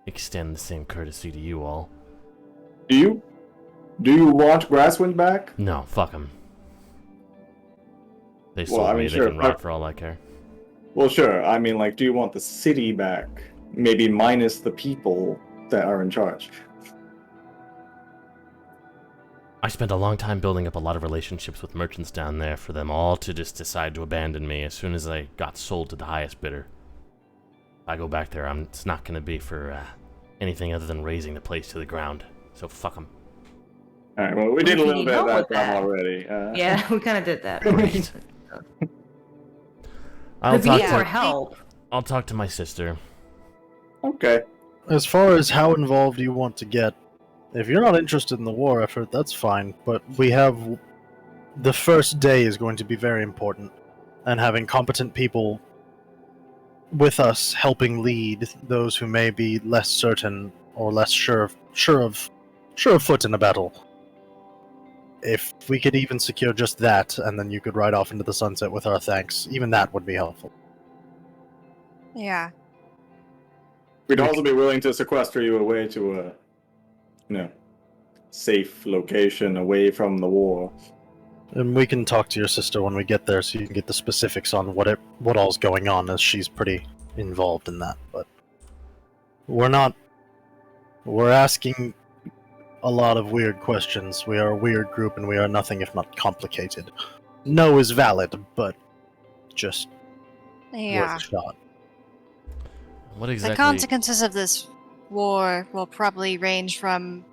extend the same courtesy to you all. Do you want Grasswind back? No, fuck them. They Well, sold I mean, me. sure, They can rot for all I care. Well, sure. I mean, like, do you want the city back? Maybe minus the people. that are in charge. I spent a long time building up a lot of relationships with merchants down there for them all to just decide to abandon me as soon as I got sold to the highest bidder. If I go back there, it's not going to be for anything other than raising the place to the ground. So fuck them. Alright, well, we What did if a you little need bit of help that with job that? already. Yeah, we kind of did that. I'll If you need talk more to help, I'll talk to my sister. Okay. As far as how involved you want to get, if you're not interested in the war effort, that's fine. But we have the first day is going to be very important, and having competent people with us helping lead those who may be less certain or less sure of foot in a battle. If we could even secure just that, and then you could ride off into the sunset with our thanks, even that would be helpful. Yeah. We'd We also be willing to sequester you away to a, safe location away from the war. And we can talk to your sister when we get there, so you can get the specifics on what all's going on, as she's pretty involved in that. But we're asking a lot of weird questions. We are a weird group, and we are nothing if not complicated. No is valid, but just worth Yeah. a shot. What The exactly? consequences of this war will probably range from,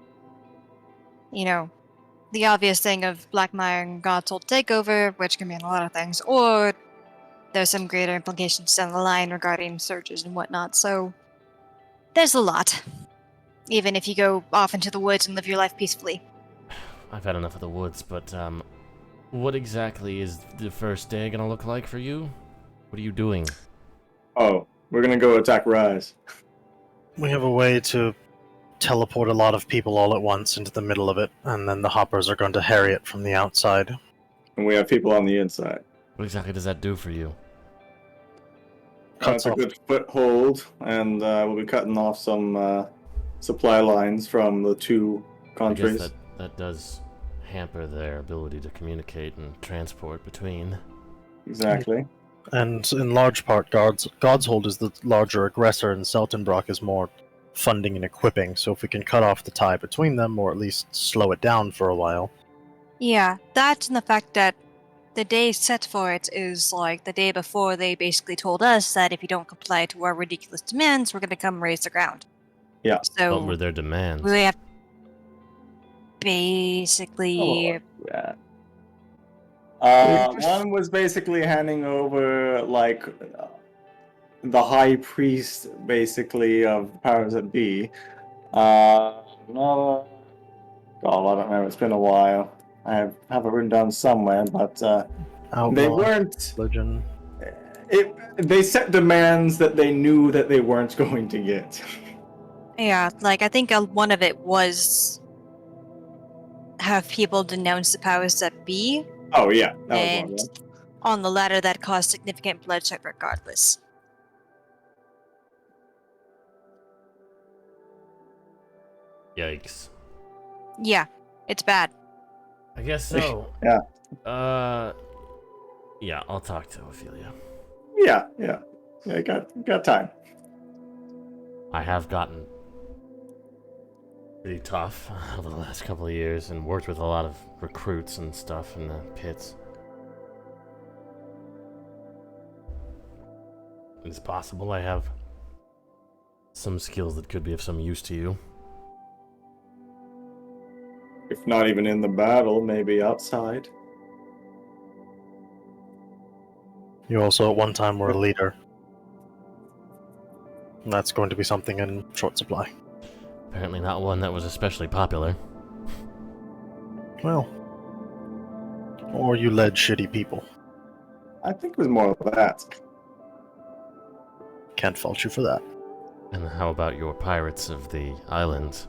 the obvious thing of Blackmire and Godsoul takeover, which can mean a lot of things, or there's some greater implications down the line regarding searches and whatnot. So there's a lot, even if you go off into the woods and live your life peacefully. I've had enough of the woods, but what exactly is the first day gonna look like for you? What are you doing? Oh, we're gonna go attack Rise. We have a way to teleport a lot of people all at once into the middle of it, and then the hoppers are going to harry it from the outside. And we have people on the inside. What exactly does that do for you? Cuts That's a off. good foothold, and we'll be cutting off some supply lines from the two I countries. guess that does hamper their ability to communicate and transport between. Exactly. And in large part, Godshold is the larger aggressor, and Seltenbrock is more funding and equipping. So if we can cut off the tie between them, or at least slow it down for a while. Yeah, that and the fact that the day set for it is like the day before they basically told us that if you don't comply to our ridiculous demands, we're going to come raise the ground. Yeah. So What were their demands? we have basically. Yeah. One was basically handing over, the high priest, basically, of powers that be. Another... God, I don't know, it's been a while. I have it written down somewhere, but they Outlaw, weren't... religion. They set demands that they knew that they weren't going to get. Yeah, I think one of it was have people denounce the powers that be, Oh, yeah, that was one of and them. on the latter, that caused significant bloodshed regardless. Yikes. Yeah, it's bad. I guess so. Yeah. Yeah, I'll talk to Ophelia. Yeah, got time. I have gotten pretty tough over the last couple of years and worked with a lot of recruits and stuff in the pits. It's possible I have some skills that could be of some use to you. If not even in the battle, maybe outside. You also at one time were a leader. And that's going to be something in short supply. Apparently not one that was especially popular. Well. Or you led shitty people. I think it was more of that. Can't fault you for that. And how about your pirates of the islands?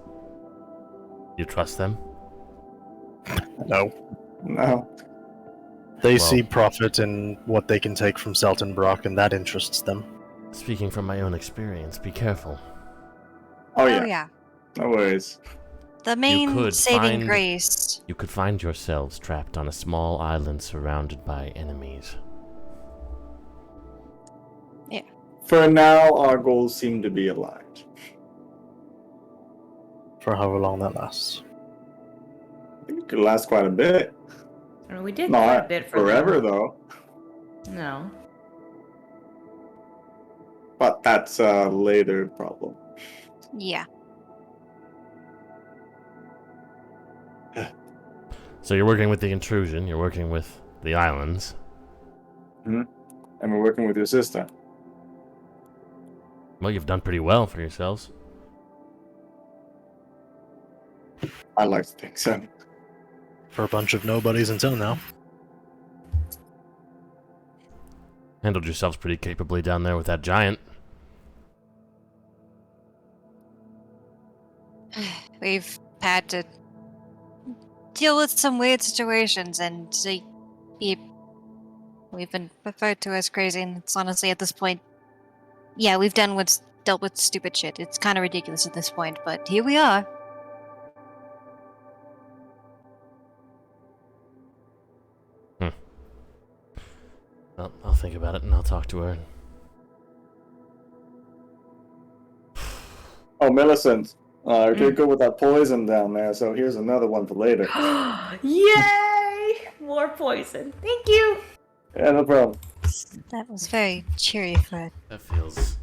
You trust them? No. No. They Well- see profit in what they can take from Seltenbrock, and that interests them. Speaking from my own experience, be careful. Oh, yeah. No worries. The main could saving find- grace. You could find yourselves trapped on a small island surrounded by enemies. For now, our goals seem to be aligned. for however long that lasts. I think it could last quite a bit. I mean, we did quite a Not bit for forever, them. though. No. But that's a later problem. Yeah. So you're working with the intrusion, you're working with the islands. And we're working with your sister. Well, you've done pretty well for yourselves. I like to think so. For a bunch of nobodies until now. Handled yourselves pretty capably down there with that giant. We've had to deal with some weird situations, and we've been referred to as crazy, and it's honestly at this point, yeah, we've dealt with stupid shit. It's kind of ridiculous at this point, but here we are. Well, I'll think about it and I'll talk to her. Oh, Millicent. You're doing good with that poison down there, so here's another one for later. Yay! More poison. Thank you. Yeah, no problem. That was very cheery for. That feels...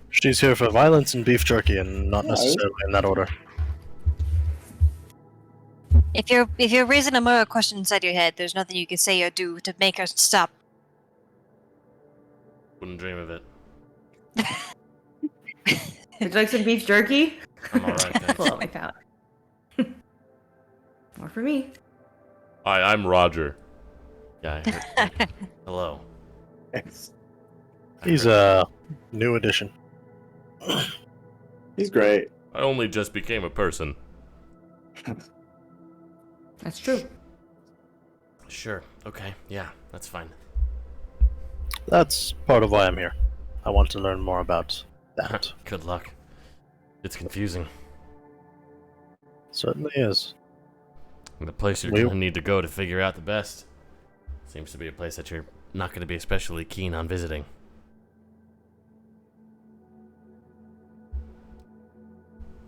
She's here for violence and beef jerky, and not necessarily in that order. If you're raising a moral question inside your head, there's nothing you can say or do to make her stop. Wouldn't dream of it. Would you like some beef jerky? I'm alright, thanks. Pull out my pouch. More for me. Hi, I'm Roger. Yeah, I heard. Hello. Thanks. He's a new addition. He's great. I only just became a person. That's true. Sure. Okay. Yeah, that's fine. That's part of why I'm here. I want to learn more about that. Good luck. It's confusing. Certainly is. And the place you're We- gonna need to go to figure out the best seems to be a place that you're not gonna be especially keen on visiting.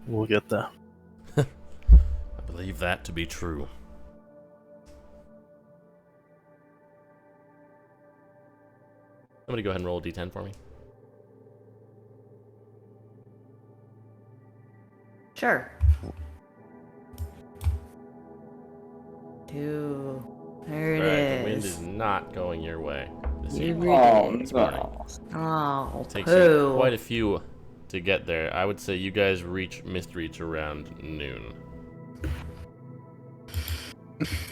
We'll get there. I believe that to be true. Somebody go ahead and roll a d10 for me. Sure. 2. There it Alright, the wind is. is not going your way this You evening. Oh, This morning. no. Oh, It takes poo. you quite a few to get there. I would say you guys reach Mistreach around noon.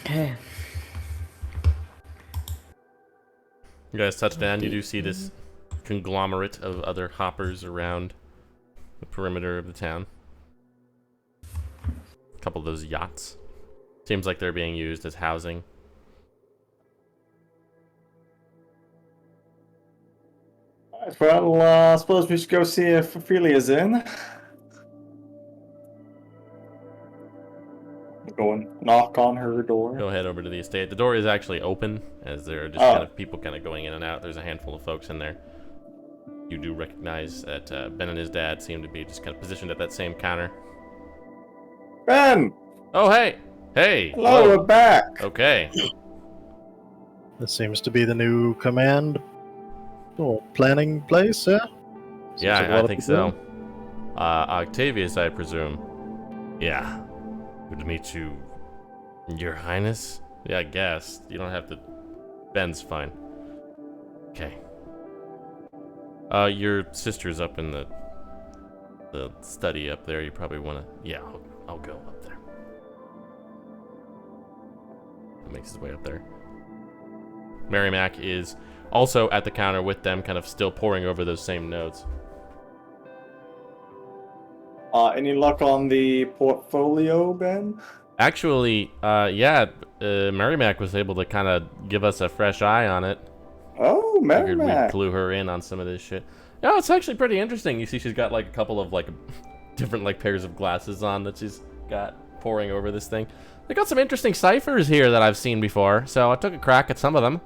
Okay. You guys touch down, you do see this conglomerate of other hoppers around the perimeter of the town. A couple of those yachts. Seems like they're being used as housing. Alright, well, I suppose we should go see if Ophelia's in. Go and knock on her door. Go head over to the estate. The door is actually open, as there are just Oh. kind of people kind of going in and out. There's a handful of folks in there. You do recognize that Ben and his dad seem to be just kind of positioned at that same counter. Ben! Oh, hey! Hey! Hello, whoa. we're back! Okay. This seems to be the new command or planning place, yeah? Seems like a Yeah, lot I of think people. so. Octavius, I presume. Yeah. Good to meet you, Your Highness? Yeah, I guess. You don't have to... Ben's fine. Okay. Your sister's up in the study up there. You probably want to... Yeah, I'll go up there. He makes his way up there. Mary Mac is also at the counter with them, kind of still poring over those same notes. Any luck on the portfolio, Ben? Actually, Mary Mac was able to kind of give us a fresh eye on it. Oh, Figured we'd Merrimack. clue her in on some of this shit. Yeah, it's actually pretty interesting. You see she's got like a couple of like different like pairs of glasses on that she's got poring over this thing. They got some interesting ciphers here that I've seen before, so I took a crack at some of them.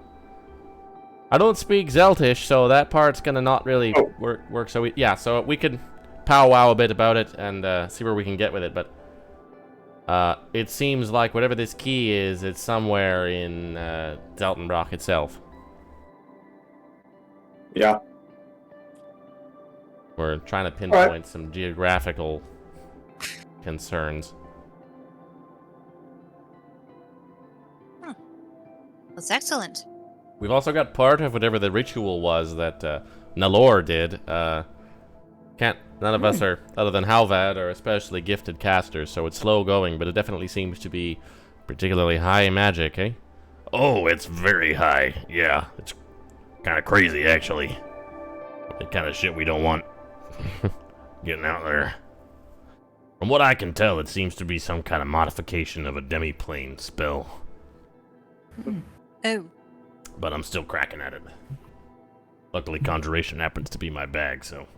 I don't speak Zeltish, so that part's gonna not really Oh. work. So we could powwow a bit about it and see where we can get with it. But it seems like whatever this key is, it's somewhere in Zeltenbrock itself. Yeah. We're trying to pinpoint some geographical concerns. That's excellent. We've also got part of whatever the ritual was that Nalor did. None of us are, other than Halvad, are especially gifted casters, so it's slow going, but it definitely seems to be particularly high magic, eh? Oh, it's very high. Yeah, it's kind of crazy, actually. The kind of shit we don't want getting out there. From what I can tell, it seems to be some kind of modification of a demi-plane spell. Oh. But I'm still cracking at it. Luckily, conjuration happens to be my bag, so...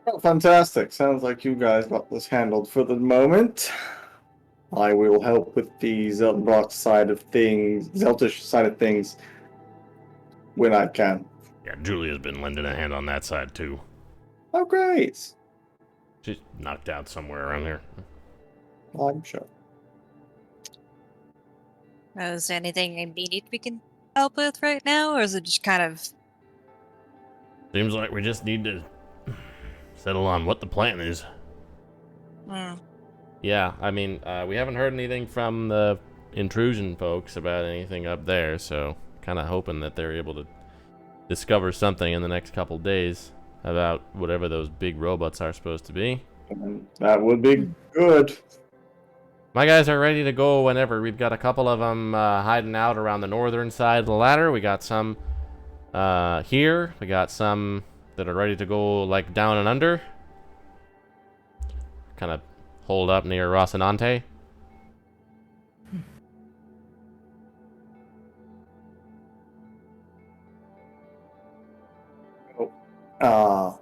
Well, fantastic. Sounds like you guys got this handled for the moment. I will help with the Zeltenbrock side of things, Zeltish side of things, when I can. Yeah, Julia's been lending a hand on that side, too. Oh, great. She's knocked out somewhere around here. I'm sure. Is there anything immediate we can help with right now, or is it just kind of... Seems like we just need to settle on what the plan is. Hmm. Yeah, I mean, we haven't heard anything from the intrusion folks about anything up there, so kind of hoping that they're able to discover something in the next couple days about whatever those big robots are supposed to be. That would be good. My guys are ready to go whenever. We've got a couple of them hiding out around the northern side of the ladder. We got some here. We got some that are ready to go, like, down and under. Kind of hold up near Rocinante.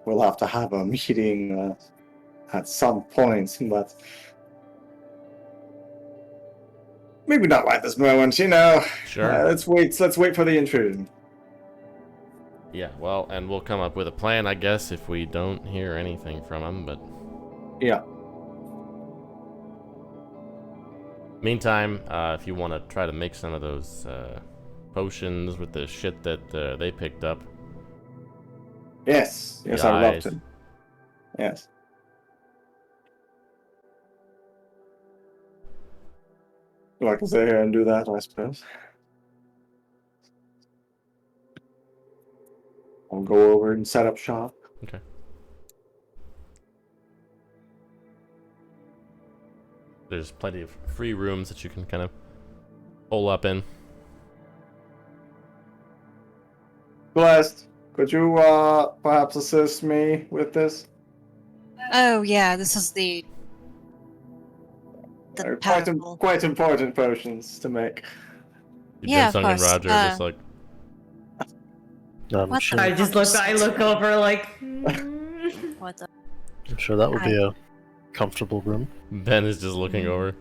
We'll have to have a meeting at some point, but maybe not right this moment. You know, Sure. let's wait. Let's wait for the intrusion. Yeah, well, and we'll come up with a plan, I guess, if we don't hear anything from them, but... Yeah. Meantime, if you want to try to make some of those potions with the shit that they picked up. Yes. Yes, The I eyes. loved it. Yes. Well, I can stay here and do that, I suppose. I'll go over and set up shop. Okay. There's plenty of free rooms that you can kind of hole up in. Blessed, could you perhaps assist me with this? Oh, yeah, this is the They're powerful... quite important potions to make. Yeah, of Jin Sung and course, Roger are just like, I'm What sure, the- I look over like. What the... I'm sure that would be a comfortable room. Ben is just looking over.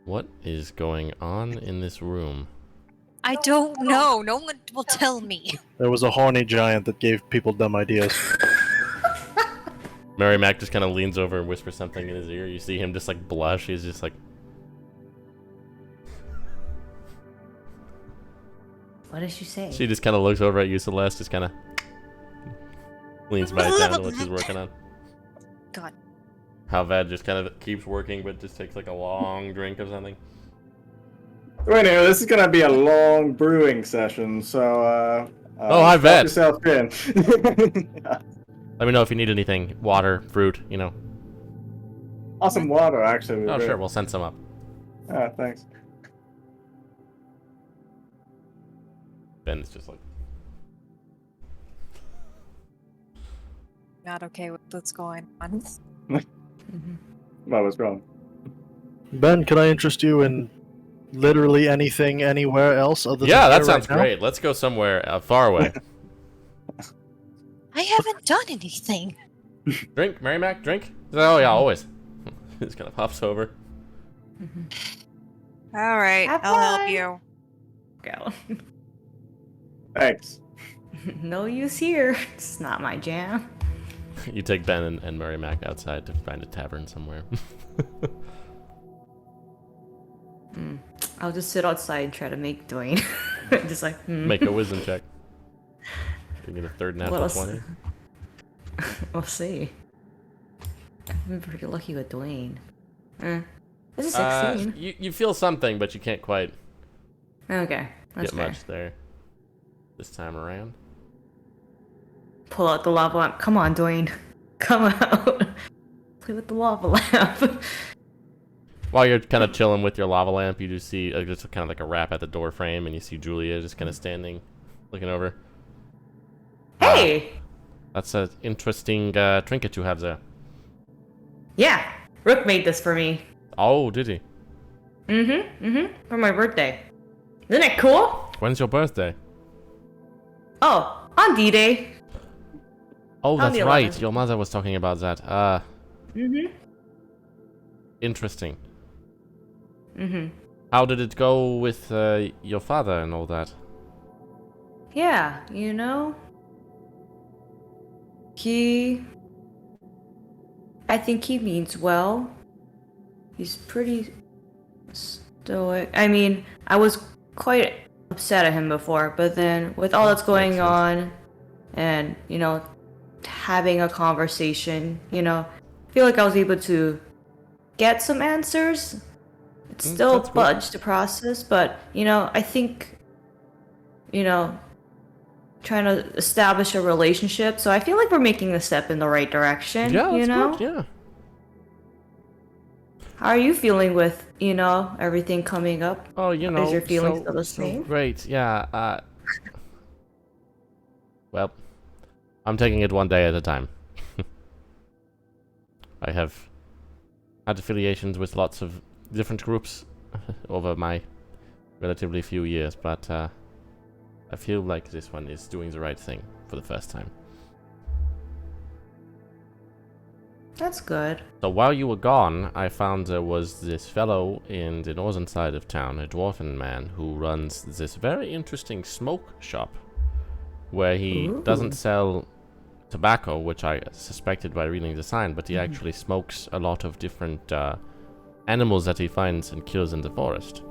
What is going on in this room? I don't know. No one will tell me. There was a horny giant that gave people dumb ideas. Mary Mac just kind of leans over and whispers something in his ear. You see him just like blush. He's just like, What did she say? she just kind of looks over at you, Celeste, just kind of leans back down to what she's working on. God. Halvad just kind of keeps working, but just takes like a long drink of something. Wait, anyway, this is gonna be a long brewing session, so Oh, hi, strap Vet. yourself in. Let me know if you need anything. Water, fruit, you know. Awesome water, actually. Oh, sure, we'll send some up. Thanks. Ben's just like, Not okay with what's going on. What was wrong? Ben, can I interest you in literally anything anywhere else other than yeah, that here sounds right now? great. Let's go somewhere far away. I haven't done anything. Drink, Mary Mac, drink. Oh, yeah, always. Just kind of pops over. All right, Have I'll help fun. you. Go. Thanks. No use here. It's not my jam. You take Ben and Murray Mac outside to find a tavern somewhere. I'll just sit outside and try to make Dwayne. Just like, Make a wisdom check. You get a third natural Well, 20. We'll see. I've been pretty lucky with Dwayne. This is 16. You feel something, but you can't quite Okay, that's get fair. much there this time around. Pull out the lava lamp. Come on, Dwayne. Come out. Play with the lava lamp. While you're kind of chilling with your lava lamp, you do see just kind of like a rap at the door frame, and you see Julia just kind of standing, looking over. Hey! That's an interesting trinket you have there. Yeah, Rook made this for me. Oh, did he? For my birthday. Isn't it cool? When's your birthday? Oh, on D-Day. Oh, On that's the right. 11th. Your mother was talking about that. Interesting. How did it go with your father and all that? Yeah, you know? I think he means well. He's pretty stoic. I mean, I was quite upset at him before, but then with all that's going on and, you know, having a conversation, you know, I feel like I was able to get some answers. It's still that's good. fudge to process, but, you know, I think, you know, trying to establish a relationship. So I feel like we're making a step in the right direction, Yeah, you that's know? good. Yeah. How are you feeling with, you know, everything coming up? Oh, you know, Is your feelings so, still the so same? great. Yeah. Well, I'm taking it one day at a time. I have had affiliations with lots of different groups over my relatively few years, but I feel like this one is doing the right thing for the first time. That's good. So while you were gone, I found there was this fellow in the northern side of town, a dwarven man, who runs this very interesting smoke shop, where he doesn't sell tobacco, which I suspected by reading the sign, but he actually smokes a lot of different animals that he finds and kills in the forest.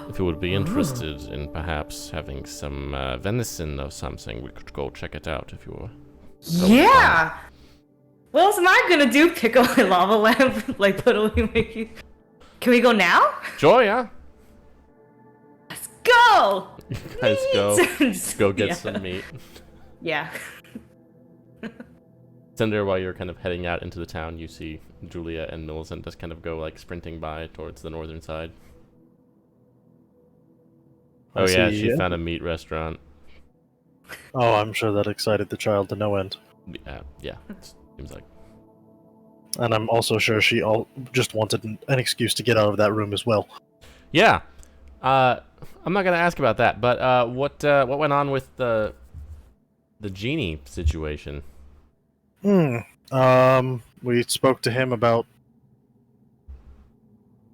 If you would be interested in perhaps having some venison or something, we could go check it out if you were. Yeah! What else am I gonna do? Pick up my lava lamp? Like, put away my keys? Can we go now? Sure, yeah. Let's go! You guys go get Yeah. some meat. Yeah. Cinder, while you're kind of heading out into the town, you see Julia and Millicent just kind of go like sprinting by towards the northern side. I Oh yeah, see, she yeah. found a meat restaurant. Oh, I'm sure that excited the child to no end. Yeah, it seems like. And I'm also sure she just wanted an excuse to get out of that room as well. Yeah, I'm not gonna ask about that, but what went on with the genie situation? We spoke to him about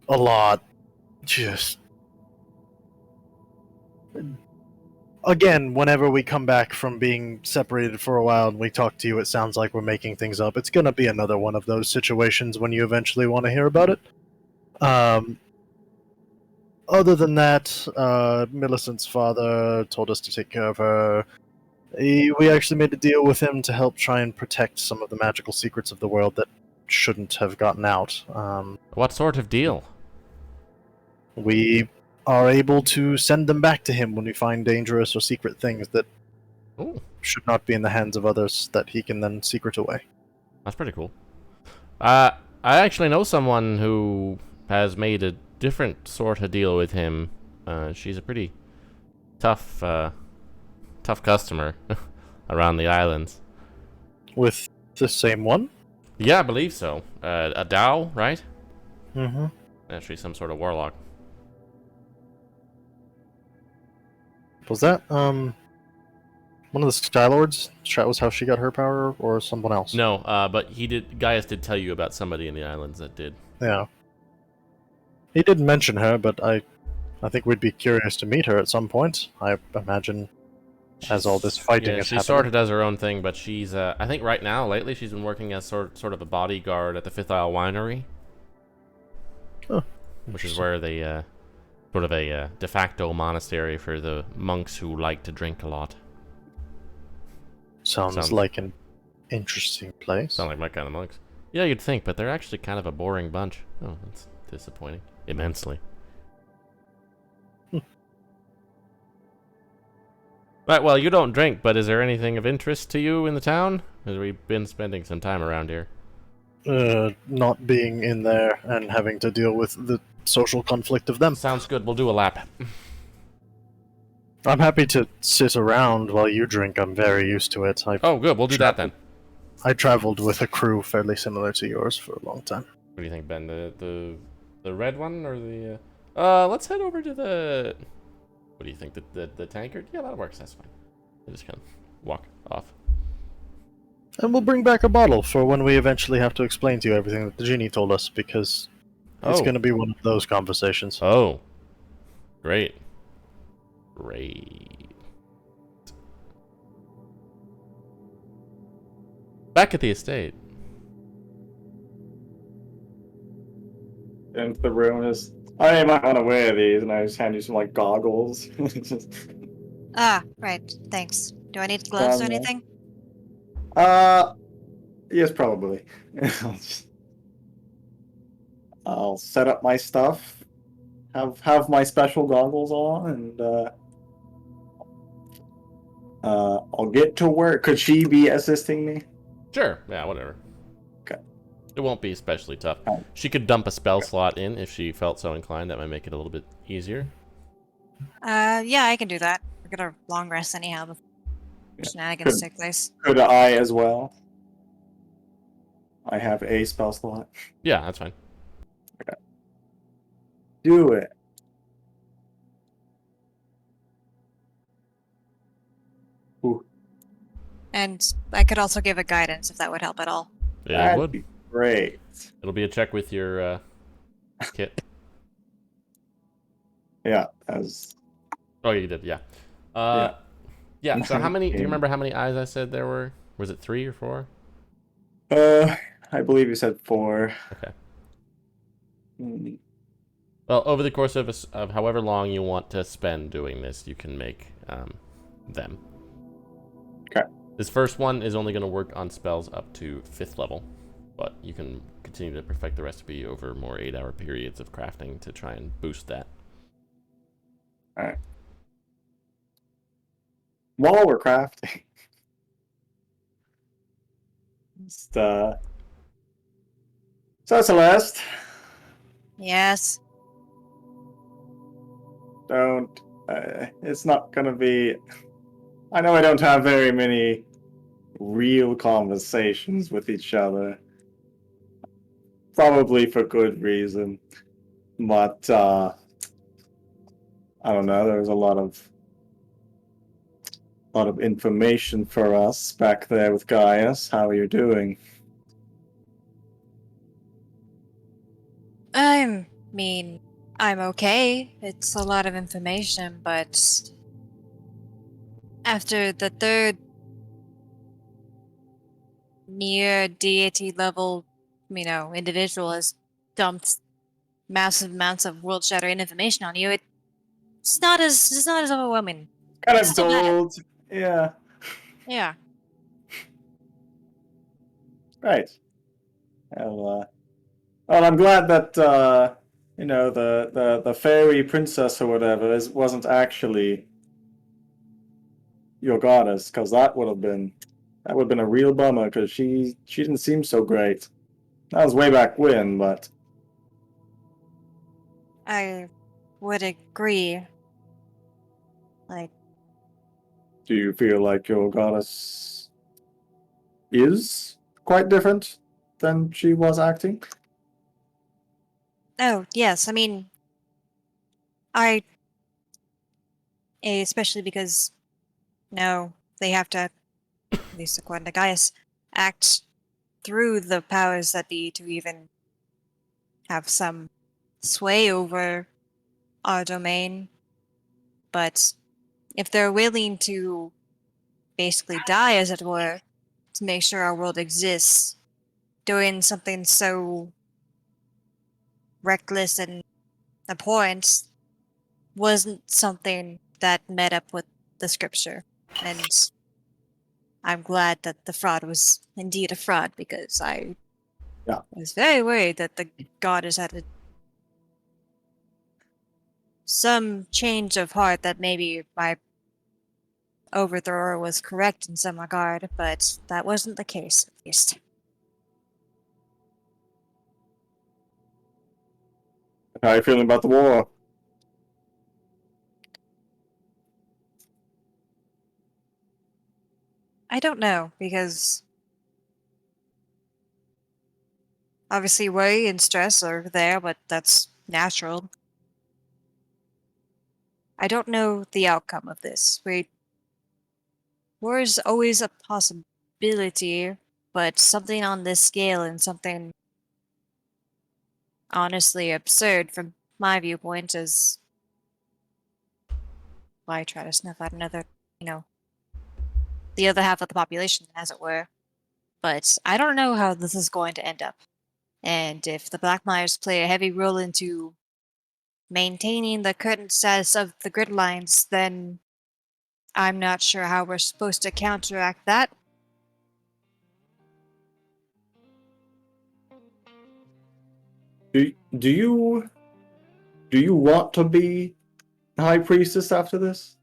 a lot. Just again, whenever we come back from being separated for a while and we talk to you, it sounds like we're making things up. It's gonna be another one of those situations when you eventually want to hear about it. Other than that, Millicent's father told us to take care of her. We actually made a deal with him to help try and protect some of the magical secrets of the world that shouldn't have gotten out. What sort of deal? We are able to send them back to him when we find dangerous or secret things that Ooh, should not be in the hands of others that he can then secret away. that's pretty cool. I actually know someone who has made a different sort of deal with him. She's a pretty tough customer around the islands. With the same one? Yeah, I believe so. A Dao, right? Mm-hmm. Actually, some sort of warlock. Was that, one of the Skylords? That was how she got her power, or someone else? No, but Gaius did tell you about somebody in the islands that did. Yeah. He didn't mention her, but I think we'd be curious to meet her at some point. I imagine as all this fighting Yeah, is she happening. sort of does her own thing, but she's, I think right now, lately, she's been working as sort of a bodyguard at the Fifth Isle Winery. Oh, which is interesting. where they, sort of a de facto monastery for the monks who like to drink a lot. Sounds like an interesting place. Sound like my kind of monks. Yeah, you'd think, but they're actually kind of a boring bunch. Oh, that's disappointing. Immensely. Right, well, you don't drink, but is there anything of interest to you in the town? As we've been spending some time around here. Not being in there and having to deal with the social conflict of them. Sounds good, we'll do a lap. I'm happy to sit around while you drink. I'm very used to it. Oh, good, we'll do that then. I traveled with a crew fairly similar to yours for a long time. What do you think, Ben? The red one or the... let's head over to the... What do you think, the tankard? Yeah, that works, that's fine. I just kind of walk off. And we'll bring back a bottle for when we eventually have to explain to you everything that the genie told us, because it's Oh. going to be one of those conversations. Oh. Great. Great. Back at the estate. Into the room is. I might want to wear these, and I just hand you some like goggles. Ah, right. Thanks. Do I need gloves or Done, yeah. anything? Yes, probably. I'll set up my stuff, have my special goggles on, and I'll get to work. Could she be assisting me? Sure. Yeah, whatever. Okay. It won't be especially tough. Oh. She could dump a spell slot in if she felt so inclined. That might make it a little bit easier. Yeah, I can do that. We're gonna long rest anyhow before shenanigans take place. Could I as well? I have a spell slot. Yeah, that's fine. Do it. Ooh, And I could also give a guidance if that would help at all. Yeah, it that'd would. be great. It'll be a check with your kit. Yeah, as Oh, you did, yeah. Yeah, so how many... Do you remember how many eyes I said there were? Was it 3 or 4? I believe you said 4. Okay. Hmm. Well, over the course of however long you want to spend doing this, you can make them. Okay. This first one is only going to work on spells up to 5th level, but you can continue to perfect the recipe over more 8-hour periods of crafting to try and boost that. Alright. While we're crafting, just, so Celeste, Yes. don't. It's not gonna be. I know I don't have very many real conversations with each other. Probably for good reason. But, I don't know, there's a lot of information for us back there with Gaius. How are you doing? I mean, I'm okay. It's a lot of information, but after the third near deity level, individual has dumped massive amounts of world-shattering information on you, it's not as overwhelming. Kind of It's still bad. dulled. Yeah. Yeah. Right. Well, I'm glad that the fairy princess or whatever wasn't actually your goddess, because that would have been a real bummer, because she didn't seem so great. That was way back when, but I would agree. Like, do you feel like your goddess is quite different than she was acting? oh, yes, I mean, especially because, no, they have to, at least according to Gaius, act through the powers that be to even have some sway over our domain. But if they're willing to basically die, as it were, to make sure our world exists, doing something so reckless and abhorrent wasn't something that met up with the scripture. And I'm glad that the fraud was indeed a fraud, because I Yeah. was very worried that the goddess had some change of heart, that maybe my overthrower was correct in some regard, but that wasn't the case, at least. How are you feeling about the war? I don't know, because obviously worry and stress are there, but that's natural. I don't know the outcome of this. War is always a possibility, but something on this scale and something honestly absurd from my viewpoint is why I try to snuff out another, the other half of the population, as it were. But I don't know how this is going to end up. And if the Blackmires play a heavy role into maintaining the current status of the grid lines, then I'm not sure how we're supposed to counteract that. Do you want to be High Priestess after this?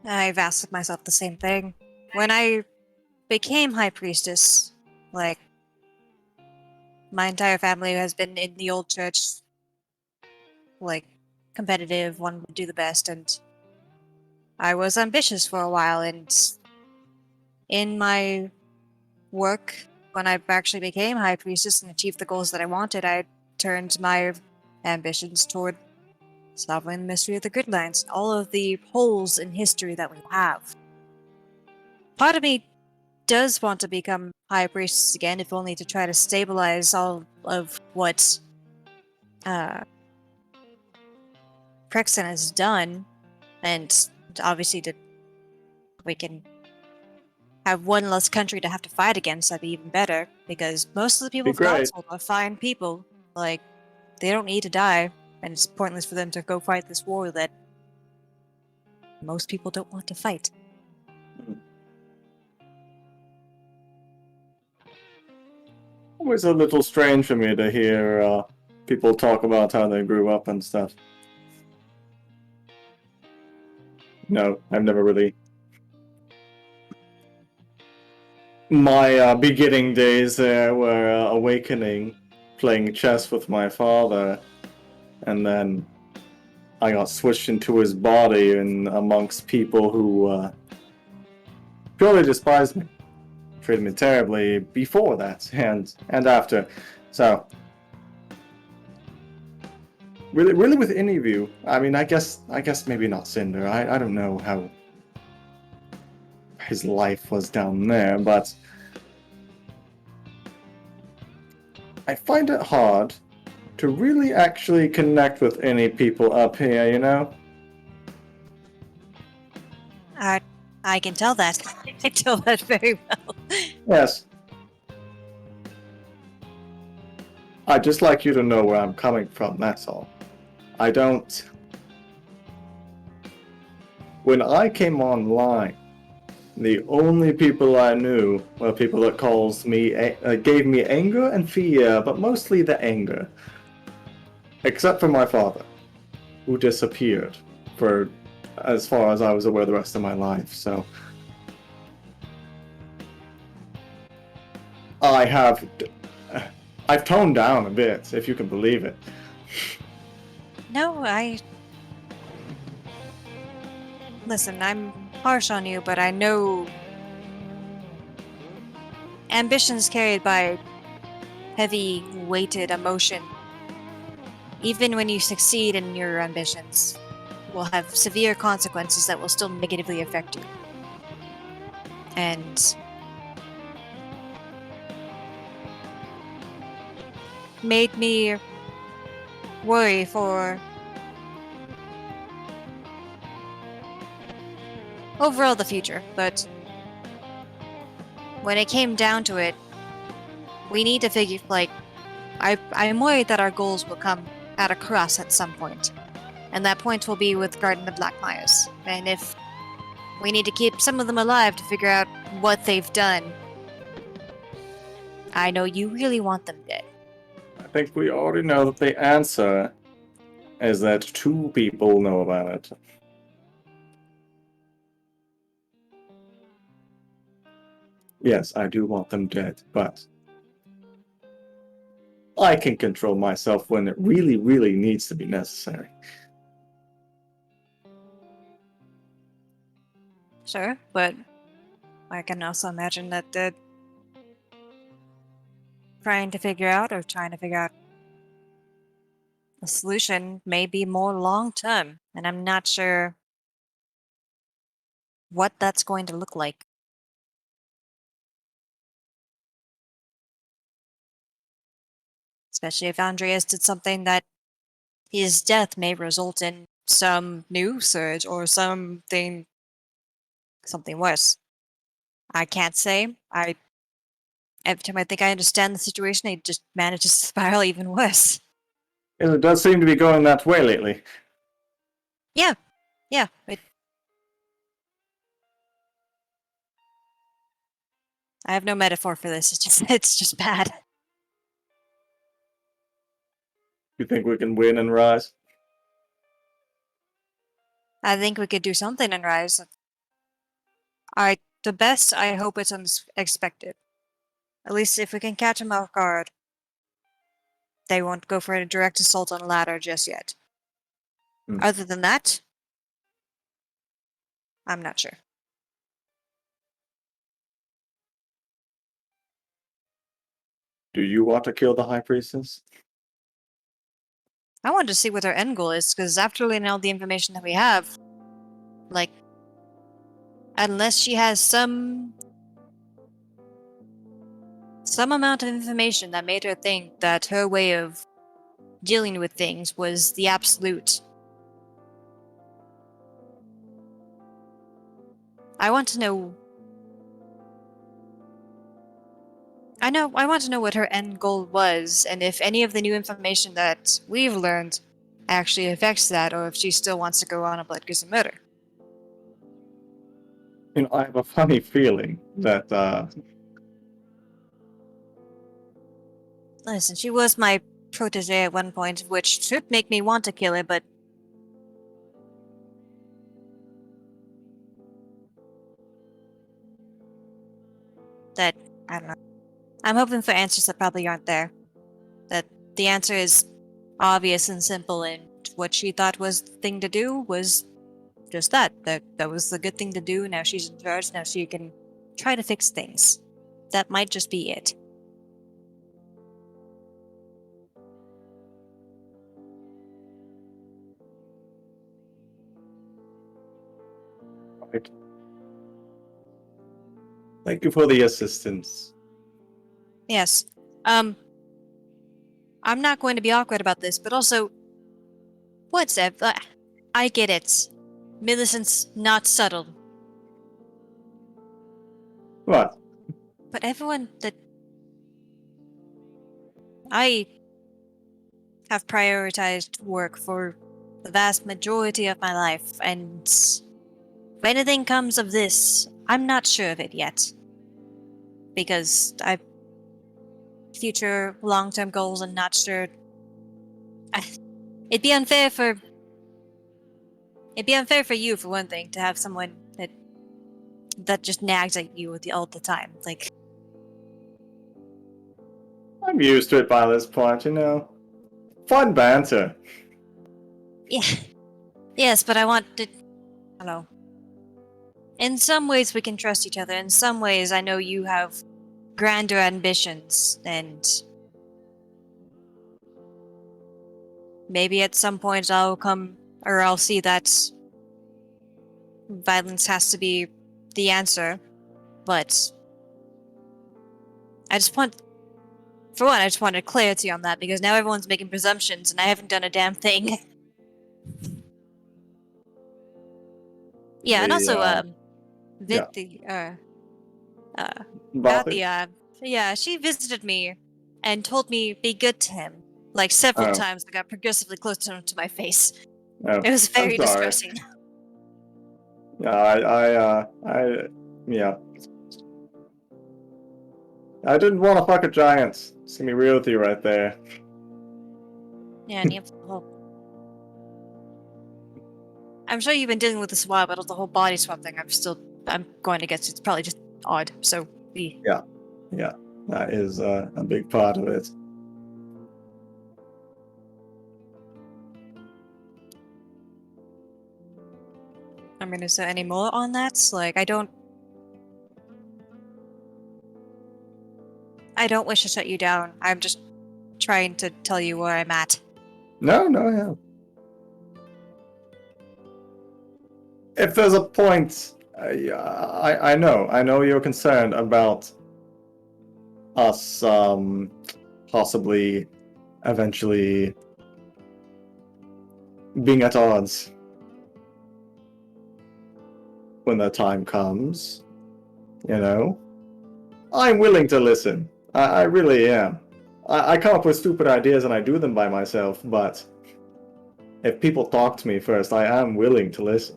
I've asked myself the same thing. When I became High Priestess, like, my entire family has been in the old church, like, competitive, wanted to do the best, and I was ambitious for a while, and in my work, when I actually became High Priestess and achieved the goals that I wanted, I turned my ambitions toward solving the mystery of the grid lines, all of the holes in history that we have. Part of me does want to become High Priestess again, if only to try to stabilize all of what Prexen has done, and obviously we can have one less country to have to fight against. That'd be even better, because most of the people Be of great. God's are fine people. Like, they don't need to die, and it's pointless for them to go fight this war that most people don't want to fight. Always a little strange for me to hear people talk about how they grew up and stuff. No, I've never really. My beginning days there were awakening, playing chess with my father, and then I got switched into his body and amongst people who purely despised me, treated me terribly before that and after. So really with any of you, I mean, I guess maybe not Cinder. I don't know how his life was down there, but I find it hard to really actually connect with any people up here, you know? I can tell that. I tell that very well. Yes. I'd just like you to know where I'm coming from, that's all. I don't... When I came online, the only people I knew were people that gave me anger and fear, but mostly the anger. Except for my father, who disappeared for as far as I was aware the rest of my life, so... I've toned down a bit, if you can believe it. No, Listen, I'm harsh on you, but I know ambitions carried by heavy weighted emotion, even when you succeed in your ambitions, will have severe consequences that will still negatively affect you. And made me worry for overall the future, but when it came down to it, we need to figure, like, I'm worried that our goals will come at a cross at some point. And that point will be with Garden of Black Myers. And if we need to keep some of them alive to figure out what they've done, I know you really want them dead. I think we already know that the answer is that 2 people know about it. Yes, I do want them dead, but I can control myself when it really, really needs to be necessary. Sure, but I can also imagine that the trying to figure out a solution may be more long term, and I'm not sure what that's going to look like. Especially if Andreas did something that his death may result in some new surge or something worse. I can't say. Every time I think I understand the situation, it just manages to spiral even worse. It does seem to be going that way lately. Yeah. I have no metaphor for this. It's just bad. You think we can win and rise? I think we could do something and rise. The best, I hope it's unexpected. At least if we can catch them off guard, they won't go for a direct assault on a ladder just yet. Other than that, I'm not sure. Do you want to kill the High Priestess? I wanted to see what her end goal is, because after learning all the information that we have, like, unless she has some amount of information that made her think that her way of dealing with things was the absolute. I want to know. I want to know what her end goal was, and if any of the new information that we've learned actually affects that, or if she still wants to go on a blood and murder. You know, I have a funny feeling that, Listen, she was my protege at one point, which should make me want to kill her, but that, I don't know. I'm hoping for answers that probably aren't there. That the answer is obvious and simple, and what she thought was the thing to do was just that. That was the good thing to do. Now she's in charge. Now she can try to fix things. That might just be it. right. Thank you for the assistance. Yes. I'm not going to be awkward about this, but also, whatever. I get it. Millicent's not subtle. What? But everyone that I have prioritized work for the vast majority of my life, and if anything comes of this, I'm not sure of it yet. Because future long-term goals, I'm not sure. It'd be unfair for you, for one thing, to have someone that just nags at you all the time. Like, I'm used to it by this point, you know. Fun banter. yeah, yes, but I want to. I don't know. In some ways, we can trust each other. In some ways, I know you have grander ambitions, and maybe at some point I'll see that violence has to be the answer. But I just wanted clarity on that, because now everyone's making presumptions and I haven't done a damn thing. Yeah, and also, Bothy? Yeah, she visited me and told me be good to him. Like several Oh. times, I got progressively closer to my face. Oh, It was I'm very sorry. distressing. Yeah, yeah. I didn't want to fuck a giant. Just gonna be real with you right there. Yeah, and you have the whole. I'm sure you've been dealing with this a while, but the whole body swap thing, I'm going to guess it's probably just odd. So, Yeah, that is a big part of it. I mean, is there any more on that? Like, I don't wish to shut you down. I'm just trying to tell you where I'm at. No, yeah. If there's a point, I know you're concerned about us, possibly, eventually being at odds when the time comes. You know, I'm willing to listen. I really am. I come up with stupid ideas and I do them by myself, but if people talk to me first, I am willing to listen.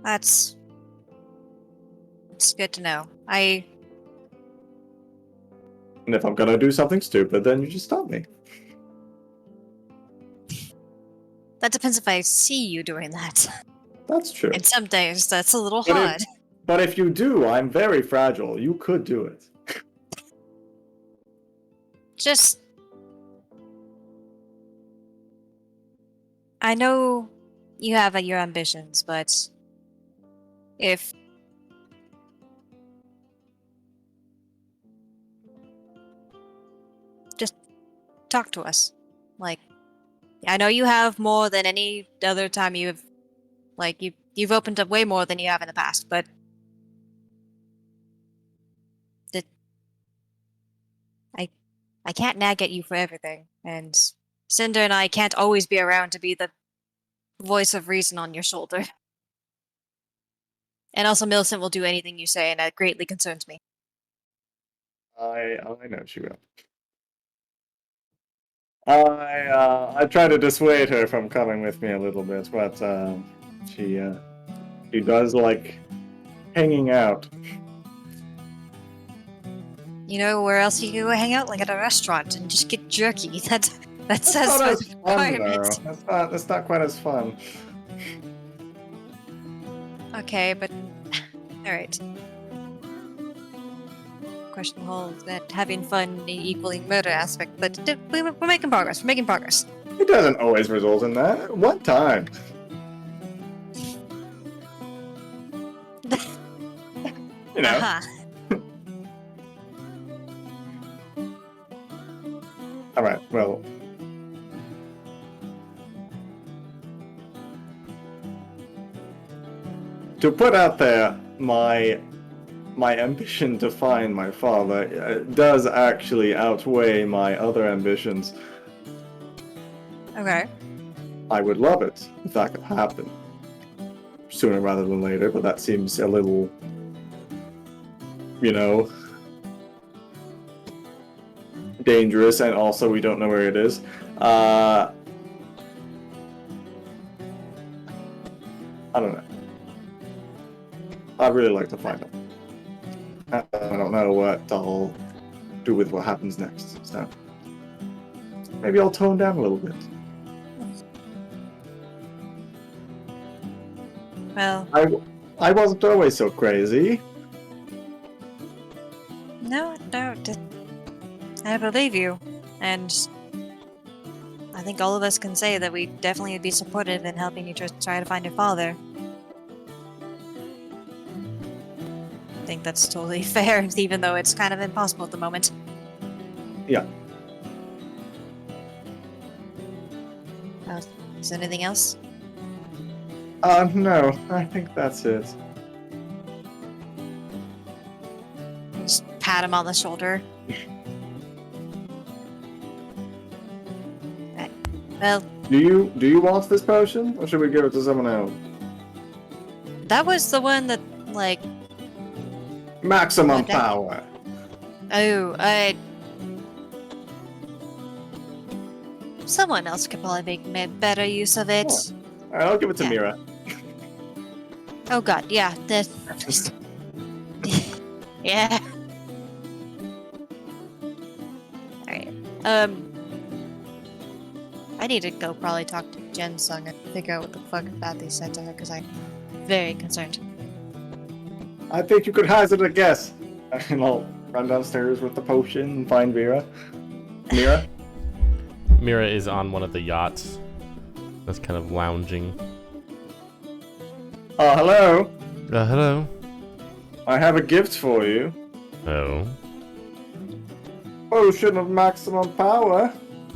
It's good to know. And if I'm gonna do something stupid, then you just stop me. That depends if I see you doing that. That's true. And some days that's a little But if- hard. But if you do, I'm very fragile. You could do it. Just. I know you have your ambitions, but if. Just talk to us. Like, I know you have more than any other time you've. Like, you've opened up way more than you have in the past, but. I can't nag at you for everything, and Cinder and I can't always be around to be the voice of reason on your shoulder. And also, Millicent will do anything you say, and that greatly concerns me. I know she will. I try to dissuade her from coming with me a little bit, but she does like hanging out. You know where else you can go hang out? Like at a restaurant and just get jerky. That's Not satisfies as the fun, requirement. though. That's not quite as fun. Okay, but alright. Question the whole that having fun equaling murder aspect, but we're making progress. We're making progress. It doesn't always result in that. One time. You know. Aha. Alright, well. To put out there, my ambition to find my father does actually outweigh my other ambitions. Okay. I would love it if that could happen. Sooner rather than later, but that seems a little, dangerous, and also we don't know where it is. I don't know. I'd really like to find him. I don't know what I'll do with what happens next, so maybe I'll tone down a little bit. Well, I wasn't always so crazy. no, I believe you, and I think all of us can say that we definitely would be supportive in helping you try to find your father. I think that's totally fair, even though it's kind of impossible at the moment. Yeah. Is there anything else? No, I think that's it. Just pat him on the shoulder. Okay. Well, Do you want this potion, or should we give it to someone else? That was the one that, like, Maximum What, that- power. someone else could probably make better use of it. Alright, I'll give it to Yeah. Mira. Oh god, yeah. Yeah. Alright. I need to go probably talk to Jen Sung and figure out what the fuck bad they said to her, because I'm very concerned. I think you could hazard a guess. And I'll run downstairs with the potion and find Mira. Mira? Mira is on one of the yachts that's kind of lounging. Hello. Hello. I have a gift for you. Oh. Potion of maximum power.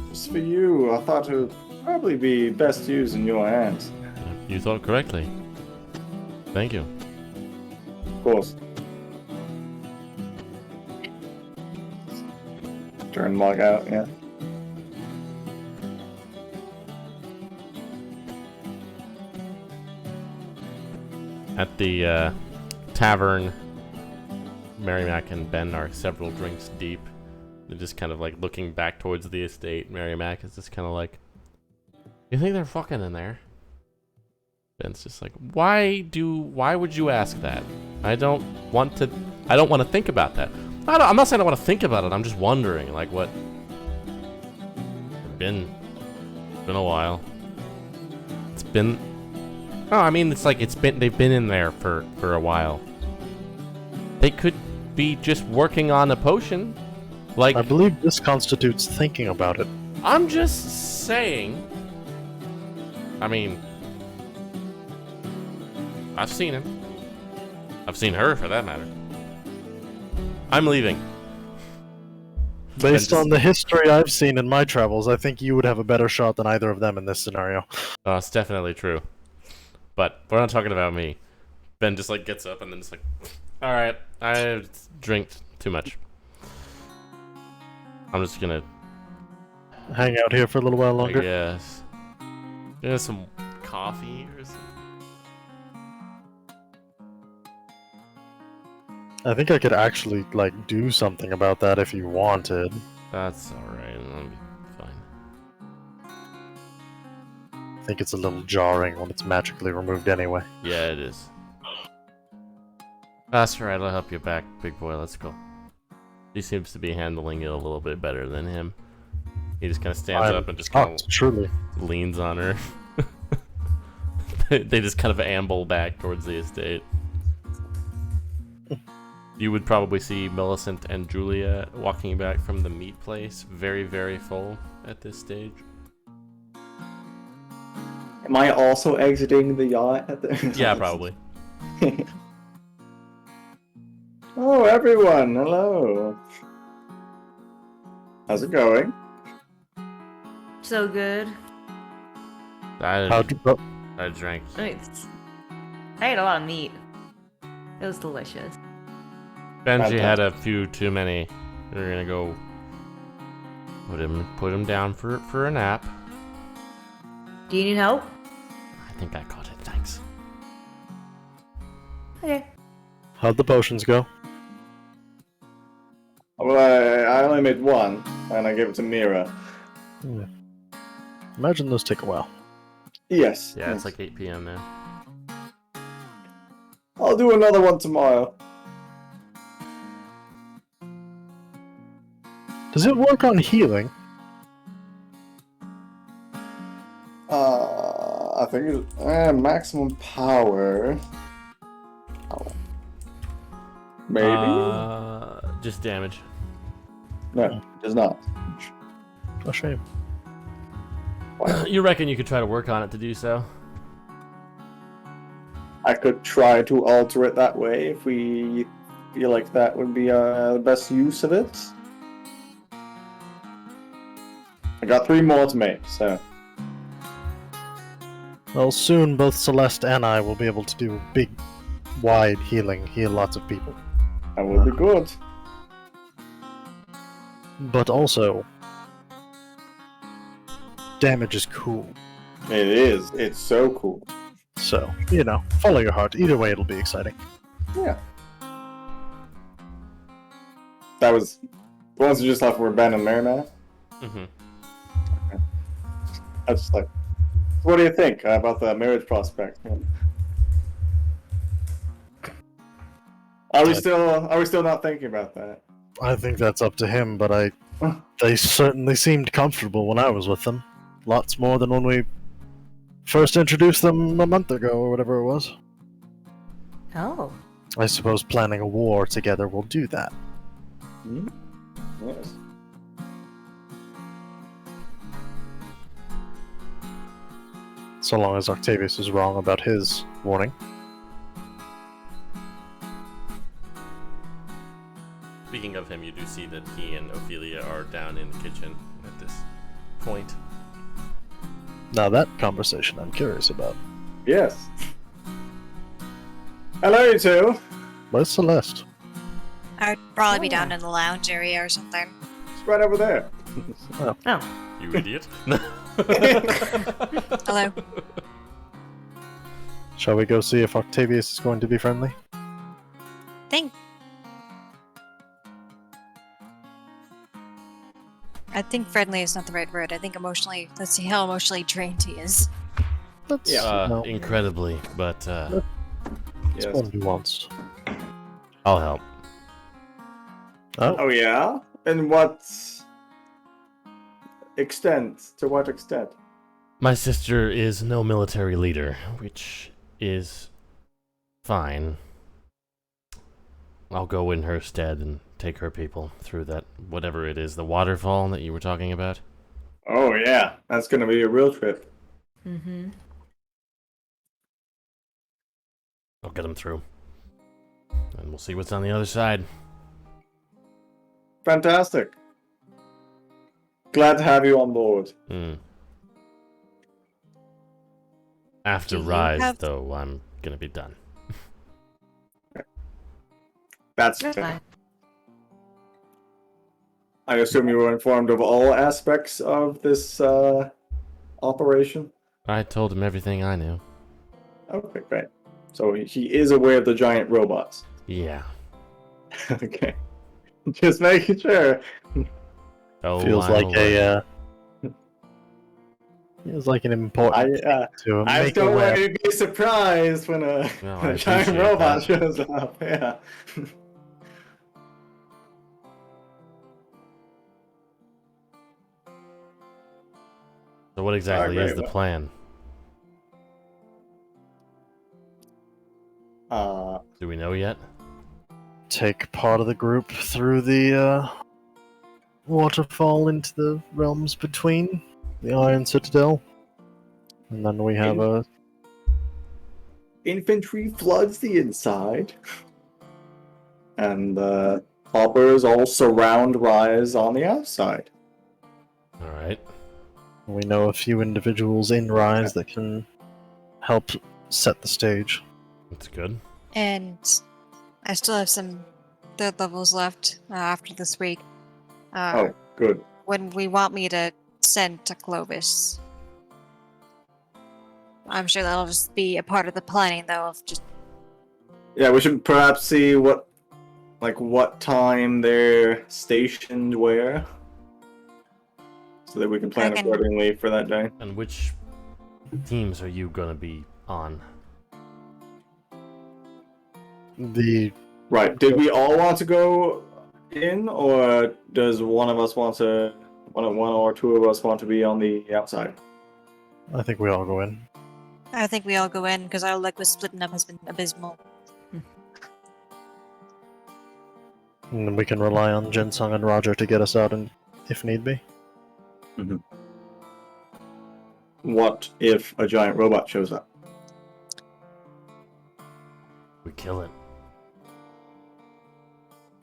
Just for you. I thought it would probably be best used in your hands. You thought correctly. Thank you. Of course. Turn mug out, yeah. At the tavern, Merrimack and Ben are several drinks deep. They're just kind of like looking back towards the estate. Merrimack is just kind of like, you think they're fucking in there? Ben's just like, why would you ask that? I don't want to think about that. I'm not saying I want to think about it. I'm just wondering, like, what? It's been a while. It's been. Oh, I mean, it's like they've been in there for a while. They could be just working on a potion. Like, I believe this constitutes thinking about it. I'm just saying. I mean, I've seen him. I've seen her, for that matter. I'm leaving. Based on the history I've seen in my travels, I think you would have a better shot than either of them in this scenario. It's definitely true. But we're not talking about me. Ben just like gets up and then just like, all right, I drank too much. I'm just gonna Hang out here for a little while I longer. guess get some coffee or something. I think I could actually, like, do something about that if you wanted. That's all right. That'll be fine. I think it's a little jarring when it's magically removed anyway. Yeah, it is. That's right. I'll help you back, big boy. Let's go. He seems to be handling it a little bit better than him. He just kind of stands up and just kind of truly. leans on her. They just kind of amble back towards the estate. You would probably see Millicent and Julia walking back from the meat place, very, very full at this stage. Am I also exiting the yacht at the Yeah, probably. Oh, everyone, hello. How's it going? So good. How'd you go? I drank. I ate a lot of meat. It was delicious. Benji had a few too many. We're gonna go put him down for a nap. Do you need help? I think I caught it. Thanks. Okay. How'd the potions go? Well, I only made one, and I gave it to Mira. Imagine those take a while. Yes. Yeah, it's like 8 p.m. now. I'll do another one tomorrow. Does it work on healing? I think it's maximum power. Oh. Maybe? Just damage. No, it does not. A shame. You reckon you could try to work on it to do so? I could try to alter it that way if we feel like that would be the best use of it. I got 3 more to make, so. Well, soon both Celeste and I will be able to do big, wide healing, heal lots of people. That will be good. But also, damage is cool. It is. It's so cool. So, follow your heart. Either way, it'll be exciting. Yeah. That was the ones who just left were Ben and Marina. Mm-hmm. I was just like, what do you think about the marriage prospect? Are we still not thinking about that? I think that's up to him, but they certainly seemed comfortable when I was with them. Lots more than when we first introduced them a month ago, or whatever it was. Oh. I suppose planning a war together will do that. Hmm? Yes. So long as Octavius is wrong about his warning. Speaking of him, you do see that he and Ophelia are down in the kitchen at this point. Now that conversation I'm curious about. Yes. Hello, you two. Where's Celeste? I would probably be Oh. down in the lounge area or something. It's right over there. Oh. You idiot. Hello. Shall we go see if Octavius is going to be friendly? I think friendly is not the right word. I think emotionally. Let's see how emotionally drained he is. That's Yeah. Incredibly, but Yes. one nuanced. I'll help. Oh yeah? In what extent? To what extent? My sister is no military leader, which is fine. I'll go in her stead and take her people through that, whatever it is, the waterfall that you were talking about. Oh yeah, that's gonna be a real trip. Mm-hmm. I'll get them through. And we'll see what's on the other side. Fantastic. Glad to have you on board. After Do you Rise, have- though, I'm gonna be done. That's That's fair. fine. I assume you were informed of all aspects of this operation? I told him everything I knew. Okay, great. So he is aware of the giant robots. Yeah. Okay. Just making sure. Oh, Feels I'm like aware. feels like an important thing to I make just don't aware. want you to be surprised when No, I a giant appreciate robot that. shows up. Yeah. So what exactly Alright, is the well. plan? Uh, Do we know yet? Take part of the group through the waterfall into the realms between the Iron Citadel, and then we have a infantry floods the inside, and the hoppers all surround Rise on the outside. Alright. we know a few individuals in Rise that can help set the stage. That's good. And I still have some third levels left after this week. Oh, good. When we want me to send to Clovis. I'm sure that'll just be a part of the planning, though, of just Yeah, we should perhaps see what time they're stationed where, so that we can plan I can- accordingly for that day. And which teams are you gonna be on? The Right. Did we all want to go in, or does one of us want to, one or two of us want to be on the outside? I think we all go in. I think we all go in because our luck with splitting up has been abysmal. And then we can rely on Jinsung and Roger to get us out, and if need be. What if a giant robot shows up? We kill it.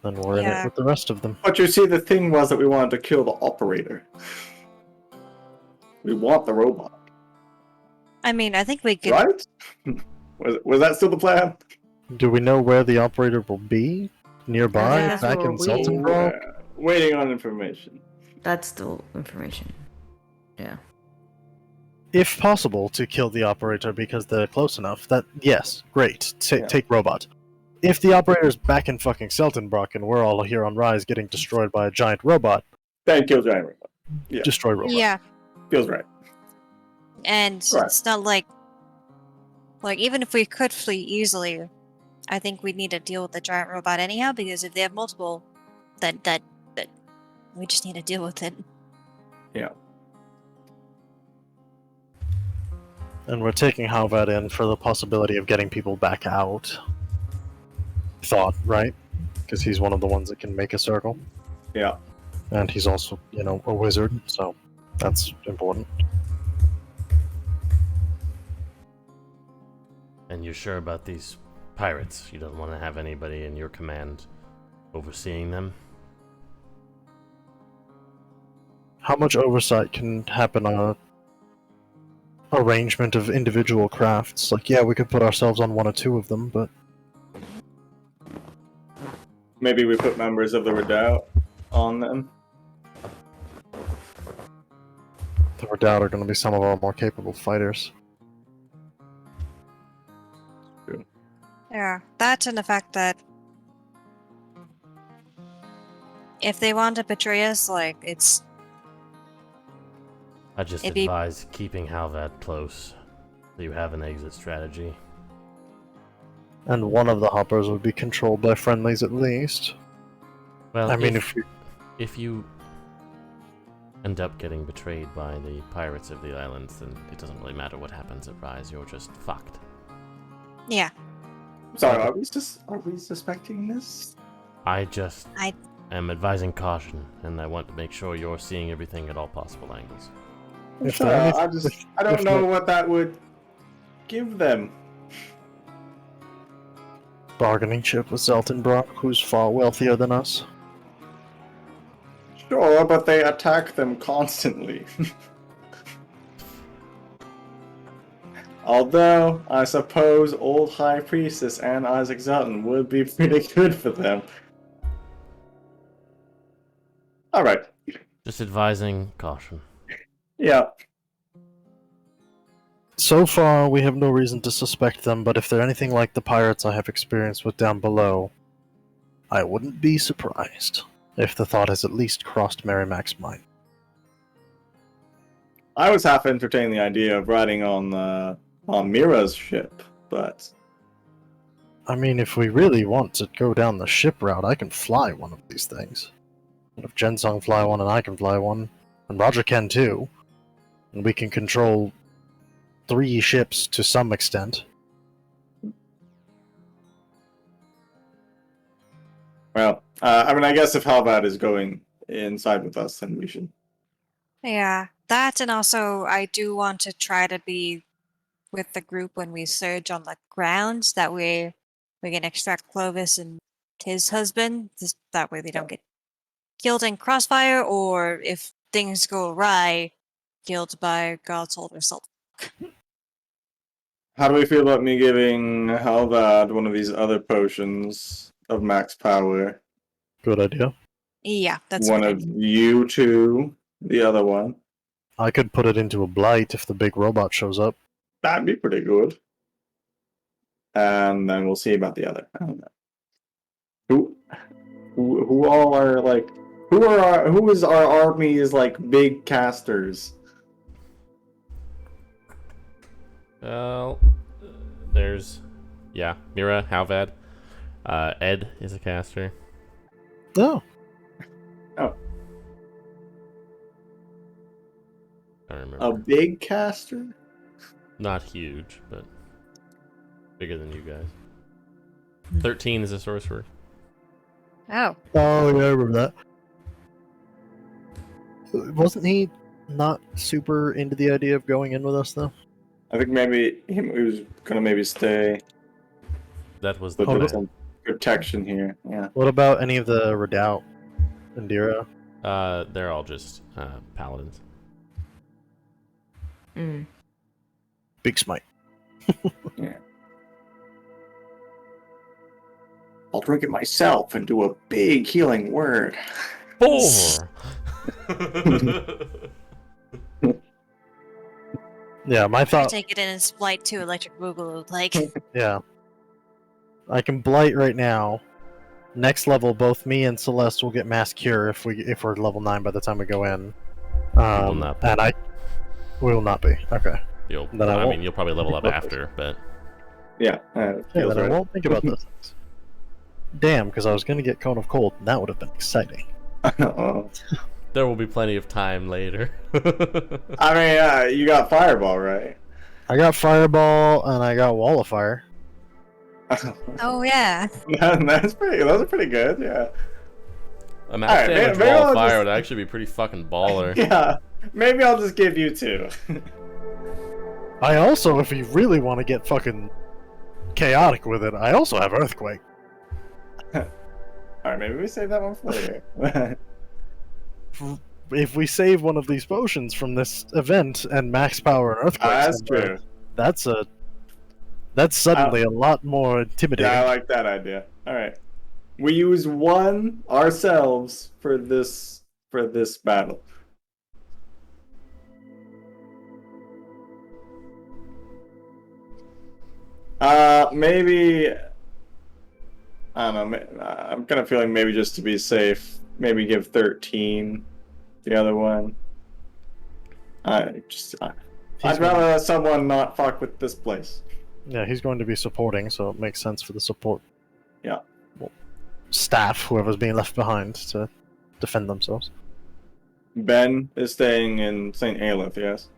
Then we're in it Yeah. with the rest of them. But you see, the thing was that we wanted to kill the operator. We want the robot, I mean, I think we could. right? Was that still the plan? Do we know where the operator will be? Nearby? Yeah, that's Back where in we- Saltenbrock? Waiting on information. That's the information. Yeah. if possible, to kill the operator because they're close enough. That yes, great. Take robot. If the operator's back in fucking Seltenbrock and we're all here on Rise getting destroyed by a giant robot, Then kill giant robot. Yeah. destroy robot. Yeah, Feels right. and Right. it's not like even if we could flee easily, I think we'd need to deal with the giant robot anyhow, because if they have multiple, then that we just need to deal with it. Yeah. And we're taking Halvad in for the possibility of getting people back out. Thought, right? Because he's one of the ones that can make a circle. Yeah. And he's also, a wizard, so that's important. And you're sure about these pirates? You don't want to have anybody in your command overseeing them? How much oversight can happen on a arrangement of individual crafts? Like, yeah, we could put ourselves on one or two of them, but Maybe we put members of the Redoubt on them. the Redoubt are going to be some of our more capable fighters. Yeah, that and the fact that if they want to betray us, it's I just It'd be- advise keeping Halvad close so you have an exit strategy. And one of the hoppers would be controlled by friendlies at least. Well, I mean, if we... if you end up getting betrayed by the pirates of the islands, then it doesn't really matter what happens at Rise, you're just fucked. yeah. Sorry, are we suspecting this? I just I- am advising caution, and I want to make sure you're seeing everything at all possible angles. If Sure, they're I anything- don't if know they're- what that would give them. bargaining chip with Zeltenbrock, who's far wealthier than us. Sure, but they attack them constantly. Although, I suppose old High Priestess and Isaac Zelton would be pretty good for them. Alright, Just advising caution. yeah. So far, we have no reason to suspect them, but if they're anything like the pirates I have experience with down below, I wouldn't be surprised if the thought has at least crossed Merrimac's mind. I was half entertaining the idea of riding on Mira's ship, but I mean, if we really want to go down the ship route, I can fly one of these things. And if Jensung fly one and I can fly one, and Roger can too, and we can control 3 ships to some extent. well, I mean, I guess if Halvad is going inside with us, then we should. Yeah, that, and also I do want to try to be with the group when we surge on the ground. That way we can extract Clovis and his husband. That way they don't get killed in crossfire, or if things go awry, killed by God's older self. How do we feel about me giving Halvad one of these other potions of max power? Good idea. Yeah, that's One what I of mean. you two, the other one. I could put it into a blight if the big robot shows up. That'd be pretty good. And then we'll see about the other. I don't know. Who all are like? Who is our army's like big casters? Well, there's, Mira, Halvad. Ed is a caster. No. I don't A remember. big caster? Not huge, but bigger than you guys. 13 is a sorcerer. Oh, Oh, yeah, I remember that. Wasn't he not super into the idea of going in with us, though? I think maybe he was gonna maybe stay, That was the but there's plan. some protection here. Yeah. What about any of the Redoubt? Indira? They're all just paladins. Mm. Big smite. I'll drink it myself and do a big healing word. 4! Yeah, my I thought. take it in and blight to electric boogaloo. Like, Yeah, I can blight right now. Next level, both me and Celeste will get mass cure if we're level 9 by the time we go in. will not be. And I will not be. Okay. You'll, Then I I won't mean, you'll probably level up think about after, but Yeah, Yeah, feels then I right. won't think about those things. Damn, because I was gonna get Cone of Cold, and that would have been exciting. Oh. There will be plenty of time later. I mean, you got Fireball, right? I got Fireball and I got Wall of Fire. oh yeah. Those are pretty good, yeah. A max Alright, damage maybe wall of I'll fire just- would actually be pretty fucking baller. Yeah, maybe I'll just give you 2. I also, if you really want to get fucking chaotic with it, I also have Earthquake. Alright, maybe we save that one for later. If we save one of these potions from this event and max power and Earthquake, That's true. that's suddenly a lot more intimidating. Yeah, I like that idea. Alright. We use 1 ourselves for this battle. Maybe I don't know. I'm kind of feeling maybe just to be safe, maybe give 13 the other one. I'd rather have someone not fuck with this place. Yeah, he's going to be supporting, so it makes sense for the support. Yeah. Staff, whoever's being left behind, to defend themselves. Ben is staying in St. Aelith, yes?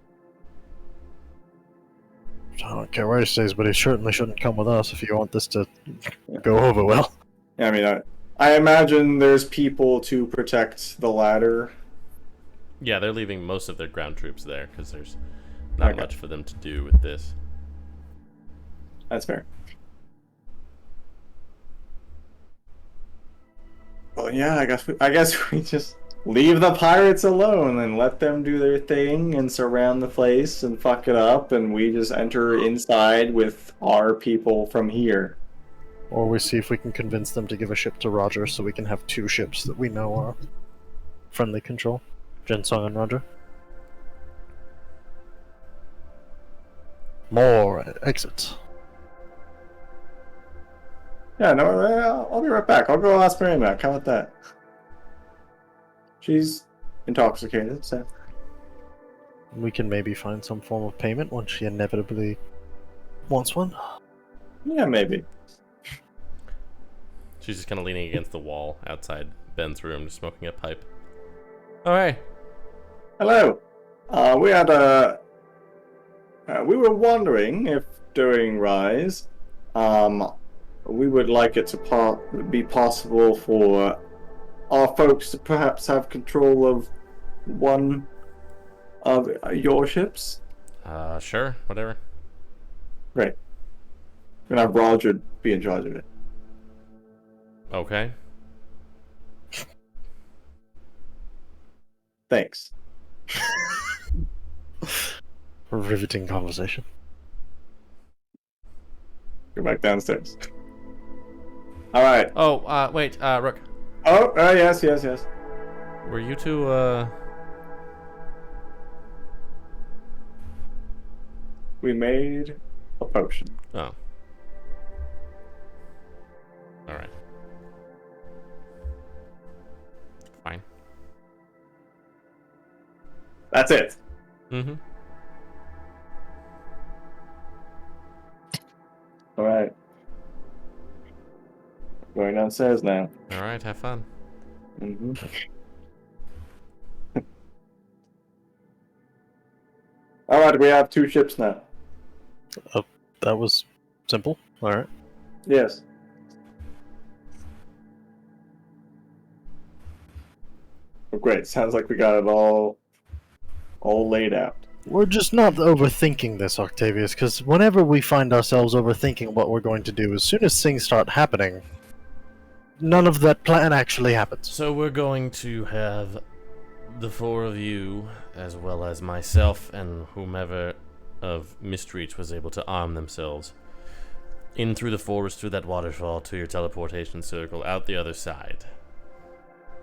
I don't care where he stays, but he certainly shouldn't come with us if you want this to go over well. Yeah, I mean, I imagine there's people to protect the ladder. Yeah, they're leaving most of their ground troops there because there's not Okay. much for them to do with this. That's fair. Well, yeah, I guess we just leave the pirates alone and let them do their thing and surround the place and fuck it up, and we just enter inside with our people from here. Or we see if we can convince them to give a ship to Roger so we can have 2 ships that we know are friendly control. Jensung and Roger. More exits. Yeah, no, I'll be right back. I'll go ask Mary Mac. How about that? She's intoxicated, so. We can maybe find some form of payment once she inevitably wants one. Yeah, maybe. She's just kind of leaning against the wall outside Ben's room, just smoking a pipe. All right. Hello. We had we were wondering if during Rise, we would like it to be possible for our folks to perhaps have control of one of your ships. Sure, whatever. Great. We're gonna have Roger be in charge of it. Okay. Thanks. Riveting conversation. Go back downstairs. All right. Oh, wait, Rook. Oh, yes. Were you two, We made a potion. Oh. Alright. Fine. That's it. Mm-hmm. All right. Going downstairs now. Alright, have fun. Mm-hmm. All right, we have 2 ships now. That was simple. Alright. Yes. Oh, great. Sounds like we got it all laid out. We're just not overthinking this, Octavius, because whenever we find ourselves overthinking what we're going to do, as soon as things start happening, none of that plan actually happens. So we're going to have the 4 of you, as well as myself and whomever of Mistreach was able to arm themselves, in through the forest, through that waterfall, to your teleportation circle, out the other side,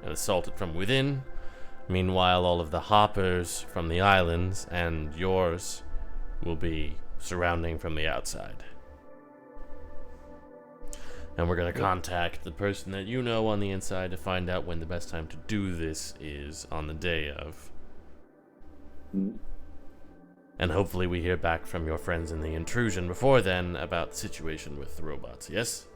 and assault it from within. Meanwhile, all of the hoppers from the islands and yours will be surrounding from the outside. And we're going to contact the person that you know on the inside to find out when the best time to do this is on the day of. And hopefully we hear back from your friends in the intrusion before then about the situation with the robots, yes?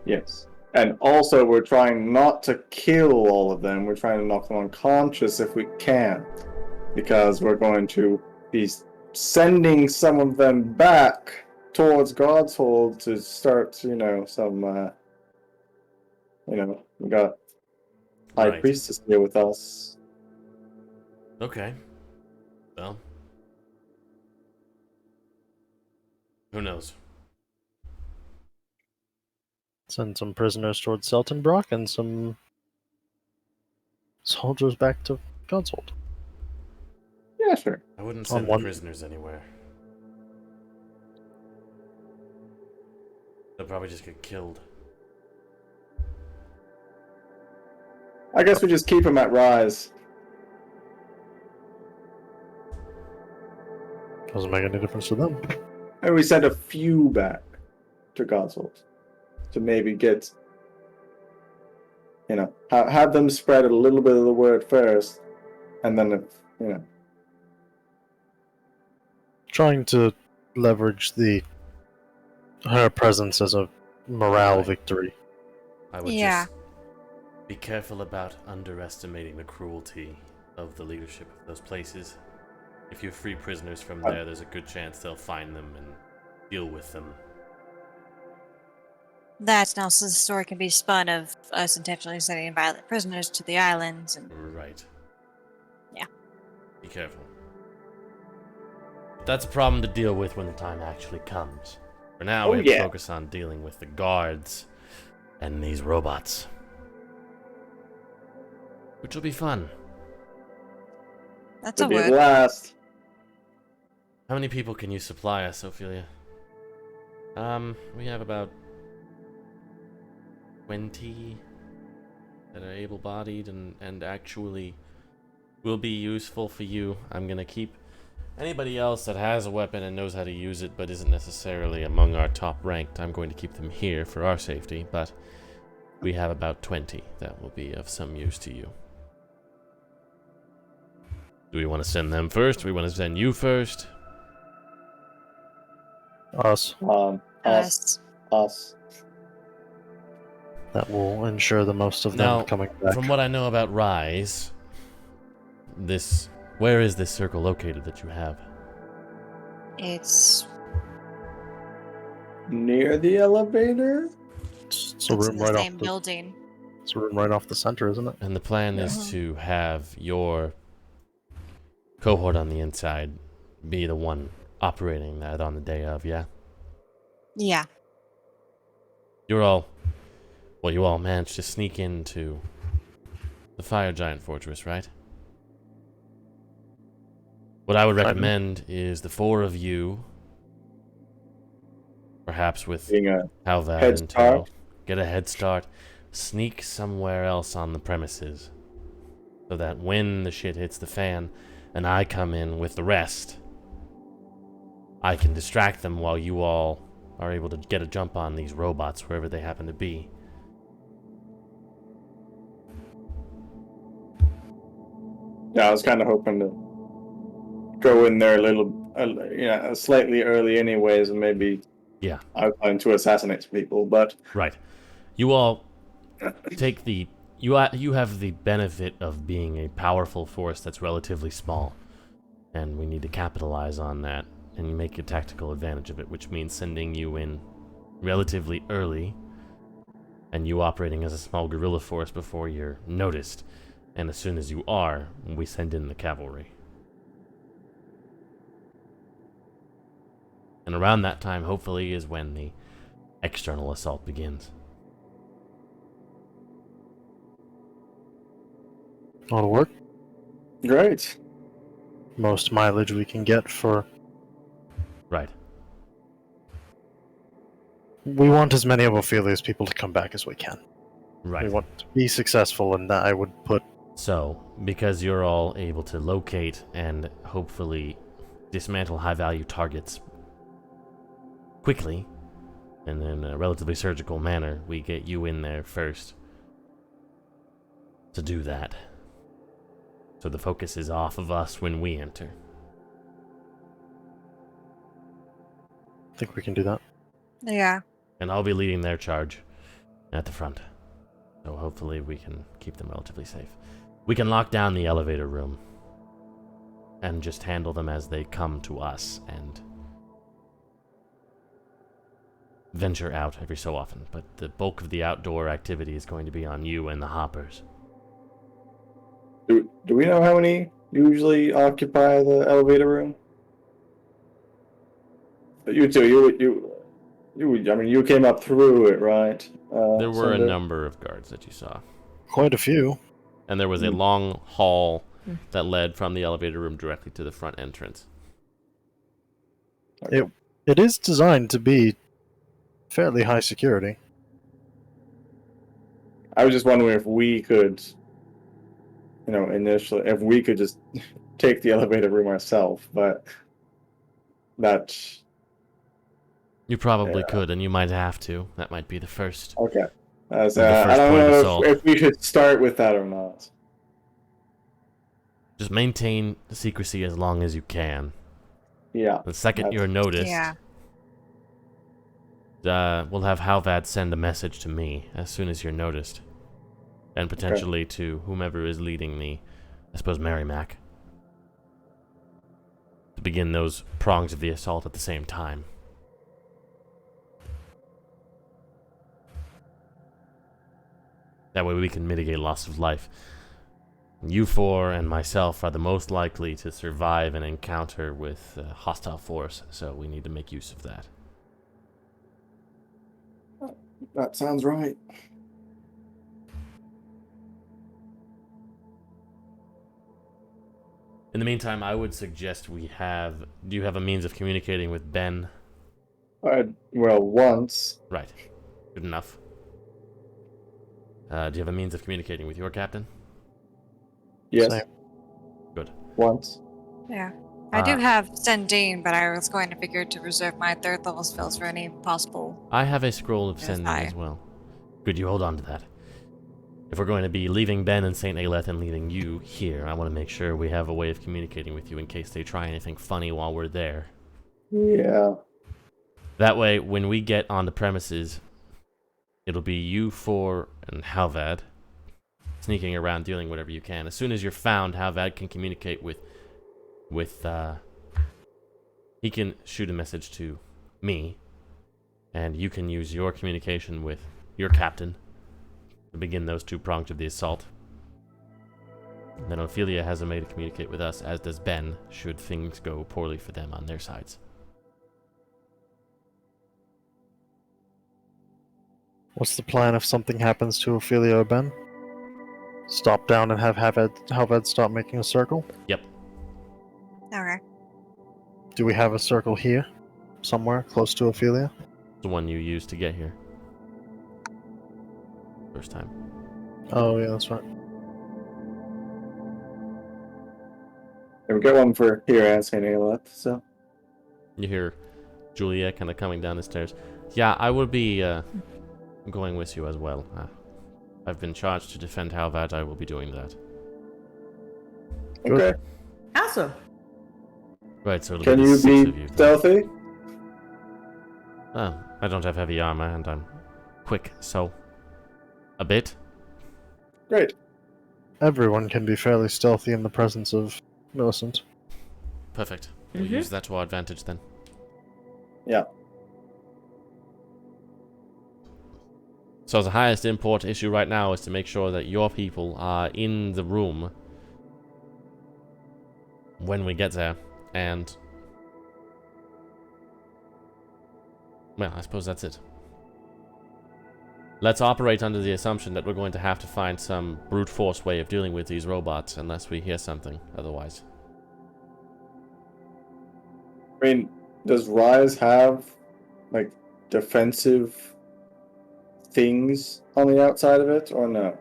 Yes. And also, we're trying not to kill all of them. We're trying to knock them unconscious if we can. Because we're going to be sending some of them back towards God's Hold to start, we got High Right. Priestess here with us. Okay. Well. Who knows? Send some prisoners towards Seltenbrock and some soldiers back to Godshold. Yeah, sure. I wouldn't On send one- prisoners anywhere. They'll probably just get killed. I guess we just keep them at Rise. Doesn't make any difference to them. And we send a few back to God's Hold. To maybe get, have them spread a little bit of the word first. And then, Trying to leverage her presence as a morale Right. victory. I would Yeah. just be careful about underestimating the cruelty of the leadership of those places. If you free prisoners from there, there's a good chance they'll find them and deal with them. That and also the story can be spun of us intentionally sending violent prisoners to the islands and Right. Yeah. Be careful. But that's a problem to deal with when the time actually comes. For now, we have to focus on dealing with the guards and these robots. Which will be fun. that's a it'll be a word. blast. How many people can you supply us, Ophelia? We have about 20 that are able-bodied and actually will be useful for you. I'm gonna keep anybody else that has a weapon and knows how to use it but isn't necessarily among our top ranked. I'm going to keep them here for our safety, but we have about 20 that will be of some use to you. Do we want to send them first? Do we want to send you first? Us. Us. Us. That will ensure the most of Now, them coming back. from what I know about Rise, where is this circle located that you have? It's Near the elevator? It's a it's room in the right same off the. building. It's a room right off the center, isn't it? And the plan is to have your cohort on the inside be the one operating that on the day of, yeah? Yeah. You all managed to sneak into the Fire Giant Fortress, right? What I would recommend is the four of you, perhaps with Being a Halvad head and start? Tail, get a head start, sneak somewhere else on the premises, so that when the shit hits the fan and I come in with the rest, I can distract them while you all are able to get a jump on these robots wherever they happen to be. Yeah, I was kind of hoping to go in there slightly early anyways, and maybe I plan to assassinate some people, but Right. You all take you have the benefit of being a powerful force that's relatively small, and we need to capitalize on that and make a tactical advantage of it, which means sending you in relatively early and you operating as a small guerrilla force before you're noticed. And as soon as you are, we send in the cavalry. And around that time, hopefully, is when the external assault begins. That'll work. great. Most mileage we can get for. Right. We want as many of Ophelia's people to come back as we can. Right. We want to be successful, and I would put. So, because you're all able to locate and hopefully dismantle high-value targets quickly, and in a relatively surgical manner, we get you in there first to do that. So the focus is off of us when we enter. I think we can do that. Yeah. And I'll be leading their charge at the front. So hopefully we can keep them relatively safe. We can lock down the elevator room and just handle them as they come to us and venture out every so often. But the bulk of the outdoor activity is going to be on you and the hoppers. Do we know how many usually occupy the elevator room? You two, I mean, you came up through it, right? There were a Cinder? number of guards that you saw. Quite a few. And there was a long hall that led from the elevator room directly to the front entrance. It is designed to be fairly high security. I was just wondering if we could, initially, if we could just take the elevator room ourselves, but that. You probably could, and you might have to. That might be the first. Okay. The I first don't point of know assault. if we should start with that or not. Just maintain the secrecy as long as you can. Yeah. The second That's- you're noticed, Yeah. we'll have Halvad send a message to me as soon as you're noticed. And potentially to whomever is leading the, I suppose, Merrimack. To begin those prongs of the assault at the same time. That way we can mitigate loss of life. You four and myself are the most likely to survive an encounter with a hostile force, so we need to make use of that. That sounds right. In the meantime, I would suggest we have... Do you have a means of communicating with Ben? Well, once. Right. Good enough. Do you have a means of communicating with your captain? Yes. Same. Good. Once. Yeah. I do have Sendine, but I was going to figure to reserve my third level spells for any possible. I have a scroll of Yes, sending I- as well. Good, you hold on to that. If we're going to be leaving Ben and St. Aeleth and leaving you here, I want to make sure we have a way of communicating with you in case they try anything funny while we're there. Yeah. That way, when we get on the premises, it'll be you four and Halvad sneaking around doing whatever you can. As soon as you're found, Halvad can communicate with he can shoot a message to me, and you can use your communication with your captain to begin those two prongs of the assault. And then Ophelia has a way to communicate with us, as does Ben, should things go poorly for them on their sides. What's the plan if something happens to Ophelia or Ben? Stop down and have Halvad stop making a circle? Yep. Okay. Do we have a circle here? Somewhere close to Ophelia? The one you used to get here. First time. Oh, yeah, that's right. And we got one for here and St. Aeleth, so. You hear Julia kind of coming down the stairs. Yeah, I will be going with you as well. I've been charged to defend Halvad. I will be doing that. Good. Okay. Awesome. Right, so it'll Can be the you six be of you. stealthy? I don't have heavy armor, and I'm quick, so a bit. Great. Everyone can be fairly stealthy in the presence of Millicent. Perfect. We'll Mhm. use that to our advantage then. Yeah. So the highest import issue right now is to make sure that your people are in the room when we get there, and well, I suppose that's it. Let's operate under the assumption that we're going to have to find some brute force way of dealing with these robots unless we hear something otherwise. I mean, does Rise have, like, defensive things on the outside of it, or no?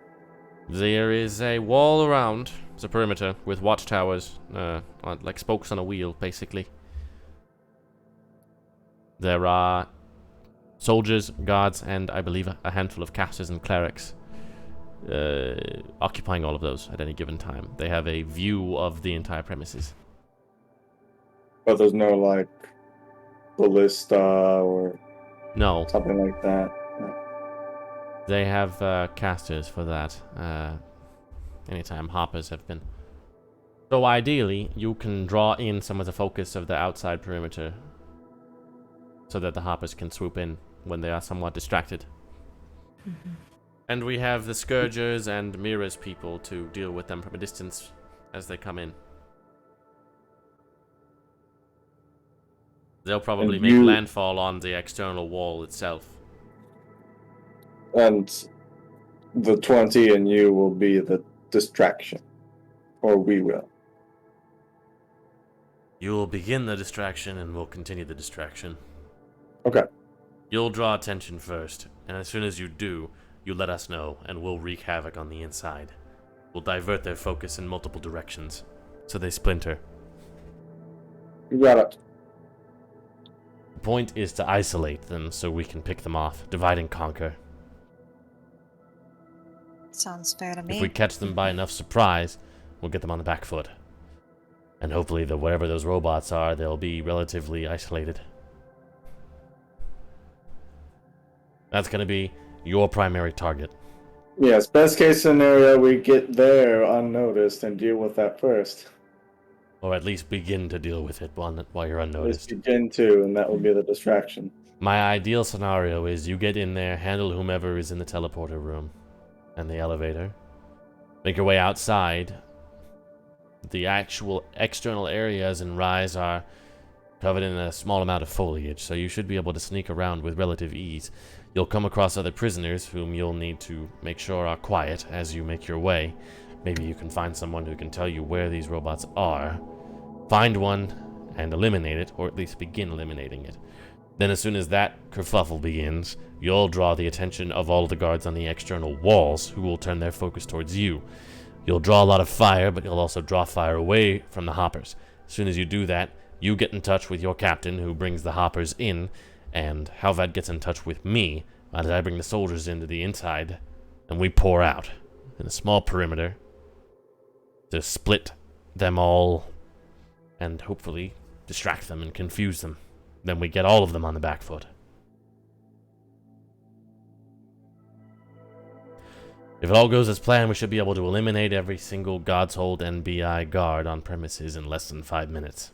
There is a wall around the perimeter with watchtowers, like spokes on a wheel, basically. There are soldiers, guards, and I believe a handful of casters and clerics occupying all of those at any given time. They have a view of the entire premises. But there's no, like, ballista or No, something like that. they have casters for that. Anytime hoppers have been. So ideally, you can draw in some of the focus of the outside perimeter so that the hoppers can swoop in when they are somewhat distracted. And we have the Scourgers and Mirrors people to deal with them from a distance as they come in. They'll probably And make you- landfall on the external wall itself. And the 20 and you will be the distraction. Or we will. You'll begin the distraction and we'll continue the distraction. Okay. You'll draw attention first, and as soon as you do, you let us know, and we'll wreak havoc on the inside. We'll divert their focus in multiple directions, so they splinter. You got it. The point is to isolate them so we can pick them off, divide and conquer. Sounds fair to me. If we catch them by enough surprise, we'll get them on the back foot. And hopefully, wherever those robots are, they'll be relatively isolated. That's going to be your primary target. Yes, best case scenario, we get there unnoticed and deal with that first. Or at least begin to deal with it while you're Let's unnoticed. begin to, and that will be the distraction. My ideal scenario is you get in there, handle whomever is in the teleporter room and the elevator. Make your way outside. The actual external areas in Rise are covered in a small amount of foliage, so you should be able to sneak around with relative ease. You'll come across other prisoners whom you'll need to make sure are quiet as you make your way. Maybe you can find someone who can tell you where these robots are. Find one and eliminate it, or at least begin eliminating it. Then as soon as that kerfuffle begins, you'll draw the attention of all the guards on the external walls, who will turn their focus towards you. You'll draw a lot of fire, but you'll also draw fire away from the hoppers. As soon as you do that, you get in touch with your captain, who brings the hoppers in, and Halvad gets in touch with me as I bring the soldiers into the inside, and we pour out in a small perimeter to split them all and hopefully distract them and confuse them. Then we get all of them on the back foot. If it all goes as planned, we should be able to eliminate every single God's Hold NBI guard on premises in less than 5 minutes.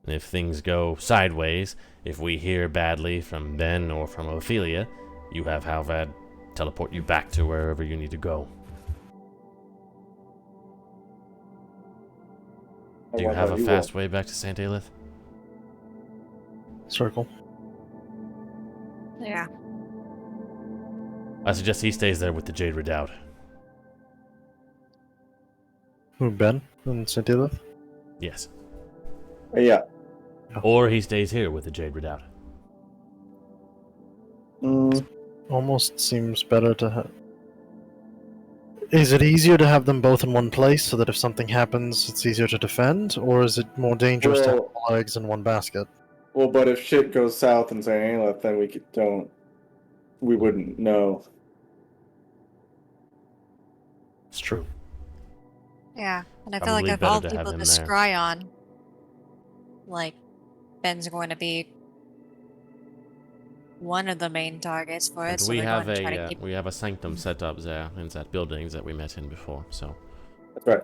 And if things go sideways, if we hear badly from Ben or from Ophelia, you have Halvad teleport you back to wherever you need to go. Do you have a fast way back to St. Aelith? Circle. Yeah. I suggest he stays there with the Jade Redoubt. Who, Ben? In St. Edith? Yes. Yeah. Or he stays here with the Jade Redoubt. Almost seems better to have. Is it easier to have them both in one place so that if something happens, it's easier to defend? Or is it more dangerous to have Well- all eggs in one basket? Well, but if shit goes south in St. Aelith, then we wouldn't know. It's true. Yeah. And I feel Probably like of better all to have people him to there. scry on, like, Ben's going to be one of the main targets for it. And So we they're have going to try to keep... we have a sanctum set up there in that building that we met in before, so That's right.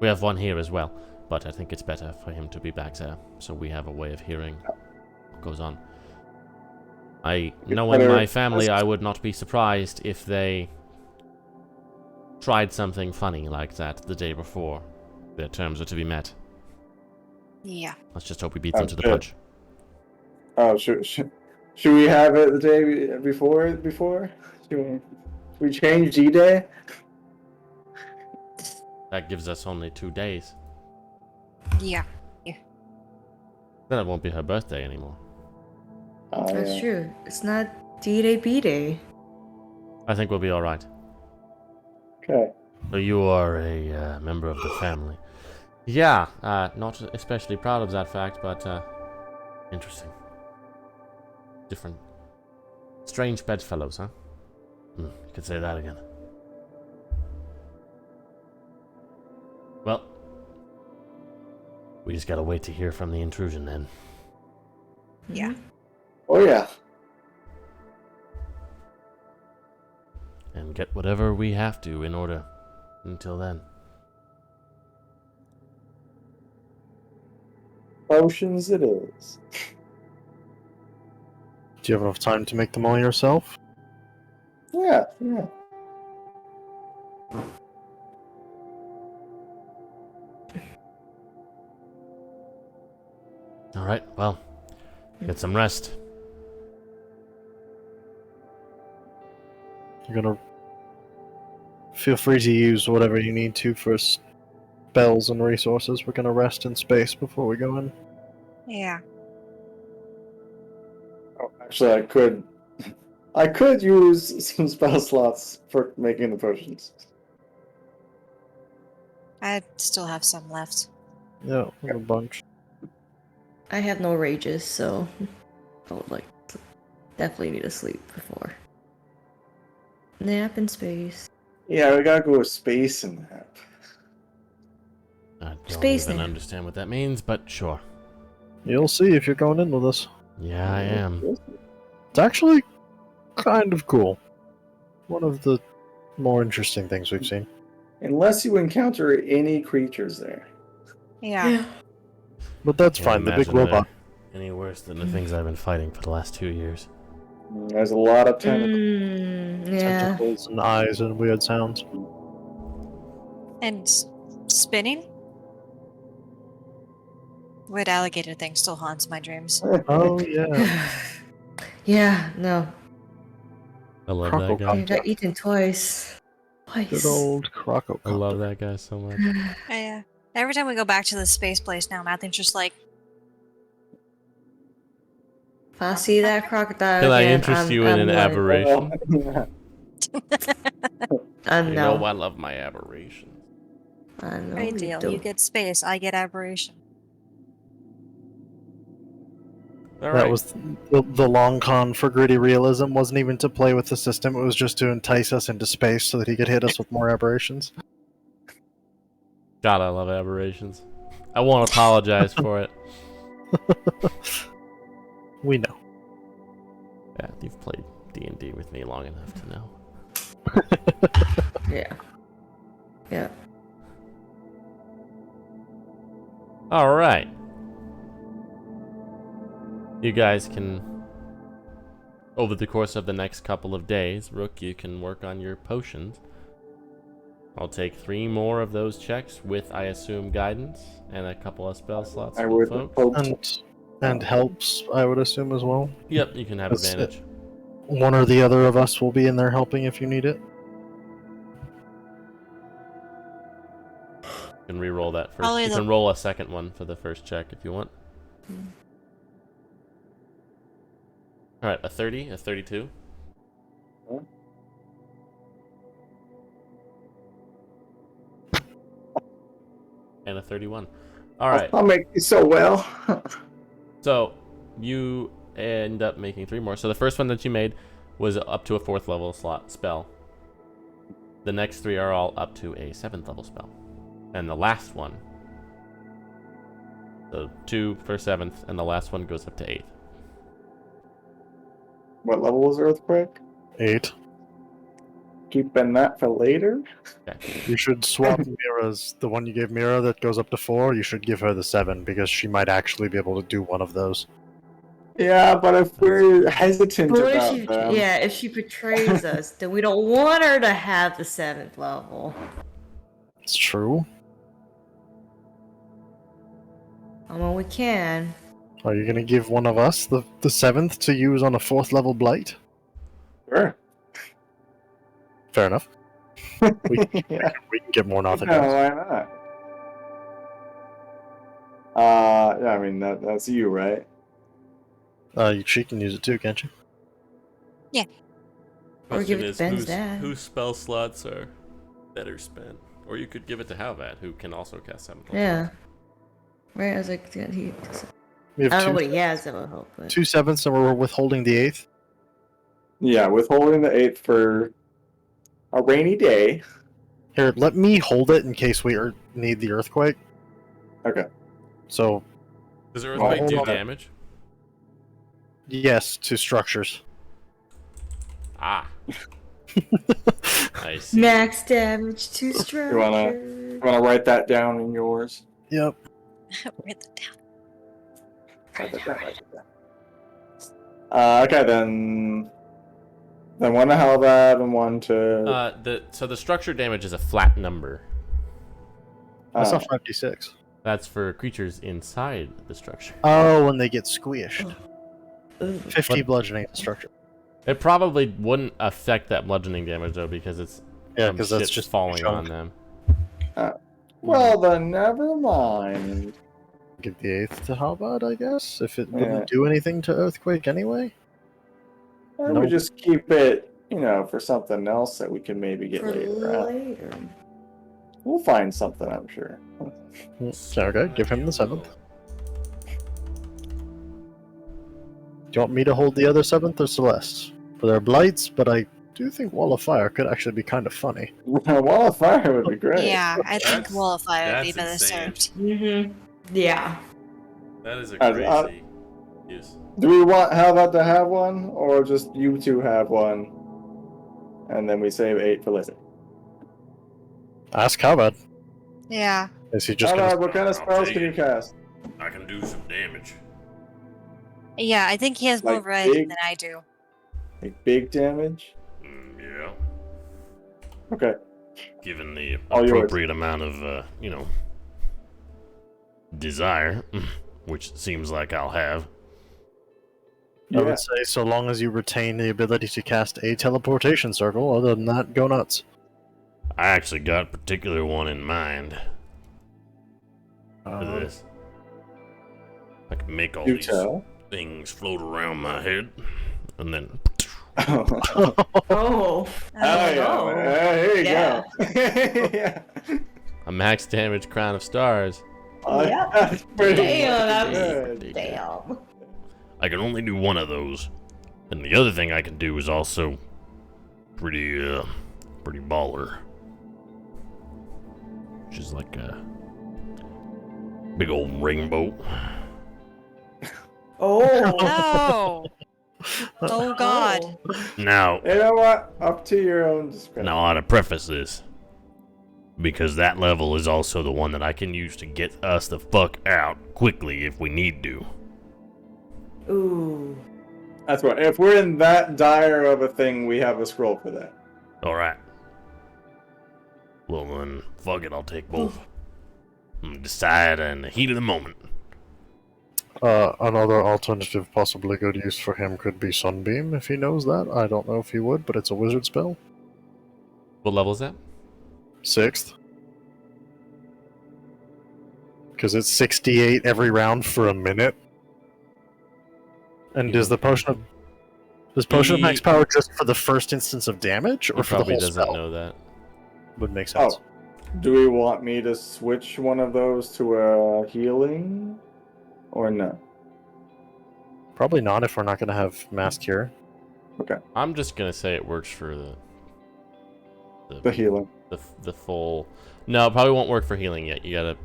we have one here as well. But I think it's better for him to be back there, so we have a way of hearing what goes on. Knowing my family, I would not be surprised if they tried something funny like that the day before their terms are to be met. Yeah. Let's just hope we beat them to the Good. punch. Oh, should we have it the day before? Should we change D-Day? That gives us only 2 days. Yeah. Then it won't be her birthday anymore. That's Yeah. true. It's not D-Day B-Day. I think we'll be alright. Okay. So you are a member of the family. Yeah, not especially proud of that fact, but Interesting. Different. Strange bedfellows, huh? You could say that again. Well, we just gotta wait to hear from the intrusion then. Yeah. Oh yeah. And get whatever we have to in order until then. Potions it is. Do you have enough time to make them all yourself? Yeah, yeah. Alright, well, get some rest. You're gonna feel free to use whatever you need to for spells and resources. We're gonna rest in space before we go in. Yeah. Oh, actually, I could use some spell slots for making the potions. I still have some left. Yeah, we have a bunch. I have no rages, so I would like to definitely need to sleep before. Nap in space. Yeah, we gotta go with space and that. I don't Space even nap. understand what that means, but sure. You'll see if you're going in with us. Yeah, I am. It's actually kind of cool. One of the more interesting things we've seen. Unless you encounter any creatures there. Yeah. But that's Can't fine, the big imagine they're robot. any worse than the things I've been fighting for the last 2 years. There's a lot of tentacles. Yeah. Tentacles and eyes and weird sounds. And spinning? Weird alligator thing still haunts my dreams. Oh, yeah. Yeah, no. I love Croco that guy. I got eaten twice. Good Twice. old Croco. I love that guy so much. Yeah. Every time we go back to the space place now, Matthew's just like, If I see that crocodile Can I again, interest you in an running. aberration? No. You know I love my aberrations. I know great you deal. do. You get space, I get aberration. All That right. was the long con for gritty realism. Wasn't even to play with the system. It was just to entice us into space so that he could hit us with more aberrations. God, I love aberrations. I won't apologize for it. We know. Yeah, you've played D&D with me long enough to know. Yeah. Yeah. All right. You guys can, over the course of the next couple of days, Rook, you can work on your potions. I'll take 3 more of those checks with, I assume, guidance and a couple of spell slots I for would folks. hope. And helps, I would assume, as well. Yep, you can have That's advantage. One or the other of us will be in there helping if you need it. You can re-roll that first. Probably You the- can roll a second one for the first check if you want. Alright, a 30, a 32. And a 31. Alright, I'll make you so well. so you end up making 3 more. So the first one that you made was up to a 4th level slot spell. The next 3 are all up to a 7th level spell. And the last one, so 2 for 7th, and the last one goes up to 8th. What level was Earthquake? 8. Keeping that for later? Okay. You should swap Mira's. The one you gave Mira that goes up to 4, you should give her the 7 because she might actually be able to do one of those. Yeah, but if we're hesitant But what about if she, them, yeah, if she betrays us, then we don't want her to have the 7th level. It's true. I mean, we can. Are you gonna give one of us the 7th to use on a 4th level blight? sure. Fair enough. Yeah. We can get more No, nothing. why not? Yeah, I mean that's you, right? She can use it too, can't you? Or give it to Ben's dad. Whose spell slots are better spent? Or you could give it to Halvat, who can also cast 7th level. Yeah. Right, I was like, We have I don't know two, what he has that will help. But... 2 sevenths, and we're withholding the 8th. Yeah, withholding the 8th for a rainy day. Here, let me hold it in case we need the earthquake. Okay. So, Does Well, earthquake hold do on. damage? yes, to structures. Ah. I see. Max damage to You structure. wanna write that down in yours? Yep. Write that down. Write that down. Write that down. Okay, then one to Halvad and one to. So the structure damage is a flat number. That's not 5d6. That's for creatures inside the structure. Oh, when they get squished. Ooh. 50 bludgeoning at the structure. It probably wouldn't affect that bludgeoning damage though, because it's Yeah, from because that's shit just falling chunk. on them. Well, then never mind. Give the 8th to Halbad, I guess, if it Yeah. wouldn't do anything to Earthquake anyway. Or No. we just keep it, for something else that we can maybe get For later. later. We'll find something, I'm sure. Okay, give him the 7th. Do you want me to hold the other 7th or Celeste? For their blights, but I do think Wall of Fire could actually be kind of funny. Wall of Fire would be great. Yeah, I think That's- Wall of Fire would be that's better insane. served. Mm-hmm. Yeah. That is a crazy use. Do we want Halvat to have one, or just you two have one, and then we save 8 for later? Ask Halbad. Yeah. Is he just Halvat, gonna... what kind of I'll spells take can you it. cast? I can do some damage. Yeah, I think he has more Like variety big? than I do. Like big damage? Yeah. Okay. Given the All yours. appropriate amount of, desire, which seems like I'll have. I Yeah. would say so long as you retain the ability to cast a teleportation circle. Other than that, go nuts. I actually got a particular one in mind for this. I can make all Do these tell. things float around my head, and then Oh, Oh. yeah. Oh. Here you Yeah. go. Yeah. A max damage crown of stars. Yeah. That's pretty Damn, good. Damn. I can only do one of those. And the other thing I can do is also pretty baller. Which is like a big old rainbow. Oh. No! Oh god. Now, You know what? Up to your own discretion. now I ought to preface this. Because that level is also the one that I can use to get us the fuck out quickly if we need to. Ooh. That's what. If we're in that dire of a thing, we have a scroll for that. Alright. Well then, fuck it, I'll take both. I'm gonna decide in the heat of the moment. Another alternative possibly good use for him could be Sunbeam, if he knows that. I don't know if he would, but it's a wizard spell. What level is that? 6th. Because it's 68 every round for a minute. And does the potion of max power just for the first instance of damage, or He for the probably whole doesn't spell? know that. Would make sense. Oh. Do we want me to switch one of those to a healing? Or no? Probably not if we're not going to have mass cure. I'm just gonna say it works for The healing. the full. No, it probably won't work for healing yet. You gotta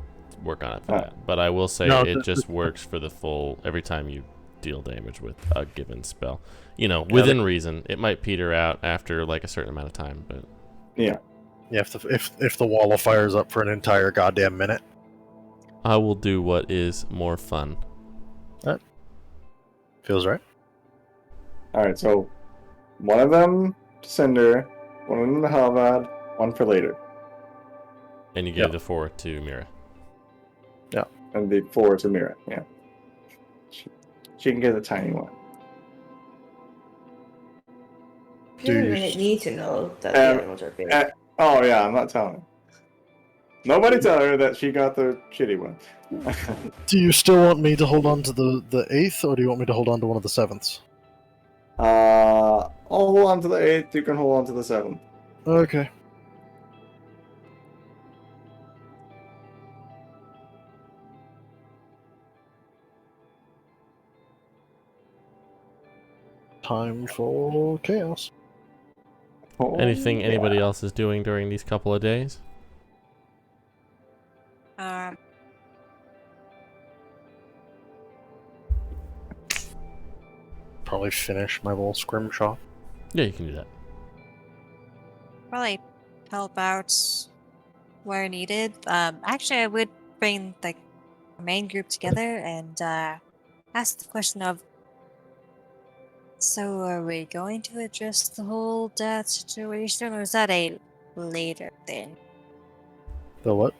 work on it for Oh. that. But I will say No, it just works for the full every time you deal damage with a given spell. Within reason. It might peter out after like a certain amount of time, but Yeah. Yeah, if the wall of fire is up for an entire goddamn minute. I will do what is more fun. Feels right. Alright, so one of them to Cinder, one of them to Halvad, one for later. And you gave Yeah. the 4 to Mira. And the 4 to Mira, yeah. She can get a tiny one. You don't Dude. even need to know that the other ones are big. Oh yeah, I'm not telling her. Nobody tell her that she got the shitty one. Do you still want me to hold on to the 8th, or do you want me to hold on to one of the 7ths? I'll hold on to the 8th, you can hold on to the 7th. Okay. Time for chaos. Oh, Anything yeah. anybody else is doing during these couple of days? Um, Probably finish my little scrimshaw. Yeah, you can do that. probably help out where needed. Actually, I would bring the main group together and ask the question of, so are we going to address the whole death situation, or is that a later thing? The what?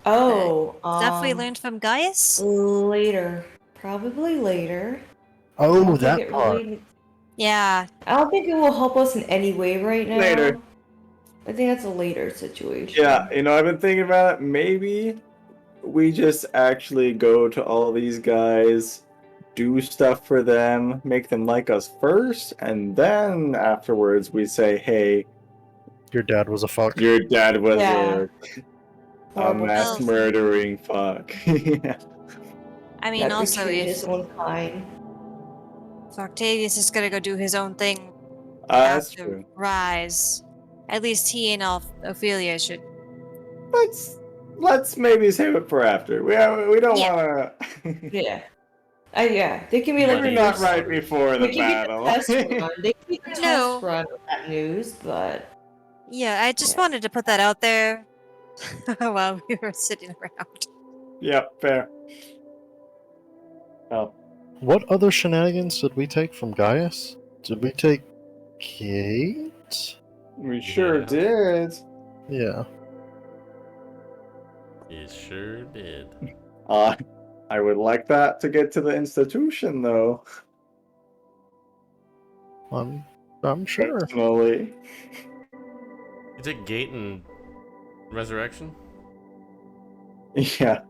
Oh, Stuff we learned from Gaius? later. Probably later. I Oh, don't think that it part. really. Yeah, I don't think it will help us in any way right now. Later. I think that's a later situation. Yeah, I've been thinking about it. Maybe we just actually go to all these guys, do stuff for them, make them like us first, and then afterwards we say, hey, Your dad was a fuck. your dad was Yeah. a Horrible mass Well- person. murdering fuck. Yeah. I mean, That also, betrayed his if own kind. Octavius is gonna go do his own thing That's after true. Rise, at least he and Ophelia should. Let's maybe save it for after. We don't Yeah. want to. Yeah. Yeah. They can be like Muddy Maybe not first- right before the They can be battle. the test run. They can be the No. test run of that news, but Yeah, I just Yeah. wanted to put that out there while we were sitting around. Yep, fair. Oh, What other shenanigans did we take from Gaius? Did we take Kate? we sure Yeah. did. Yeah. It sure did. I would like that to get to the institution, though. I'm sure. Personally. You take Gate and Resurrection? Yeah.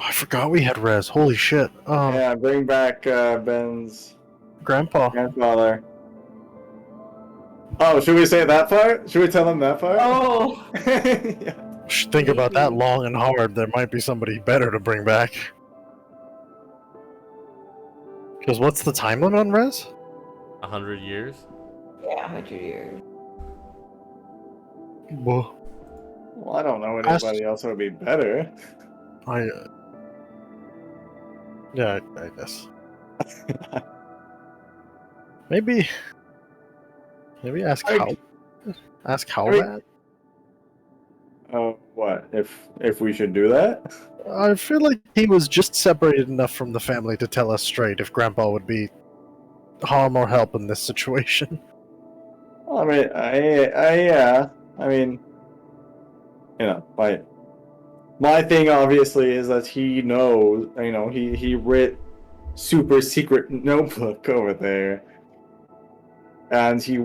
I forgot we had Res. Holy shit. Yeah, bring back Ben's Grandpa. grandfather. Oh, should we say that part? Should we tell him that part? oh, Yeah. Think about that Maybe. long and hard. There might be somebody better to bring back. Because what's the time limit on Res? 100 years? yeah, 100 years. Well, Well, I don't know anybody else would be better. Yeah, I guess. Maybe ask I- how. Ask how I mean- bad. Oh, what? If we should do that? I feel like he was just separated enough from the family to tell us straight if Grandpa would be harm or help in this situation. Well, I mean, yeah. I mean, my thing obviously is that he knows. He writ super secret notebook over there, and he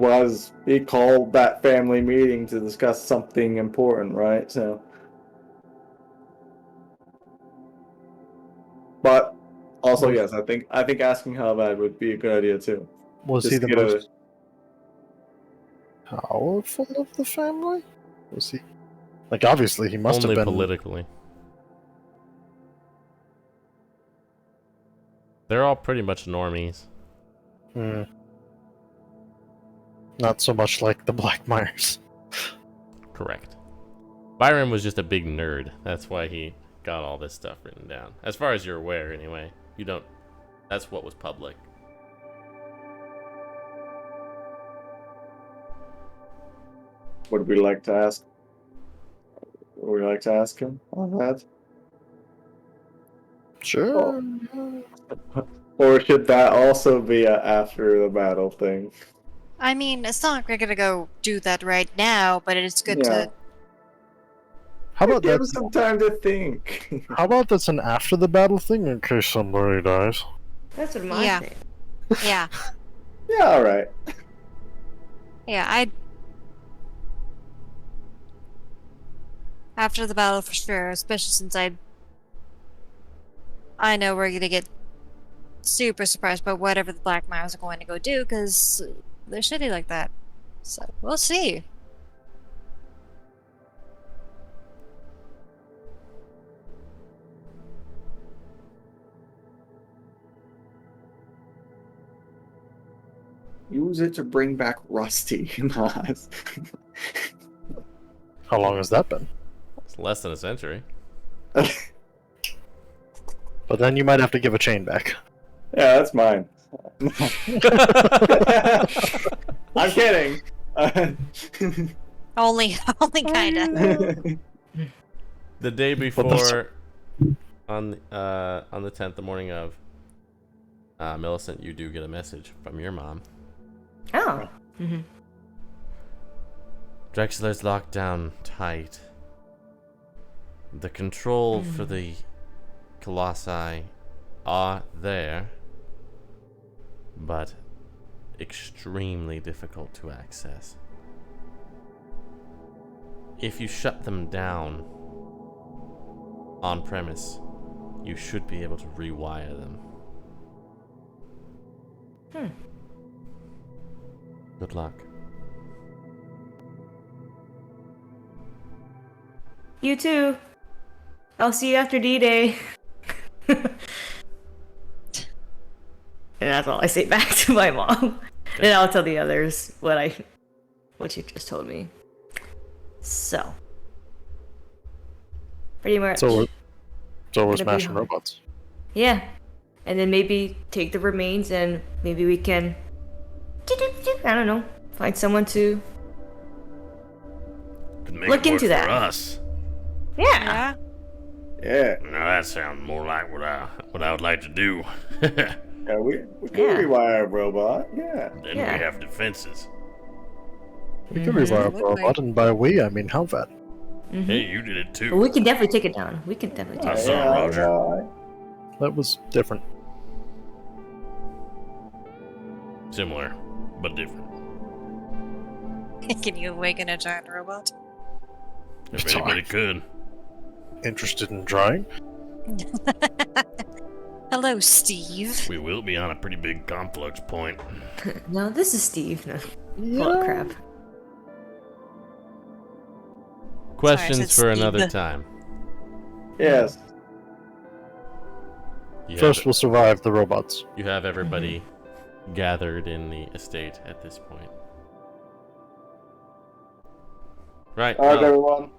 called that family meeting to discuss something important, right? So, but also yes, I think asking how bad would be a good idea too. Was Just he the get a- most powerful of the family? Was he? Like, obviously, he must Only have been. politically. They're all pretty much normies. Hmm. Not so much like the Blackmires. Correct. Byron was just a big nerd. That's why he got all this stuff written down. As far as you're aware, anyway. You don't... That's what was public. Would we like to ask? Would we like to ask him on that? Sure. Or should that also be a after the battle thing? I mean, it's not like we're gonna go do that right now, but it's good Yeah. to. How about Give that? us some time to think. How about that's an after the battle thing in case somebody dies? That's what my Yeah. thing. Yeah, Yeah, all right. yeah, I. After the battle for sure, especially since I know we're gonna get super surprised by whatever the Black Miles are going to go do, because they're shitty like that. So, we'll see. Use it to bring back Rusty. How long has that been? It's less than a century. But then you might have to give a chain back. Yeah, that's mine. I'm kidding. Only kinda. The day before, on the 10th, the morning of, Millicent, you do get a message from your mom. Oh. Mm-hmm. Drexler's locked down tight. The control for the Colossi are there, but extremely difficult to access. If you shut them down on premise, you should be able to rewire them. Good luck. You too. I'll see you after D-Day. And that's all I say back to my mom. And I'll tell the others what you just told me. So. Pretty much. So we're Gonna be smashing home. robots. Yeah. And then maybe take the remains and maybe we can, I don't know, find someone to Could make look it work into that. for us. Yeah. Yeah, Now that sounds more like what I would like to do. yeah, we can Yeah. rewire a robot. Yeah. Then Yeah. we have defenses. We can rewire a Look robot, like- and by we, I mean Helvet. Hey, you did it too. But we can definitely take it down. We can definitely take I it saw down. Roger. That was different. Similar, but different. Can you awaken a giant robot? If It's anybody hard. could. Interested in trying? Hello, Steve. We will be on a pretty big conflux point. No, this is Steve. No. Oh, crap. Questions said for another Steve. time. Yes. You First, have, we'll survive the robots. you have everybody gathered in the estate at this point. Right. All right, well, everyone.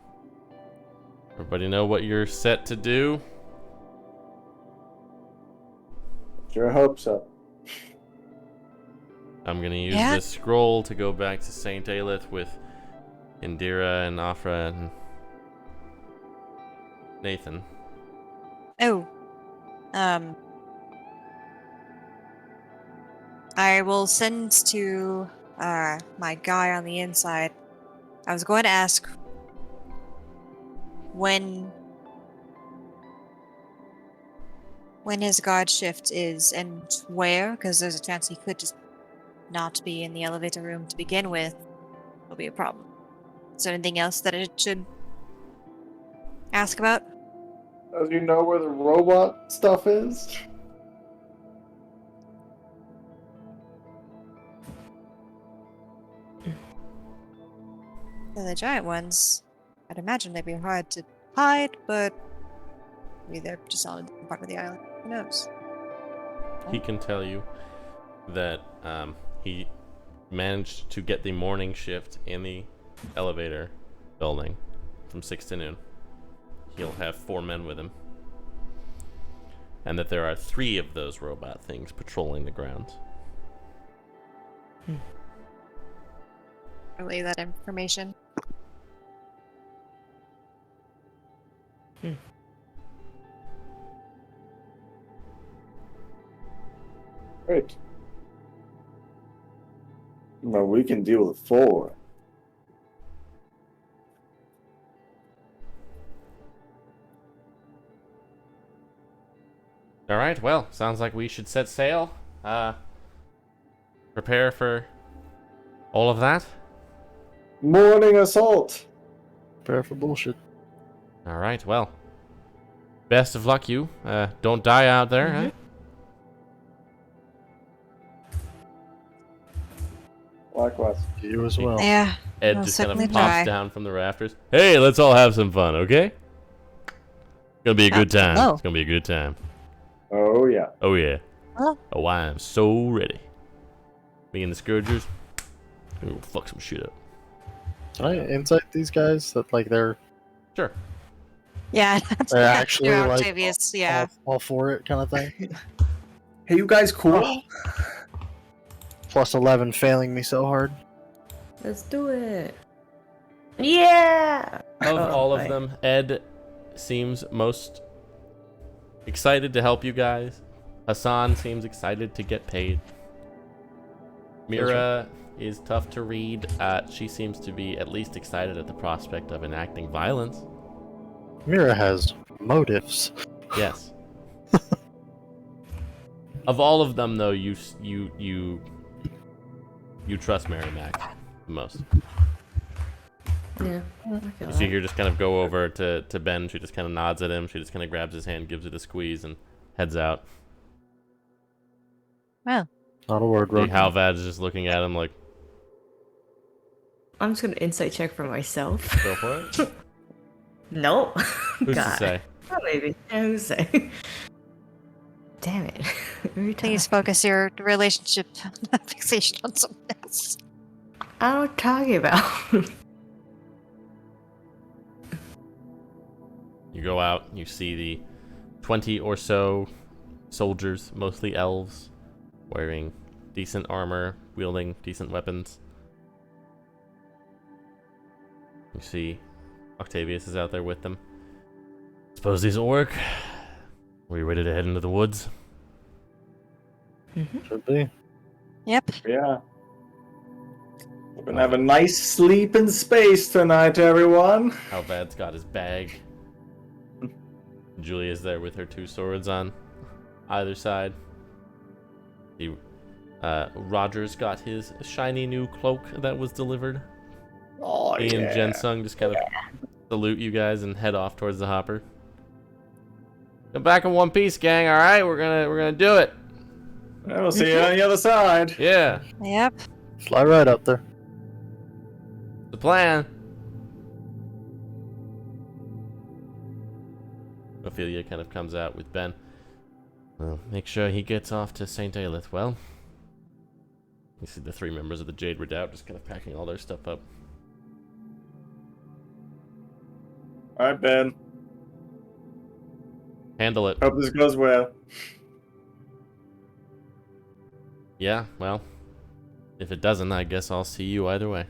everybody know what you're set to do? Sure hope so. I'm gonna use Yeah? this scroll to go back to Saint Aelith with Indira and Afra and Nathan. Oh. I will send to my guy on the inside. I was going to ask when his guard shift is and where, because there's a chance he could just not be in the elevator room to begin with. It'll be a problem. Is there anything else that I should ask about? As you know where the robot stuff is? The giant ones, I'd imagine they'd be hard to hide, but maybe they're just on a different part of the island. Who knows? He can tell you that he managed to get the morning shift in the elevator building from 6 to noon. He'll have 4 men with him. And that there are 3 of those robot things patrolling the grounds. Relay that information. Great. Well, we can deal with 4. Alright, well, sounds like we should set sail. Prepare for all of that. Morning assault! Prepare for bullshit. Alright, well. Best of luck, you. Don't die out there, huh? Likewise. You as well. Yeah. Ed I'll just kind of certainly pops try. down from the rafters. Hey, let's all have some fun, okay? Gonna be a good time. hello. It's gonna be a good time. Oh, yeah. Oh yeah. Hello. Oh, I am so ready. Me and the Scourgers. Ooh, fuck some shit up. Can I insight these guys that like they're Sure. Yeah, they're actually they're like Octavius, yeah. all for it kind of thing? Hey, you guys cool? Plus 11 failing me so hard. Let's do it. Yeah. Of Oh, all of right. them, Ed seems most excited to help you guys. Hassan seems excited to get paid. Mira is tough to read. She seems to be at least excited at the prospect of enacting violence. Mira has motives. Yes. Of all of them, though, you trust Mary Mac the most. Yeah. I feel You see that. her just kind of go over to Ben. She just kind of nods at him. She just kind of grabs his hand, gives it a squeeze, and heads out. Well, Not a word, See, Rook. Halvad is just looking at him like, I'm just gonna insight check for myself. go for it. Nope. Who's God. to say? Oh, maybe. Yeah, who's to say? Damn it. Every time. please focus your relationship fixation on something else. I don't know what you're talking about. You go out, you see the 20 or so soldiers, mostly elves, wearing decent armor, wielding decent weapons. You see Octavius is out there with them. Suppose these will work. Are we ready to head into the woods? Should be. Yep. Yeah. We're gonna have a nice sleep in space tonight, everyone. Halvad's got his bag. Julia's there with her two swords on either side. Roger's got his shiny new cloak that was delivered. Oh, He and yeah. Jensung just kind of salute you guys and head off towards the hopper. Come back in one piece, gang. All right, we're gonna do it. We'll see you on the other side. Yeah, Yep. Fly right up there. the plan. Ophelia kind of comes out with Ben. Well, make sure he gets off to St. Aelith. Well, you see the three members of the Jade Redoubt just kind of packing all their stuff up. All right, Ben. Handle it. Hope this goes well. Yeah, well, if it doesn't, I guess I'll see you either way.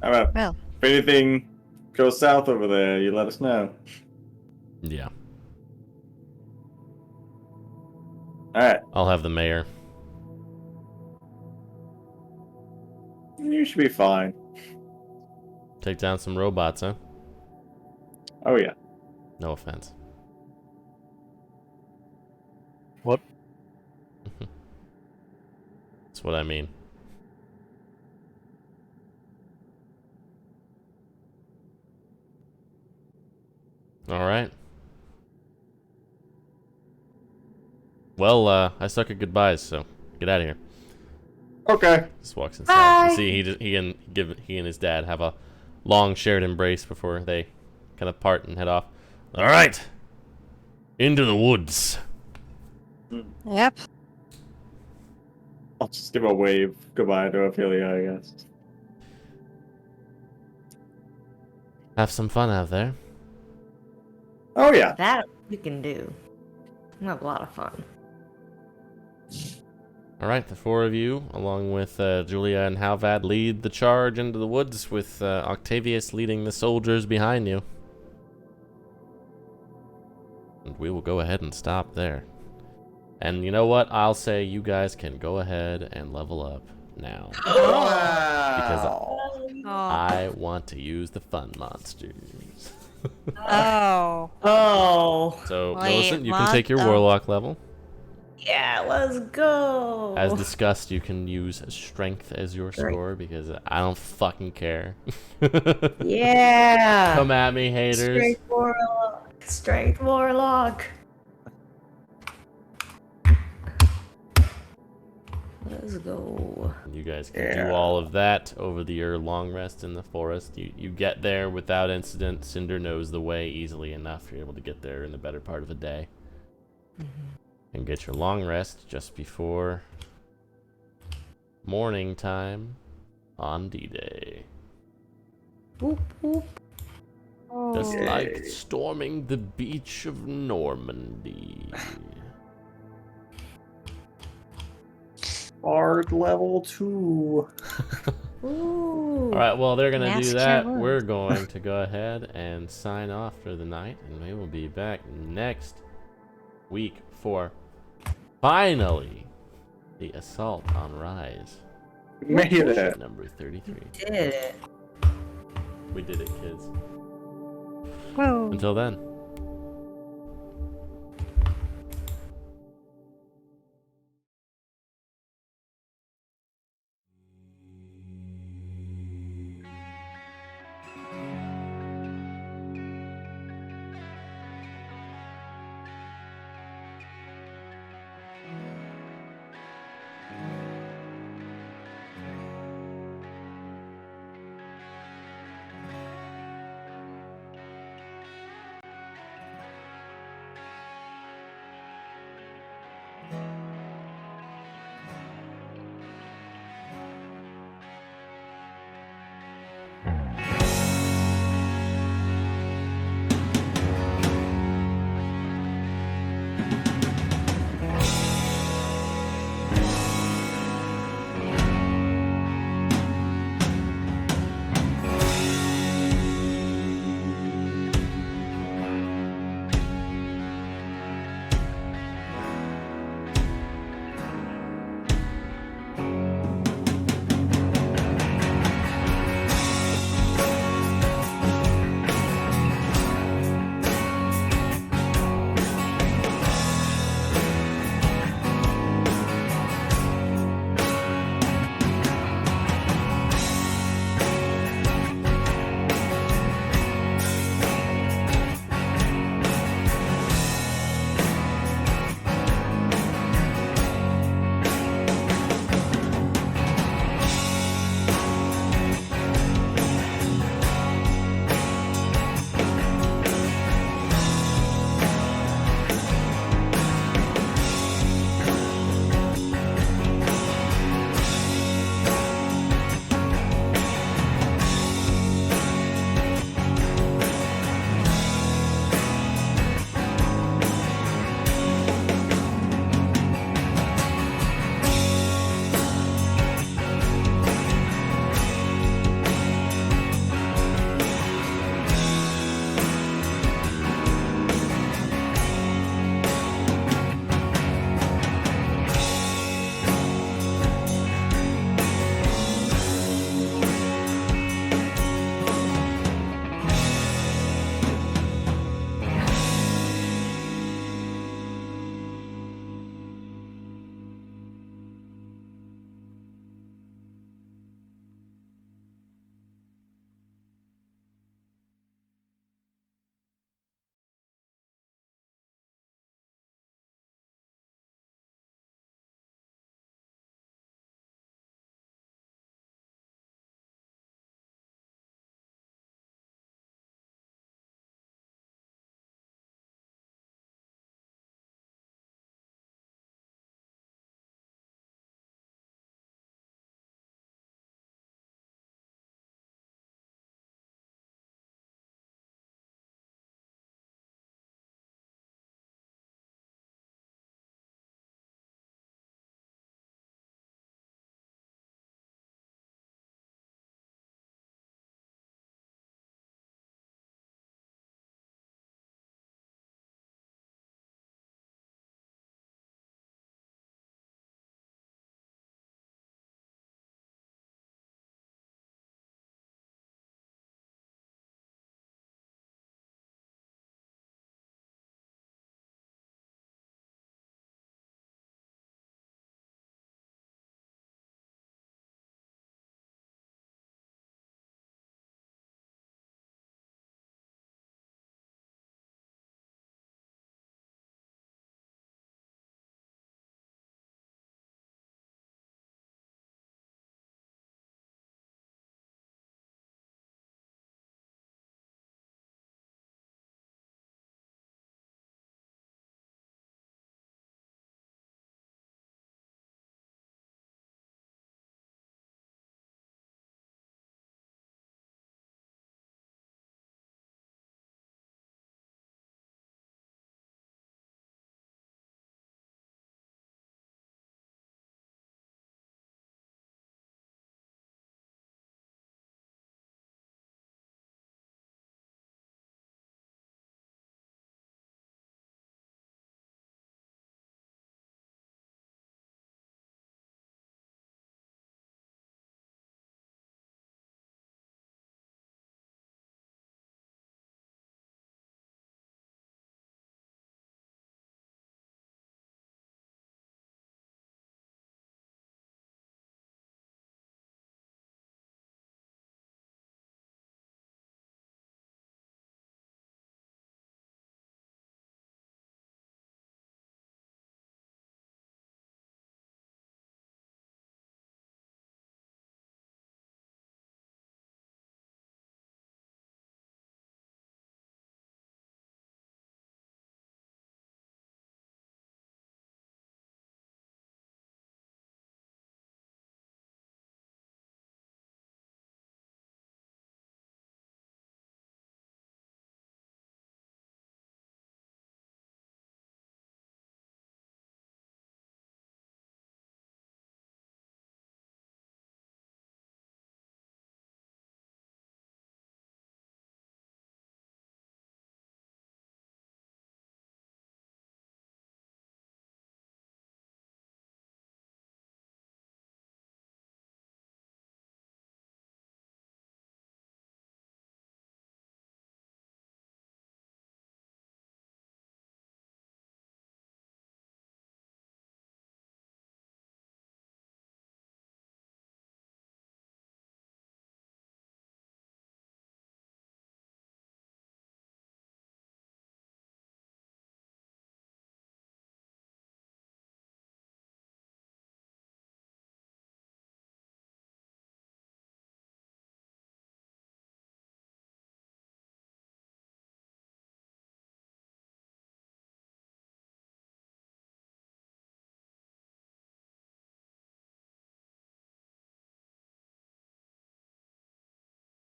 All right. Well. If anything goes south over there, you let us know. Yeah, All right. I'll have the mayor. You should be fine. Take down some robots, huh? Oh yeah. No offense. What? That's what I mean. All right. Well, I suck at goodbyes, so get out of here. Okay. Just walks inside. Bye. You see, he and his dad have a long shared embrace before they kind of part and head off. All right, into the woods. Yep. I'll just give a wave goodbye to Ophelia, I guess. Have some fun out there. Oh yeah. That we can do. We'll have a lot of fun. All right, the four of you, along with Julia and Halvad, lead the charge into the woods with Octavius leading the soldiers behind you. And we will go ahead and stop there. And you know what? I'll say you guys can go ahead and level up now. Because Oh. I want to use the fun monsters. Oh. Oh. So, Wait, Millicent, you can what? take your Oh. warlock level. Yeah, let's go. As discussed, you can use strength as your Great. score because I don't fucking care. Yeah. Come at me, haters. Straight warlock. Straight warlock. Let's go. You guys can Yeah. do all of that over your long rest in the forest. You get there without incident. Cinder knows the way easily enough. You're able to get there in the better part of a day. and get your long rest just before morning time on D-Day. Boop, boop. Just Oh. like storming the beach of Normandy. Bard level 2. Ooh. Alright, well, they're going to do Master that. wound. We're going to go ahead and sign off for the night, and we will be back next week for finally the Assault on Rise. Made it. Number 33. Did it. We did it, kids. Whoa. Until then.